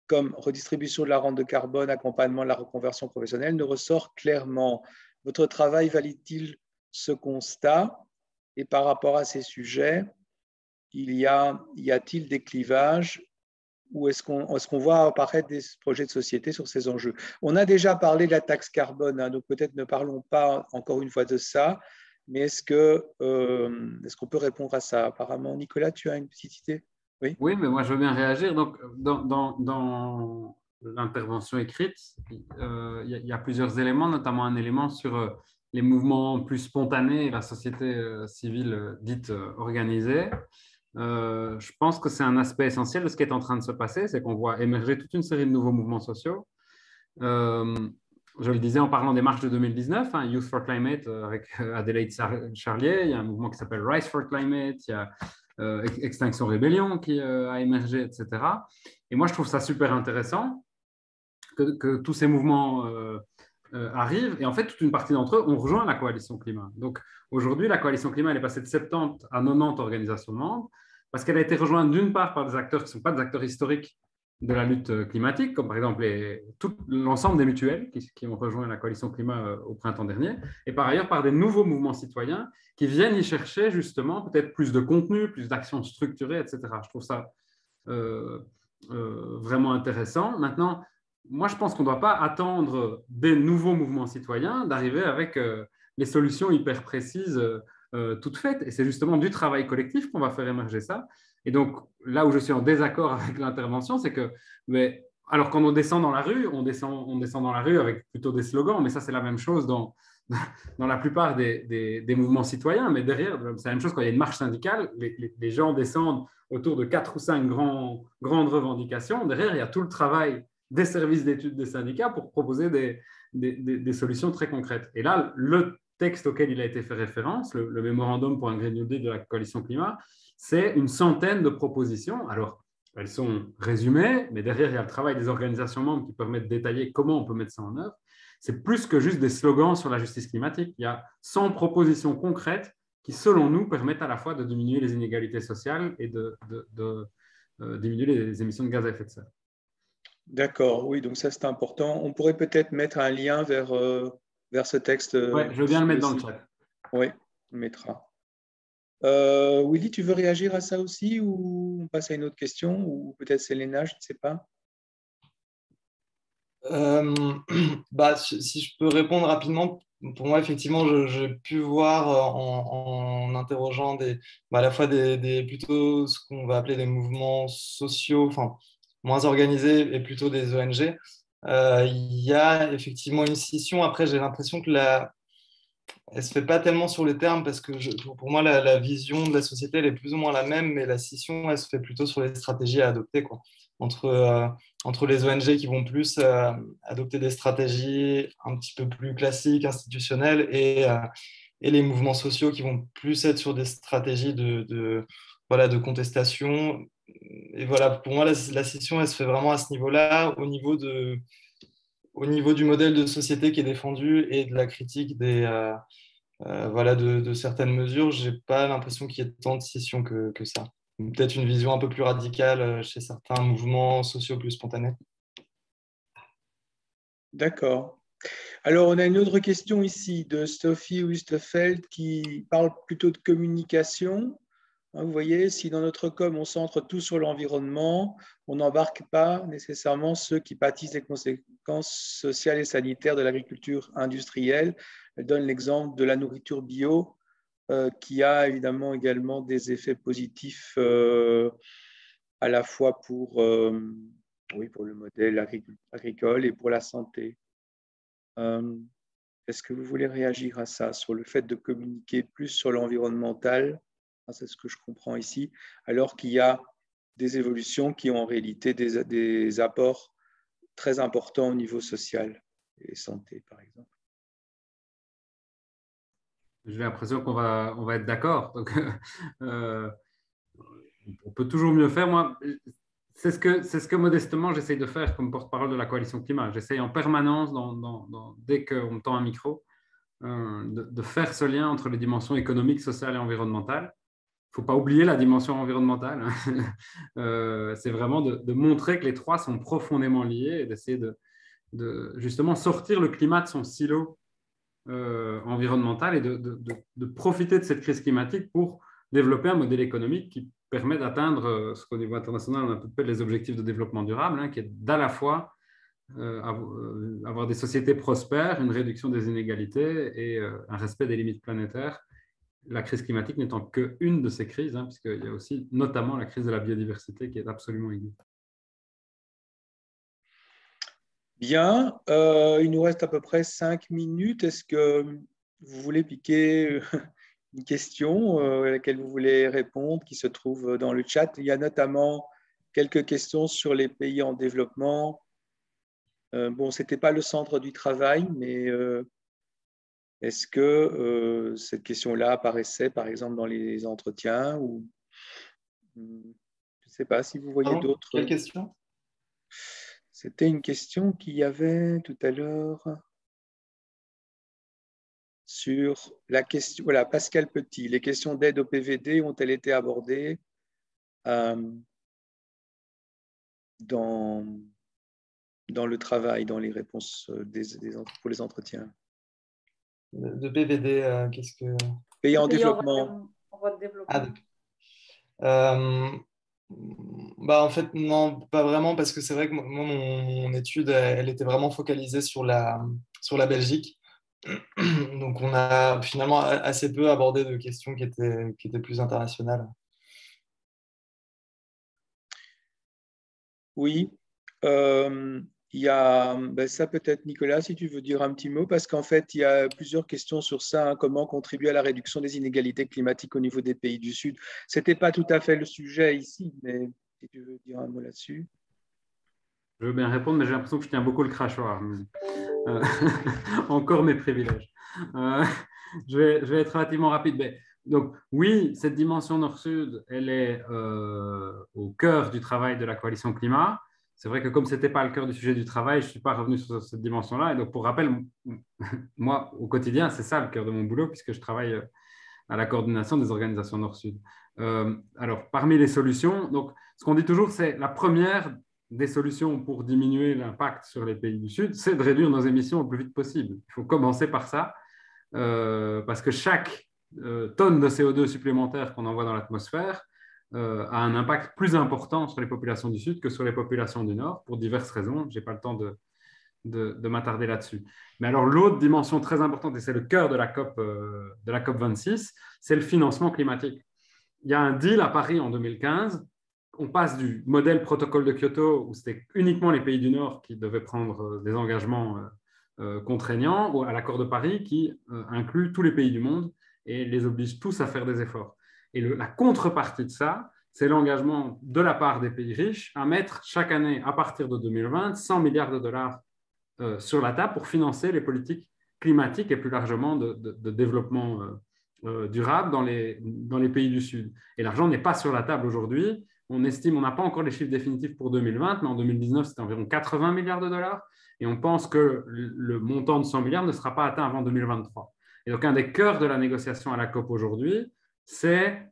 comme redistribution de la rente de carbone, accompagnement de la reconversion professionnelle ne ressort clairement. Votre travail valide-t-il ce constat? Et par rapport à ces sujets, y a-t-il des clivages ou est-ce qu'on voit apparaître des projets de société sur ces enjeux? On a déjà parlé de la taxe carbone, hein, donc peut-être ne parlons pas encore une fois de ça, mais est-ce qu'on peut répondre à ça? Apparemment, Nicolas, tu as une petite idée? Oui, Oui, mais moi, je veux bien réagir. Donc, dans l'intervention écrite, il y a plusieurs éléments, notamment un élément sur les mouvements plus spontanés et la société civile dite organisée. Je pense que c'est un aspect essentiel de ce qui est en train de se passer, c'est qu'on voit émerger toute une série de nouveaux mouvements sociaux. Je le disais en parlant des marches de 2019, hein, Youth for Climate avec Adélaïde Charlier, il y a un mouvement qui s'appelle Rise for Climate, il y a Extinction Rebellion qui a émergé, etc. Et moi, je trouve ça super intéressant que tous ces mouvements arrivent. Et en fait, toute une partie d'entre eux ont rejoint la coalition climat. Donc, aujourd'hui, la coalition climat, elle est passée de 70 à 90 organisations membres parce qu'elle a été rejointe d'une part par des acteurs qui ne sont pas des acteurs historiques de la lutte climatique, comme par exemple l'ensemble des mutuelles qui ont rejoint la coalition climat au printemps dernier, et par ailleurs par des nouveaux mouvements citoyens qui viennent y chercher justement peut-être plus de contenu, plus d'actions structurées, etc. Je trouve ça vraiment intéressant. Maintenant, moi, je pense qu'on ne doit pas attendre des nouveaux mouvements citoyens d'arriver avec les solutions hyper précises toutes faites. Et c'est justement du travail collectif qu'on va faire émerger ça. Et donc, là où je suis en désaccord avec l'intervention, c'est que, alors quand on descend dans la rue, on descend dans la rue avec plutôt des slogans, mais ça, c'est la même chose dans la plupart des mouvements citoyens. Mais derrière, c'est la même chose quand il y a une marche syndicale, les gens descendent autour de 4 ou 5 grandes revendications. Derrière, il y a tout le travail des services d'études des syndicats pour proposer des solutions très concrètes. Et là, le texte auquel il a été fait référence, le mémorandum pour un Green New Deal de la coalition climat, c'est une centaine de propositions. Alors, elles sont résumées, mais derrière, il y a le travail des organisations membres qui permettent de détailler comment on peut mettre ça en œuvre. C'est plus que juste des slogans sur la justice climatique. Il y a 100 propositions concrètes qui, selon nous, permettent à la fois de diminuer les inégalités sociales et de diminuer les émissions de gaz à effet de serre. D'accord, oui, donc ça c'est important. On pourrait peut-être mettre un lien vers ce texte. Oui, je veux bien le mettre dans le chat. Oui, on le mettra. Willy, tu veux réagir à ça aussi ou on passe à une autre question? Ou peut-être Selena, je ne sais pas. Si je peux répondre rapidement, pour moi, effectivement, j'ai pu voir en interrogeant à la fois plutôt ce qu'on va appeler des mouvements sociaux, enfin, moins organisés et plutôt des ONG. Il y a effectivement une scission. Après, j'ai l'impression que elle ne se fait pas tellement sur les termes parce que pour moi, la vision de la société, elle est plus ou moins la même, mais la scission, elle se fait plutôt sur les stratégies à adopter, quoi. Entre les ONG qui vont plus adopter des stratégies un petit peu plus classiques, institutionnelles, et et les mouvements sociaux qui vont plus être sur des stratégies voilà, de contestation. Et voilà, pour moi, la scission, elle se fait vraiment à ce niveau-là, au niveau du modèle de société qui est défendu et de la critique voilà, de certaines mesures. Je n'ai pas l'impression qu'il y ait tant de scission que ça. Peut-être une vision un peu plus radicale chez certains mouvements sociaux plus spontanés. D'accord. Alors, on a une autre question ici de Sophie Wüstefeld qui parle plutôt de communication. Vous voyez, si dans notre com, on centre tout sur l'environnement, on n'embarque pas nécessairement ceux qui pâtissent des conséquences sociales et sanitaires de l'agriculture industrielle. Elle donne l'exemple de la nourriture bio, qui a évidemment également des effets positifs à la fois oui, pour le modèle agricole et pour la santé. Est-ce que vous voulez réagir à ça, sur le fait de communiquer plus sur l'environnemental? C'est ce que je comprends ici, alors qu'il y a des évolutions qui ont en réalité des apports très importants au niveau social et santé, par exemple. J'ai l'impression qu'on va être d'accord. Donc, on peut toujours mieux faire. Moi, c'est ce que modestement j'essaye de faire comme porte-parole de la coalition climat. J'essaye en permanence, dès qu'on me tend un micro, de faire ce lien entre les dimensions économiques, sociales et environnementales. Il ne faut pas oublier la dimension environnementale. C'est vraiment de montrer que les trois sont profondément liés et d'essayer de justement sortir le climat de son silo environnemental et de profiter de cette crise climatique pour développer un modèle économique qui permet d'atteindre ce qu'au niveau international on appelle les objectifs de développement durable, qui est d'à la fois avoir des sociétés prospères, une réduction des inégalités et un respect des limites planétaires. La crise climatique n'étant qu'une de ces crises, puisqu'il y a aussi notamment la crise de la biodiversité qui est absolument aiguë. Bien, il nous reste à peu près 5 minutes. Est-ce que vous voulez piquer une question à laquelle vous voulez répondre qui se trouve dans le chat? Il y a notamment quelques questions sur les pays en développement. Bon, ce n'était pas le centre du travail, mais est-ce que cette question-là apparaissait, par exemple, dans les entretiens ou... Je ne sais pas si vous voyez d'autres. Quelle question? C'était une question qu'il y avait tout à l'heure sur la question. Voilà, Pascal Petit. Les questions d'aide au PVD ont-elles été abordées dans le travail, dans les réponses pour les entretiens? De PVD, qu'est-ce que... Pays en développement. En fait, non, pas vraiment, parce que c'est vrai que moi, mon étude, elle était vraiment focalisée sur la Belgique. Donc, on a finalement assez peu abordé de questions qui étaient plus internationales. Oui. Il y a ça peut-être, Nicolas, si tu veux dire un petit mot, parce qu'en fait, il y a plusieurs questions sur ça, comment contribuer à la réduction des inégalités climatiques au niveau des pays du Sud. Ce n'était pas tout à fait le sujet ici, mais si tu veux dire un mot là-dessus. Je veux bien répondre, mais j'ai l'impression que je tiens beaucoup le crachoir. Encore mes privilèges. Je vais être relativement rapide. Mais, donc, oui, cette dimension Nord-Sud, elle est au cœur du travail de la coalition climat. C'est vrai que comme ce n'était pas le cœur du sujet du travail, je ne suis pas revenu sur cette dimension-là. Et donc, pour rappel, moi, au quotidien, c'est ça le cœur de mon boulot, puisque je travaille à la coordination des organisations Nord-Sud. Alors, parmi les solutions, donc, ce qu'on dit toujours, c'est la première des solutions pour diminuer l'impact sur les pays du Sud, c'est de réduire nos émissions le plus vite possible. Il faut commencer par ça, parce que chaque tonne de CO2 supplémentaire qu'on envoie dans l'atmosphère a un impact plus important sur les populations du Sud que sur les populations du Nord, pour diverses raisons. Je n'ai pas le temps de m'attarder là-dessus. Mais alors, l'autre dimension très importante, et c'est le cœur de la COP 26, c'est le financement climatique. Il y a un deal à Paris en 2015. On passe du modèle protocole de Kyoto, où c'était uniquement les pays du Nord qui devaient prendre des engagements contraignants, à l'accord de Paris qui inclut tous les pays du monde et les oblige tous à faire des efforts. Et la contrepartie de ça, c'est l'engagement de la part des pays riches à mettre chaque année, à partir de 2020, 100 milliards de dollars sur la table pour financer les politiques climatique et plus largement de développement durable dans les pays du Sud. Et l'argent n'est pas sur la table aujourd'hui. On estime, on n'a pas encore les chiffres définitifs pour 2020, mais en 2019, c'était environ 80 milliards de dollars. Et on pense que le montant de 100 milliards ne sera pas atteint avant 2023. Et donc, un des cœurs de la négociation à la COP aujourd'hui, c'est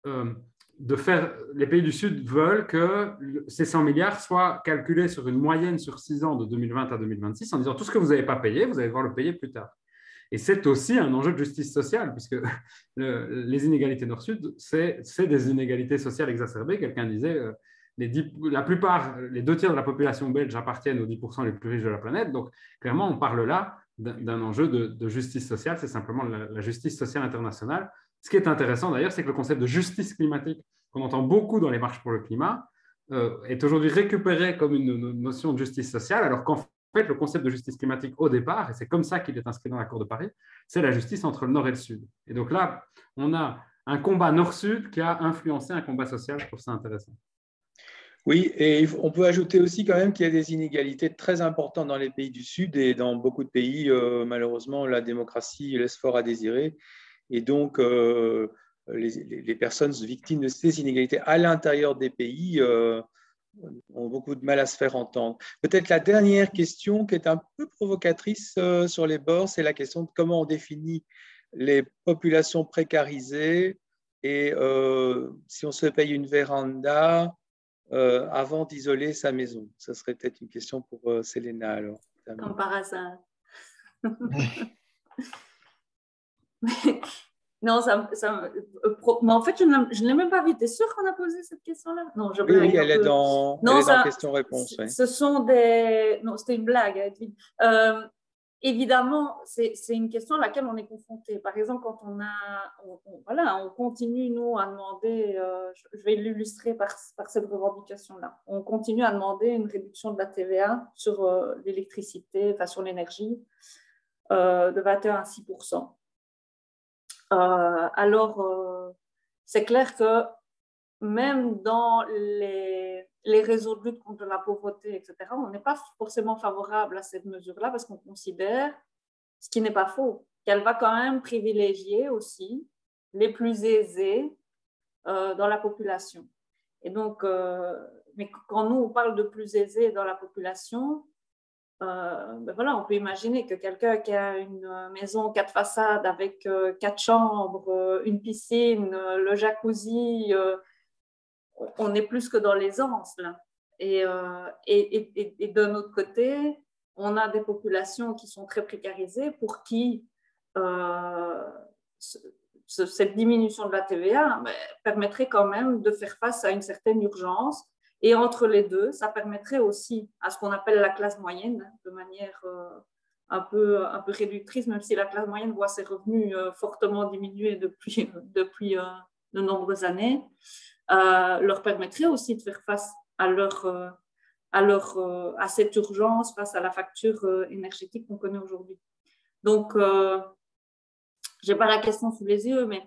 de faire. Les pays du Sud veulent que ces 100 milliards soient calculés sur une moyenne sur 6 ans de 2020 à 2026, en disant tout ce que vous n'avez pas payé, vous allez devoir le payer plus tard. Et c'est aussi un enjeu de justice sociale, puisque les inégalités nord-sud, c'est des inégalités sociales exacerbées. Quelqu'un disait, la plupart, les 2 tiers de la population belge appartiennent aux 10% les plus riches de la planète. Donc, clairement, on parle là d'un enjeu de justice sociale. C'est simplement la justice sociale internationale. Ce qui est intéressant, d'ailleurs, c'est que le concept de justice climatique, qu'on entend beaucoup dans les marches pour le climat, est aujourd'hui récupéré comme une notion de justice sociale, alors qu'en fait, le concept de justice climatique au départ, et c'est comme ça qu'il est inscrit dans l'accord de Paris, c'est la justice entre le Nord et le Sud. Et donc là, on a un combat Nord-Sud qui a influencé un combat social. Je trouve ça intéressant. Oui, et on peut ajouter aussi quand même qu'il y a des inégalités très importantes dans les pays du Sud et dans beaucoup de pays, malheureusement, la démocratie laisse fort à désirer. Et donc, les personnes victimes de ces inégalités à l'intérieur des pays ont beaucoup de mal à se faire entendre. Peut-être la dernière question qui est un peu provocatrice sur les bords, c'est la question de comment on définit les populations précarisées et si on se paye une véranda avant d'isoler sa maison. Ça serait peut-être une question pour Selena. Alors. Comme par hasard. Non, mais en fait, je ne l'ai même pas vu. Tu es sûr qu'on a posé cette question-là? Non, je blague. Oui, elle est dans question-réponse. Oui. Ce sont des... Non, c'était une blague, Edwin. Évidemment, c'est une question à laquelle on est confronté. Par exemple, quand on continue, nous, à demander, je vais l'illustrer par cette revendication-là, on continue à demander une réduction de la TVA sur l'électricité, enfin sur l'énergie, de 21 à 6%. Alors, c'est clair que même dans les réseaux de lutte contre la pauvreté, etc., on n'est pas forcément favorable à cette mesure-là parce qu'on considère, ce qui n'est pas faux, qu'elle va quand même privilégier aussi les plus aisés dans la population. Et donc, mais quand nous, on parle de plus aisés dans la population, on peut imaginer que quelqu'un qui a une maison 4 façades avec 4 chambres, une piscine, le jacuzzi, on est plus que dans l'aisance là. Et d'un autre côté, on a des populations qui sont très précarisées pour qui cette diminution de la TVA permettrait quand même de faire face à une certaine urgence. Et entre les deux, ça permettrait aussi à ce qu'on appelle la classe moyenne, de manière un peu réductrice, même si la classe moyenne voit ses revenus fortement diminuer depuis de nombreuses années, leur permettrait aussi de faire face à cette urgence, face à la facture énergétique qu'on connaît aujourd'hui. Donc, je n'ai pas la question sous les yeux, mais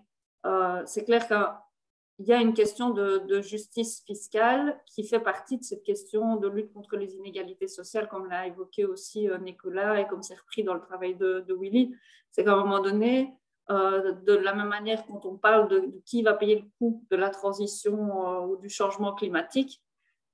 c'est clair qu'il y a une question de justice fiscale qui fait partie de cette question de lutte contre les inégalités sociales, comme l'a évoqué aussi Nicolas et comme c'est repris dans le travail de Willy. C'est qu'à un moment donné, de la même manière, quand on parle de qui va payer le coût de la transition ou du changement climatique,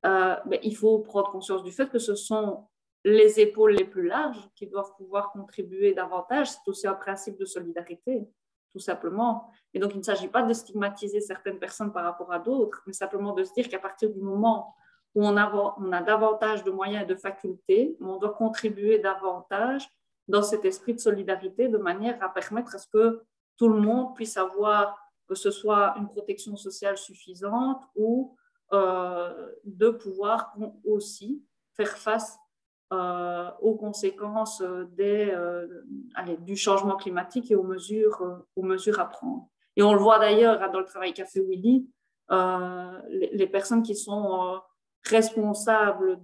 il faut prendre conscience du fait que ce sont les épaules les plus larges qui doivent pouvoir contribuer davantage. C'est aussi un principe de solidarité, tout simplement. Et donc, il ne s'agit pas de stigmatiser certaines personnes par rapport à d'autres, mais simplement de se dire qu'à partir du moment où on a davantage de moyens et de facultés, on doit contribuer davantage dans cet esprit de solidarité de manière à permettre à ce que tout le monde puisse avoir, que ce soit une protection sociale suffisante ou de pouvoir aussi faire face aux conséquences du changement climatique et aux mesures à prendre. Et on le voit d'ailleurs dans le travail qu'a fait Willy, les personnes qui sont responsables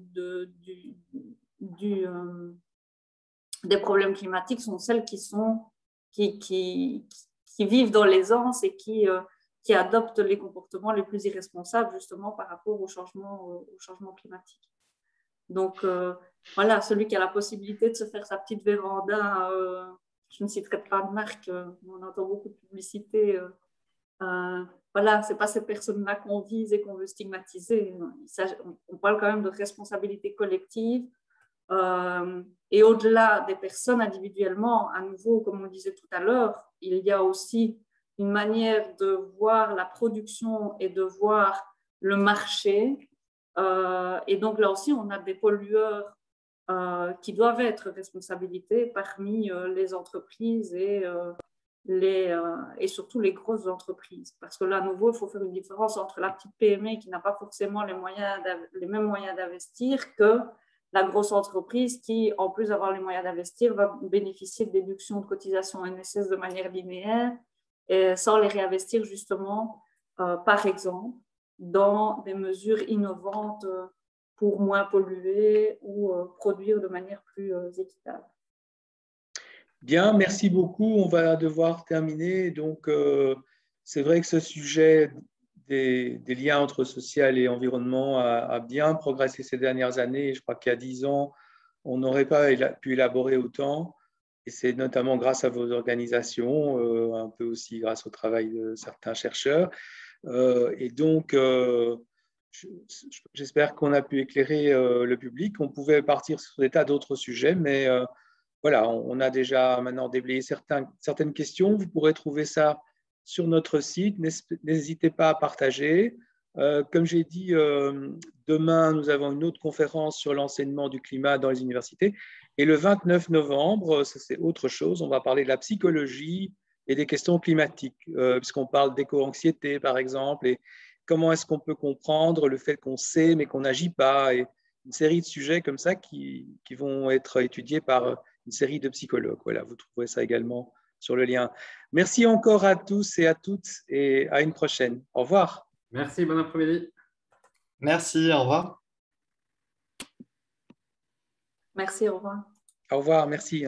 des problèmes climatiques sont celles qui vivent dans l'aisance et qui adoptent les comportements les plus irresponsables justement par rapport au changement climatique. Donc, voilà, celui qui a la possibilité de se faire sa petite véranda, je ne citerai pas de marque, on entend beaucoup de publicité. Voilà, ce n'est pas ces personnes-là qu'on vise et qu'on veut stigmatiser. On parle quand même de responsabilité collective. Et au-delà des personnes individuellement, à nouveau, comme on disait tout à l'heure, il y a aussi une manière de voir la production et de voir le marché. Et donc là aussi, on a des pollueurs qui doivent être responsabilisés parmi les entreprises et surtout les grosses entreprises. Parce que là, à nouveau, il faut faire une différence entre la petite PME qui n'a pas forcément les mêmes moyens d'investir que la grosse entreprise qui, en plus d'avoir les moyens d'investir, va bénéficier de déductions de cotisations NSS de manière linéaire et sans les réinvestir justement, par exemple, dans des mesures innovantes pour moins polluer ou produire de manière plus équitable. Bien, merci beaucoup. On va devoir terminer. Donc, c'est vrai que ce sujet des liens entre social et environnement a bien progressé ces dernières années. Je crois qu'il y a 10 ans, on n'aurait pas pu élaborer autant. Et c'est notamment grâce à vos organisations, un peu aussi grâce au travail de certains chercheurs. Et donc, j'espère qu'on a pu éclairer le public. On pouvait partir sur des tas d'autres sujets, mais voilà, on a déjà maintenant déblayé certaines questions. Vous pourrez trouver ça sur notre site. N'hésitez pas à partager. Comme j'ai dit, demain, nous avons une autre conférence sur l'enseignement du climat dans les universités. Et le 29 novembre, c'est autre chose, on va parler de la psychologie et des questions climatiques, puisqu'on parle d'éco-anxiété, par exemple, et comment est-ce qu'on peut comprendre le fait qu'on sait mais qu'on n'agit pas, et une série de sujets comme ça qui vont être étudiés par une série de psychologues. Voilà, vous trouverez ça également sur le lien. Merci encore à tous et à toutes et à une prochaine. Au revoir. Merci, bon après-midi. Merci, au revoir. Merci, au revoir. Au revoir, merci.